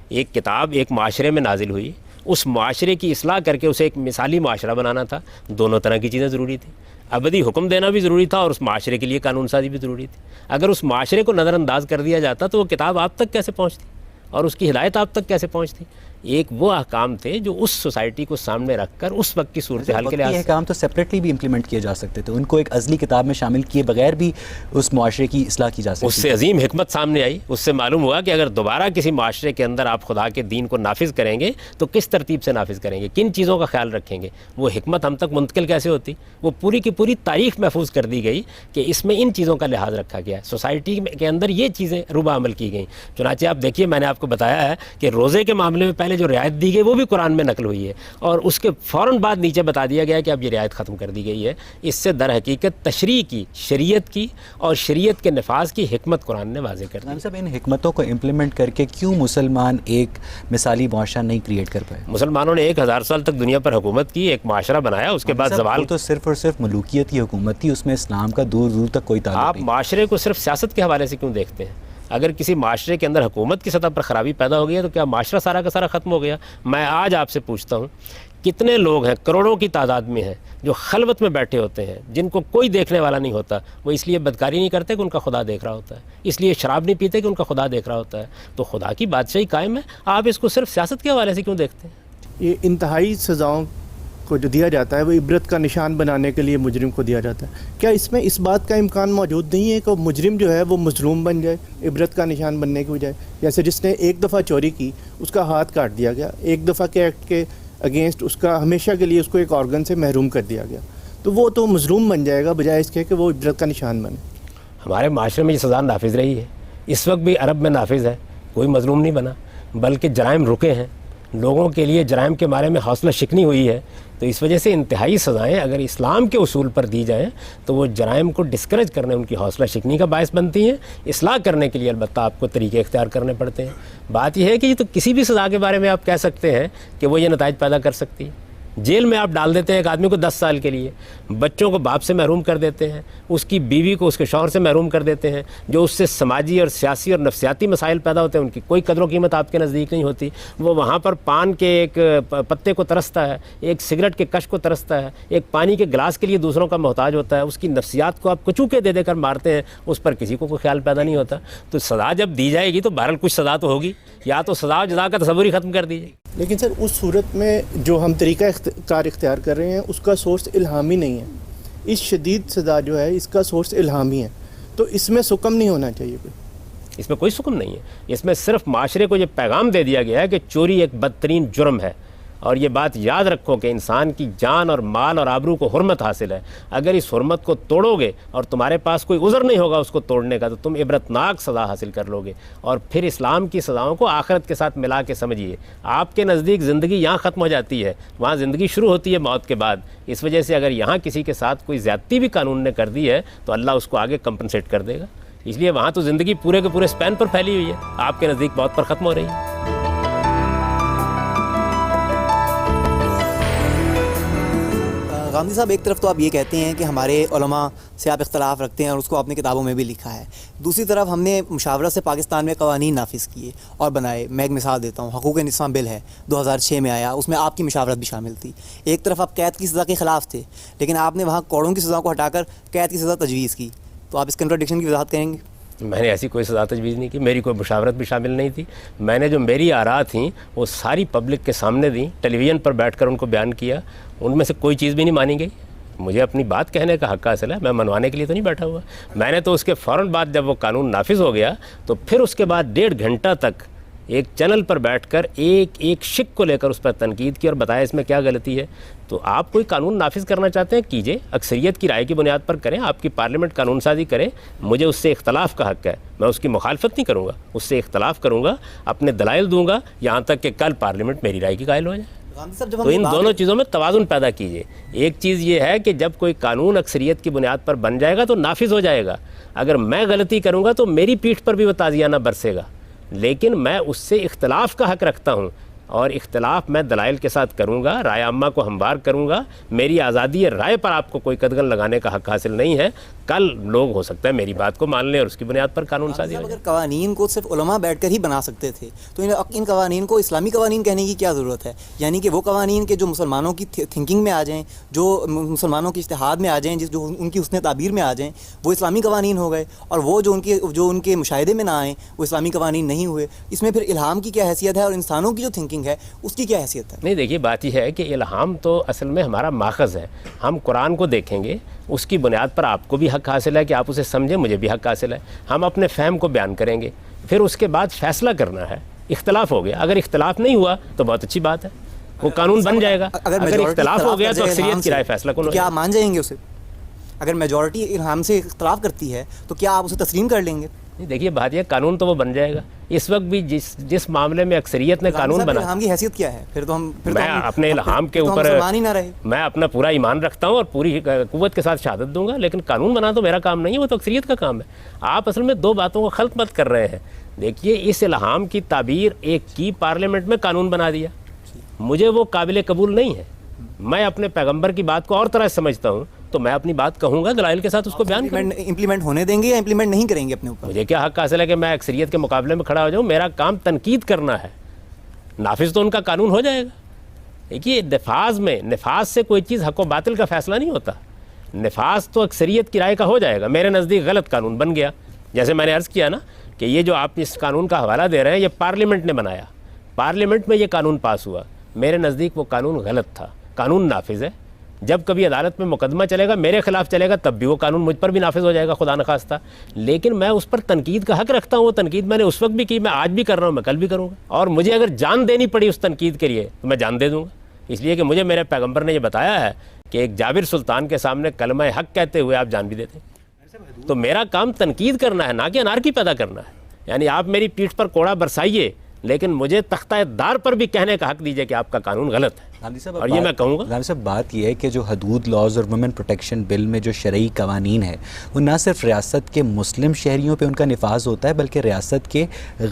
ایک کتاب ایک معاشرے میں نازل ہوئی، اس معاشرے کی اصلاح کر کے اسے ایک مثالی معاشرہ بنانا تھا. دونوں طرح کی چیزیں ضروری تھیں. ابدی حکم دینا بھی ضروری تھا اور اس معاشرے کے لیے قانون سازی بھی ضروری تھی. اگر اس معاشرے کو نظر انداز کر دیا جاتا تو وہ کتاب آپ تک کیسے پہنچتی اور اس کی ہدایت آپ تک کیسے پہنچتی؟ ایک وہ احکام تھے جو اس سوسائٹی کو سامنے رکھ کر اس وقت کی صورتحال کے لحاظ سے
احکام تو سیپریٹلی بھی امپلیمنٹ کیے جا سکتے تھے. ان کو ایک ازلی کتاب میں شامل کیے بغیر بھی اس معاشرے کی اصلاح کی جا سکتی.
اس سے عظیم حکمت سامنے آئی. اس سے معلوم ہوا کہ اگر دوبارہ کسی معاشرے کے اندر آپ خدا کے دین کو نافذ کریں گے تو کس ترتیب سے نافذ کریں گے، کن چیزوں کا خیال رکھیں گے. وہ حکمت ہم تک منتقل کیسے ہوتی؟ وہ پوری کی پوری تاریخ محفوظ کر دی گئی کہ اس میں ان چیزوں کا لحاظ رکھا گیا ہے. سوسائٹی کے اندر یہ چیزیں روبہ عمل کی گئیں. چنانچہ آپ دیکھیے، میں نے آپ کو بتایا ہے کہ روزے کے معاملے میں پہلے جو رعایت دی گئی وہ بھی قرآن میں نقل ہوئی ہے، اور اس کے فوراً بعد نیچے بتا دیا گیا کہ اب یہ رعایت ختم کر دی گئی ہے. اس سے در حقیقت تشریع کی، شریعت کی اور شریعت کے نفاذ کی حکمت قرآن نے واضح کر دی.
صاحب ان حکمتوں کو امپلیمنٹ کر کے کیوں مسلمان ایک مثالی معاشرہ نہیں کریٹ کر پائے؟
مسلمانوں نے 1000 سال تک دنیا پر حکومت کی، ایک معاشرہ بنایا، اس کے بعد زوال.
تو صرف اور صرف ملوکیت کی حکومت تھی، اس میں اسلام کا دور دور تک کوئی تعلق نہیں.
آپ معاشرے کو صرف سیاست کے حوالے سے کیوں دیکھتے ہیں؟ اگر کسی معاشرے کے اندر حکومت کی سطح پر خرابی پیدا ہو گئی ہے تو کیا معاشرہ سارا کا سارا ختم ہو گیا؟ میں آج آپ سے پوچھتا ہوں، کتنے لوگ ہیں، کروڑوں کی تعداد میں ہیں، جو خلوت میں بیٹھے ہوتے ہیں، جن کو کوئی دیکھنے والا نہیں ہوتا. وہ اس لیے بدکاری نہیں کرتے کہ ان کا خدا دیکھ رہا ہوتا ہے، اس لیے شراب نہیں پیتے کہ ان کا خدا دیکھ رہا ہوتا ہے. تو خدا کی بادشاہی قائم ہے، آپ اس کو صرف سیاست کے حوالے سے کیوں دیکھتے ہیں؟
یہ انتہائی سزاؤں کو جو دیا جاتا ہے وہ عبرت کا نشان بنانے کے لیے مجرم کو دیا جاتا ہے. کیا اس میں اس بات کا امکان موجود نہیں ہے کہ مجرم جو ہے وہ مظلوم بن جائے عبرت کا نشان بننے کی بجائے؟ جیسے جس نے ایک دفعہ چوری کی اس کا ہاتھ کاٹ دیا گیا، ایک دفعہ کے ایکٹ کے اگینسٹ اس کا ہمیشہ کے لیے اس کو ایک آرگن سے محروم کر دیا گیا، تو وہ تو مظلوم بن جائے گا بجائے اس کے کہ وہ عبرت کا نشان بنے.
ہمارے معاشرے میں یہ سزا نافذ رہی ہے، اس وقت بھی عرب میں نافذ ہے. کوئی مظلوم نہیں بنا، بلکہ جرائم رکے ہیں. لوگوں کے لیے جرائم کے بارے میں حوصلہ شکنی ہوئی ہے. تو اس وجہ سے انتہائی سزائیں اگر اسلام کے اصول پر دی جائیں تو وہ جرائم کو ڈسکریج کرنے، ان کی حوصلہ شکنی کا باعث بنتی ہیں. اصلاح کرنے کے لیے البتہ آپ کو طریقے اختیار کرنے پڑتے ہیں. بات یہ ہے کہ یہ تو کسی بھی سزا کے بارے میں آپ کہہ سکتے ہیں کہ وہ یہ نتائج پیدا کر سکتی ہے. جیل میں آپ ڈال دیتے ہیں ایک آدمی کو 10 سال کے لیے، بچوں کو باپ سے محروم کر دیتے ہیں، اس کی بیوی کو اس کے شوہر سے محروم کر دیتے ہیں، جو اس سے سماجی اور سیاسی اور نفسیاتی مسائل پیدا ہوتے ہیں ان کی کوئی قدر و قیمت آپ کے نزدیک نہیں ہوتی. وہ وہاں پر پان کے ایک پتے کو ترستا ہے، ایک سگریٹ کے کش کو ترستا ہے، ایک پانی کے گلاس کے لیے دوسروں کا محتاج ہوتا ہے. اس کی نفسیات کو آپ کچوکے دے دے کر مارتے ہیں، اس پر کسی کو کوئی خیال پیدا نہیں ہوتا. تو سزا جب دی جائے گی تو بہرحال کچھ سزا تو ہوگی، یا تو سزا و جزا کا تصور ہی ختم کر دیجیے.
لیکن سر اس صورت میں جو ہم طریقہ کار اختیار کر رہے ہیں اس کا سورس الہامی نہیں ہے. اس شدید سزا جو ہے اس کا سورس الہامی ہے، تو اس میں سکم نہیں ہونا چاہیے.
اس میں کوئی سکم نہیں ہے. اس میں صرف معاشرے کو یہ پیغام دے دیا گیا ہے کہ چوری ایک بدترین جرم ہے اور یہ بات یاد رکھو کہ انسان کی جان اور مال اور آبرو کو حرمت حاصل ہے. اگر اس حرمت کو توڑو گے اور تمہارے پاس کوئی عذر نہیں ہوگا اس کو توڑنے کا تو تم عبرتناک سزا حاصل کر لو گے. اور پھر اسلام کی سزاؤں کو آخرت کے ساتھ ملا کے سمجھیے. آپ کے نزدیک زندگی یہاں ختم ہو جاتی ہے, وہاں زندگی شروع ہوتی ہے موت کے بعد. اس وجہ سے اگر یہاں کسی کے ساتھ کوئی زیادتی بھی قانون نے کر دی ہے تو اللہ اس کو آگے کمپنسیٹ کر دے گا. اس لیے وہاں تو زندگی پورے کے پورے اسپین پر پھیلی ہوئی ہے, آپ کے نزدیک موت پر ختم ہو رہی ہے.
غامدی صاحب، ایک طرف تو آپ یہ کہتے ہیں کہ ہمارے علماء سے آپ اختلاف رکھتے ہیں اور اس کو اپنی کتابوں میں بھی لکھا ہے. دوسری طرف ہم نے مشاورت سے پاکستان میں قوانین نافذ کیے اور بنائے. میں ایک مثال دیتا ہوں, حقوق انسان بل ہے 2006 میں آیا, اس میں آپ کی مشاورت بھی شامل تھی. ایک طرف آپ قید کی سزا کے خلاف تھے لیکن آپ نے وہاں کوڑوں کی سزا کو ہٹا کر قید کی سزا تجویز کی. تو آپ اس کنٹراڈکشن کی وضاحت کریں گے؟
میں نے ایسی کوئی سزا تجویز نہیں کی, میری کوئی مشاورت بھی شامل نہیں تھی. میں نے جو میری آراء تھیں وہ ساری پبلک کے سامنے دیں, ٹیلی ویژن پر بیٹھ کر ان کو بیان کیا. ان میں سے کوئی چیز بھی نہیں مانی گئی. مجھے اپنی بات کہنے کا حق حاصل ہے, میں منوانے کے لیے تو نہیں بیٹھا ہوا. میں نے تو اس کے فوراً بعد جب وہ قانون نافذ ہو گیا تو پھر اس کے بعد 1.5 گھنٹہ تک ایک چینل پر بیٹھ کر ایک شک کو لے کر اس پر تنقید کی اور بتایا اس میں کیا غلطی ہے. تو آپ کوئی قانون نافذ کرنا چاہتے ہیں کیجئے, اکثریت کی رائے کی بنیاد پر کریں, آپ کی پارلیمنٹ قانون سازی کرے. مجھے اس سے اختلاف کا حق ہے, میں اس کی مخالفت نہیں کروں گا, اس سے اختلاف کروں گا, اپنے دلائل دوں گا یہاں تک کہ کل پارلیمنٹ میری رائے کی قائل ہو جائے. تو ان دونوں چیزوں میں توازن پیدا کیجئے. ایک چیز یہ ہے کہ جب کوئی قانون اکثریت کی بنیاد پر بن جائے گا تو نافذ ہو جائے گا. اگر میں غلطی کروں گا تو میری پیٹھ پر بھی وہ تازیانہ برسے گا, لیکن میں اس سے اختلاف کا حق رکھتا ہوں اور اختلاف میں دلائل کے ساتھ کروں گا, رائے عامہ کو ہموار کروں گا. میری آزادی رائے پر آپ کو کوئی قدغن لگانے کا حق حاصل نہیں ہے. کل لوگ ہو سکتا ہے میری بات کو مان لیں اور اس کی بنیاد پر قانون سازی ہو جائے.
اگر قوانین کو صرف علماء بیٹھ کر ہی بنا سکتے تھے تو ان قوانین کو اسلامی قوانین کہنے کی کیا ضرورت ہے؟ یعنی کہ وہ قوانین کے جو مسلمانوں کی تھنکنگ میں آ جائیں, جو مسلمانوں کی اجتہاد میں آ جائیں, جو ان کی حسن تعبیر میں آ جائیں, وہ اسلامی قوانین ہو گئے, اور وہ جو ان کے مشاہدے میں نہ آئیں وہ اسلامی قوانین نہیں ہوئے. اس میں پھر الہام کی کیا حیثیت ہے اور انسانوں کی جو تھنکنگ ہے اس کی کیا حیثیت ہے؟
نہیں دیکھیے, بات یہ ہے کہ الہام تو اصل میں ہمارا ماخذ ہے. ہم قرآن کو دیکھیں گے, اس کی بنیاد پر آپ کو بھی حق حاصل ہے کہ آپ اسے سمجھیں, مجھے بھی حق حاصل ہے. ہم اپنے فہم کو بیان کریں گے, پھر اس کے بعد فیصلہ کرنا ہے. اختلاف ہو گیا, اگر اختلاف نہیں ہوا تو بہت اچھی بات ہے, وہ قانون بن جائے گا. اگر اختلاف ہو گیا تو اکثریت کی رائے فیصلہ کون ہوگا؟
کیا آپ مان جائیں گے اسے؟ اگر میجورٹی الہام سے اختلاف کرتی ہے تو کیا آپ اسے تسلیم کر لیں گے؟
دیکھیے بات یہ, قانون تو وہ بن جائے گا. اس وقت بھی جس معاملے میں اکثریت نے قانون بنا,
الہام کی حیثیت کیا ہے؟ پھر تو ہم
میں اپنے الہام کے اوپر میں اپنا پورا ایمان رکھتا ہوں اور پوری قوت کے ساتھ شہادت دوں گا, لیکن قانون بنا تو میرا کام نہیں ہے, وہ تو اکثریت کا کام ہے. آپ اصل میں دو باتوں کو خلط مت کر رہے ہیں. دیکھیے, اس الہام کی تعبیر ایک کی پارلیمنٹ میں قانون بنا دیا, مجھے وہ قابل قبول نہیں ہے. میں اپنے پیغمبر کی بات کو اور طرح سمجھتا ہوں, تو میں اپنی بات کہوں گا, دلائل کے ساتھ اس کو بیان کروں.
امپلیمنٹ ہونے دیں گے یا امپلیمنٹ نہیں کریں گے اپنے اوپر؟
مجھے کیا حق حاصل ہے کہ میں اکثریت کے مقابلے میں کھڑا ہو جاؤں؟ میرا کام تنقید کرنا ہے, نافذ تو ان کا قانون ہو جائے گا. دیکھیے, نفاذ سے کوئی چیز حق و باطل کا فیصلہ نہیں ہوتا. نفاذ تو اکثریت کی رائے کا ہو جائے گا. میرے نزدیک غلط قانون بن گیا, جیسے میں نے عرض کیا نا کہ یہ جو آپ اس قانون کا حوالہ دے رہے ہیں یہ پارلیمنٹ نے بنایا, پارلیمنٹ میں یہ قانون پاس ہوا. میرے نزدیک وہ قانون غلط تھا. قانون نافذ ہے, جب کبھی عدالت میں مقدمہ چلے گا, میرے خلاف چلے گا, تب بھی وہ قانون مجھ پر بھی نافذ ہو جائے گا خدا نخواستہ. لیکن میں اس پر تنقید کا حق رکھتا ہوں. وہ تنقید میں نے اس وقت بھی کی, میں آج بھی کر رہا ہوں, میں کل بھی کروں گا. اور مجھے اگر جان دینی پڑی اس تنقید کے لیے تو میں جان دے دوں گا, اس لیے کہ مجھے میرے پیغمبر نے یہ بتایا ہے کہ ایک جابر سلطان کے سامنے کلمہ حق کہتے ہوئے آپ جان بھی دیتے ہیں. تو میرا کام تنقید کرنا ہے, نہ کہ انارکی پیدا کرنا ہے. یعنی آپ میری پیٹھ پر کوڑا برسائیے, لیکن مجھے تختہ دار پر بھی کہنے کا حق دیجئے کہ آپ کا قانون غلط ہے, اور یہ میں کہوں گا.
غامدی صاحب, بات یہ ہے کہ جو حدود لاز اور وومن پروٹیکشن بل میں جو شرعی قوانین ہیں وہ نہ صرف ریاست کے مسلم شہریوں پہ ان کا نفاذ ہوتا ہے بلکہ ریاست کے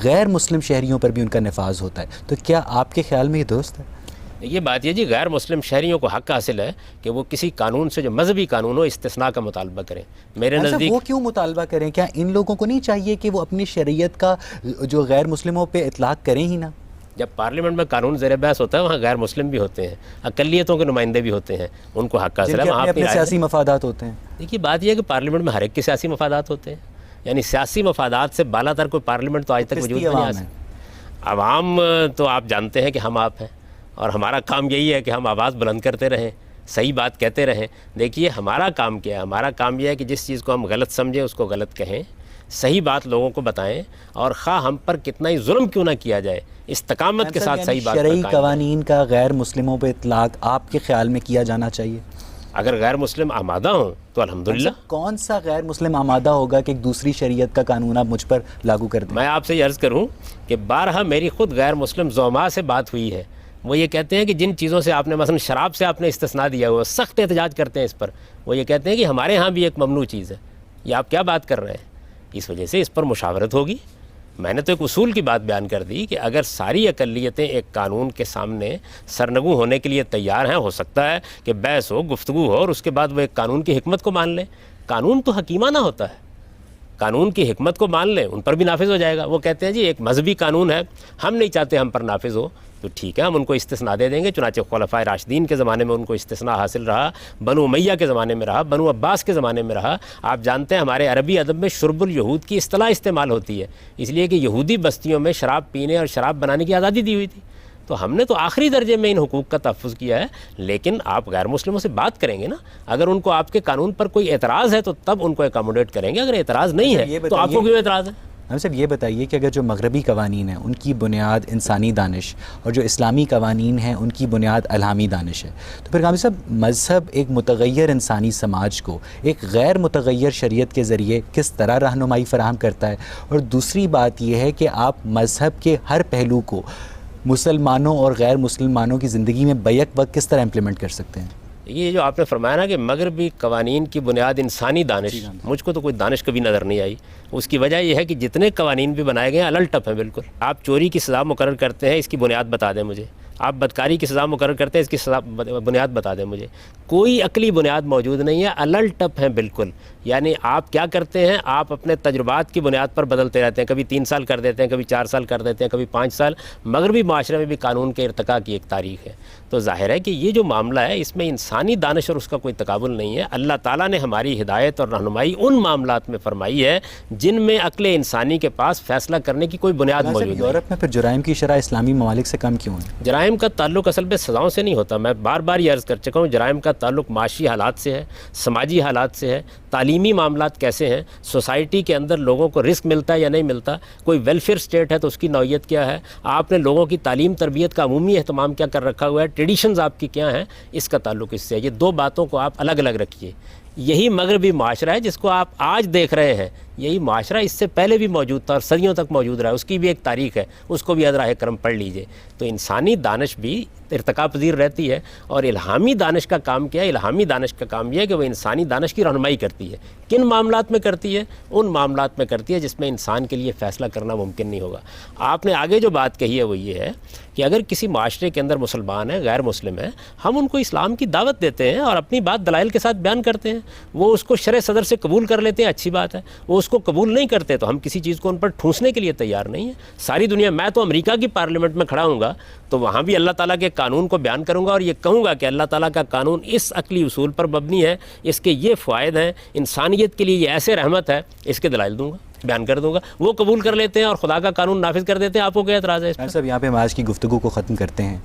غیر مسلم شہریوں پر بھی ان کا نفاذ ہوتا ہے. تو کیا آپ کے خیال میں یہ درست ہے؟
یہ بات یہ جی, غیر مسلم شہریوں کو حق حاصل ہے کہ وہ کسی قانون سے جو مذہبی قانون ہو استثناء کا مطالبہ کریں. میرے نزدیک
وہ کیوں مطالبہ کریں؟ کیا ان لوگوں کو نہیں چاہیے کہ وہ اپنی شریعت کا جو غیر مسلموں پہ اطلاق کریں ہی نا؟
جب پارلیمنٹ میں قانون زیر بحث ہوتا ہے وہاں غیر مسلم بھی ہوتے ہیں, اقلیتوں کے نمائندے بھی ہوتے ہیں, ان کو حق حاصل ہے. وہاں
اپنے سیاسی مفادات ہوتے ہیں.
دیکھیے, بات یہ ہے کہ پارلیمنٹ میں ہر ایک کے سیاسی مفادات ہوتے ہیں. یعنی سیاسی مفادات سے بالا تر کوئی پارلیمنٹ تو آج تک وجود نہیں آیا. عوام تو آپ جانتے ہیں کہ ہم آپ ہیں, اور ہمارا کام یہی ہے کہ ہم آواز بلند کرتے رہیں, صحیح بات کہتے رہیں. دیکھیے, ہمارا کام کیا ہے؟ ہمارا کام یہ ہے کہ جس چیز کو ہم غلط سمجھیں اس کو غلط کہیں, صحیح بات لوگوں کو بتائیں, اور خواہ ہم پر کتنا ہی ظلم کیوں نہ کیا جائے استقامت کے ساتھ صحیح بات پر
شرعی
قائم
قوانین کا غیر مسلموں پہ اطلاق آپ کے خیال میں کیا جانا چاہیے؟
اگر غیر مسلم آمادہ ہوں تو الحمدللہ.
کون سا غیر مسلم آمادہ ہوگا کہ ایک دوسری شریعت کا قانون آپ مجھ پر لاگو کر دیں؟
میں آپ سے یہ عرض کروں کہ بارہا میری خود غیر مسلم زعماء سے بات ہوئی ہے. وہ یہ کہتے ہیں کہ جن چیزوں سے آپ نے مثلا شراب سے آپ نے استثناء دیا ہوا، سخت احتجاج کرتے ہیں اس پر. وہ یہ کہتے ہیں کہ ہمارے ہاں بھی ایک ممنوع چیز ہے، یہ آپ کیا بات کر رہے ہیں؟ اس وجہ سے اس پر مشاورت ہوگی. میں نے تو ایک اصول کی بات بیان کر دی کہ اگر ساری اقلیتیں ایک قانون کے سامنے سرنگوں ہونے کے لیے تیار ہیں، ہو سکتا ہے کہ بحث ہو، گفتگو ہو، اور اس کے بعد وہ ایک قانون کی حکمت کو مان لیں. قانون تو حکیمانہ ہوتا ہے، قانون کی حکمت کو مان لیں، ان پر بھی نافذ ہو جائے گا. وہ کہتے ہیں جی ایک مذہبی قانون ہے، ہم نہیں چاہتے ہم پر نافذ ہو، تو ٹھیک ہے ہم ان کو استثناء دے دیں گے. چنانچہ خلفائے راشدین کے زمانے میں ان کو استثناء حاصل رہا، بنو امیہ کے زمانے میں رہا، بنو عباس کے زمانے میں رہا. آپ جانتے ہیں ہمارے عربی ادب میں شرب الیہود کی اصطلاح استعمال ہوتی ہے، اس لیے کہ یہودی بستیوں میں شراب پینے اور شراب بنانے کی آزادی دی ہوئی تھی. تو ہم نے تو آخری درجے میں ان حقوق کا تحفظ کیا ہے. لیکن آپ غیر مسلموں سے بات کریں گے نا، اگر ان کو آپ کے قانون پر کوئی اعتراض ہے تو تب ان کو اکاموڈیٹ کریں گے، اگر اعتراض نہیں ہے تو آپ کو کیوں اعتراض ہے؟
ہم صاحب یہ بتائیے کہ اگر جو مغربی قوانین ہیں ان کی بنیاد انسانی دانش اور جو اسلامی قوانین ہیں ان کی بنیاد الہامی دانش ہے، تو پھر غامی صاحب مذہب ایک متغیر انسانی سماج کو ایک غیر متغیر شریعت کے ذریعے کس طرح رہنمائی فراہم کرتا ہے؟ اور دوسری بات یہ ہے کہ آپ مذہب کے ہر پہلو کو مسلمانوں اور غیر مسلمانوں کی زندگی میں بیک وقت کس طرح امپلیمنٹ کر سکتے ہیں؟
یہ جو آپ نے فرمایا نا کہ مغربی قوانین کی بنیاد انسانی دانش، مجھ کو تو کوئی دانش کبھی نظر نہیں آئی. اس کی وجہ یہ ہے کہ جتنے قوانین بھی بنائے گئے ہیں الل ٹپ ہیں بالکل. آپ چوری کی سزا مقرر کرتے ہیں، اس کی بنیاد بتا دیں مجھے. آپ بدکاری کی سزا مقرر کرتے ہیں، اس کی سزا بنیاد بتا دیں مجھے. کوئی عقلی بنیاد موجود نہیں ہے، الل ٹپ ہیں بالکل. یعنی آپ کیا کرتے ہیں، آپ اپنے تجربات کی بنیاد پر بدلتے رہتے ہیں. کبھی 3 سال کر دیتے ہیں، کبھی 4 سال کر دیتے ہیں، کبھی 5 سال. مغربی معاشرے میں بھی قانون کے ارتقاء کی ایک تاریخ ہے. تو ظاہر ہے کہ یہ جو معاملہ ہے اس میں انسانی دانش اور اس کا کوئی تقابل نہیں ہے. اللہ تعالیٰ نے ہماری ہدایت اور رہنمائی ان معاملات میں فرمائی ہے جن میں عقل انسانی کے پاس فیصلہ کرنے کی کوئی بنیاد موجود نہیں.
یورپ میں پھر جرائم کی شرح اسلامی ممالک سے کم کیوں ہے؟
جرائم کا تعلق اصل میں سزاؤں سے نہیں ہوتا. میں بار بار یہ عرض کر چکا ہوں، جرائم کا تعلق معاشی حالات سے ہے، سماجی حالات سے ہے، تعلیمی معاملات کیسے ہیں، سوسائٹی کے اندر لوگوں کو رزق ملتا ہے یا نہیں ملتا، کوئی ویلفیئر اسٹیٹ ہے تو اس کی نوعیت کیا ہے، آپ نے لوگوں کی تعلیم تربیت کا عمومی اہتمام کیا کر رکھا ہوا ہے، ٹریڈیشنز آپ کی کیا ہیں، اس کا تعلق اس سے ہے. یہ 2 باتوں کو آپ الگ الگ رکھیے. یہی مغربی معاشرہ ہے جس کو آپ آج دیکھ رہے ہیں. یہی معاشرہ اس سے پہلے بھی موجود تھا اور صدیوں تک موجود رہا. اس کی بھی ایک تاریخ ہے، اس کو بھی ادراہ کرم پڑھ لیجئے. تو انسانی دانش بھی ارتقاء پذیر رہتی ہے. اور الہامی دانش کا کام کیا ہے؟ الہامی دانش کا کام یہ ہے کہ وہ انسانی دانش کی رہنمائی کرتی ہے. کن معاملات میں کرتی ہے؟ ان معاملات میں کرتی ہے جس میں انسان کے لیے فیصلہ کرنا ممکن نہیں ہوگا. آپ نے آگے جو بات کہی ہے وہ یہ ہے کہ اگر کسی معاشرے کے اندر مسلمان ہیں، غیر مسلم ہیں، ہم ان کو اسلام کی دعوت دیتے ہیں اور اپنی بات دلائل کے ساتھ بیان کرتے ہیں. وہ اس کو شرع صدر سے قبول کر لیتے ہیں، اچھی بات ہے. وہ اس کو قبول نہیں کرتے تو ہم کسی چیز کو ان پر ٹھونسنے کے لیے تیار نہیں ہیں. ساری دنیا، میں تو امریکہ کی پارلیمنٹ میں کھڑا ہوں گا تو وہاں بھی اللہ تعالیٰ کے قانون کو بیان کروں گا اور یہ کہوں گا کہ اللہ تعالیٰ کا قانون اس عقلی اصول پر مبنی ہے، اس کے یہ فوائد ہیں، انسانیت کے لیے یہ ایسے رحمت ہے، اس کے دلائل دوں گا، بیان کر دوں گا. وہ قبول کر لیتے ہیں اور خدا کا قانون نافذ کر دیتے ہیں. آپ کو کیا اعتراض ہے اس پر؟
صاحب یہاں پہ ہم آج کی گفتگو کو ختم کرتے ہیں.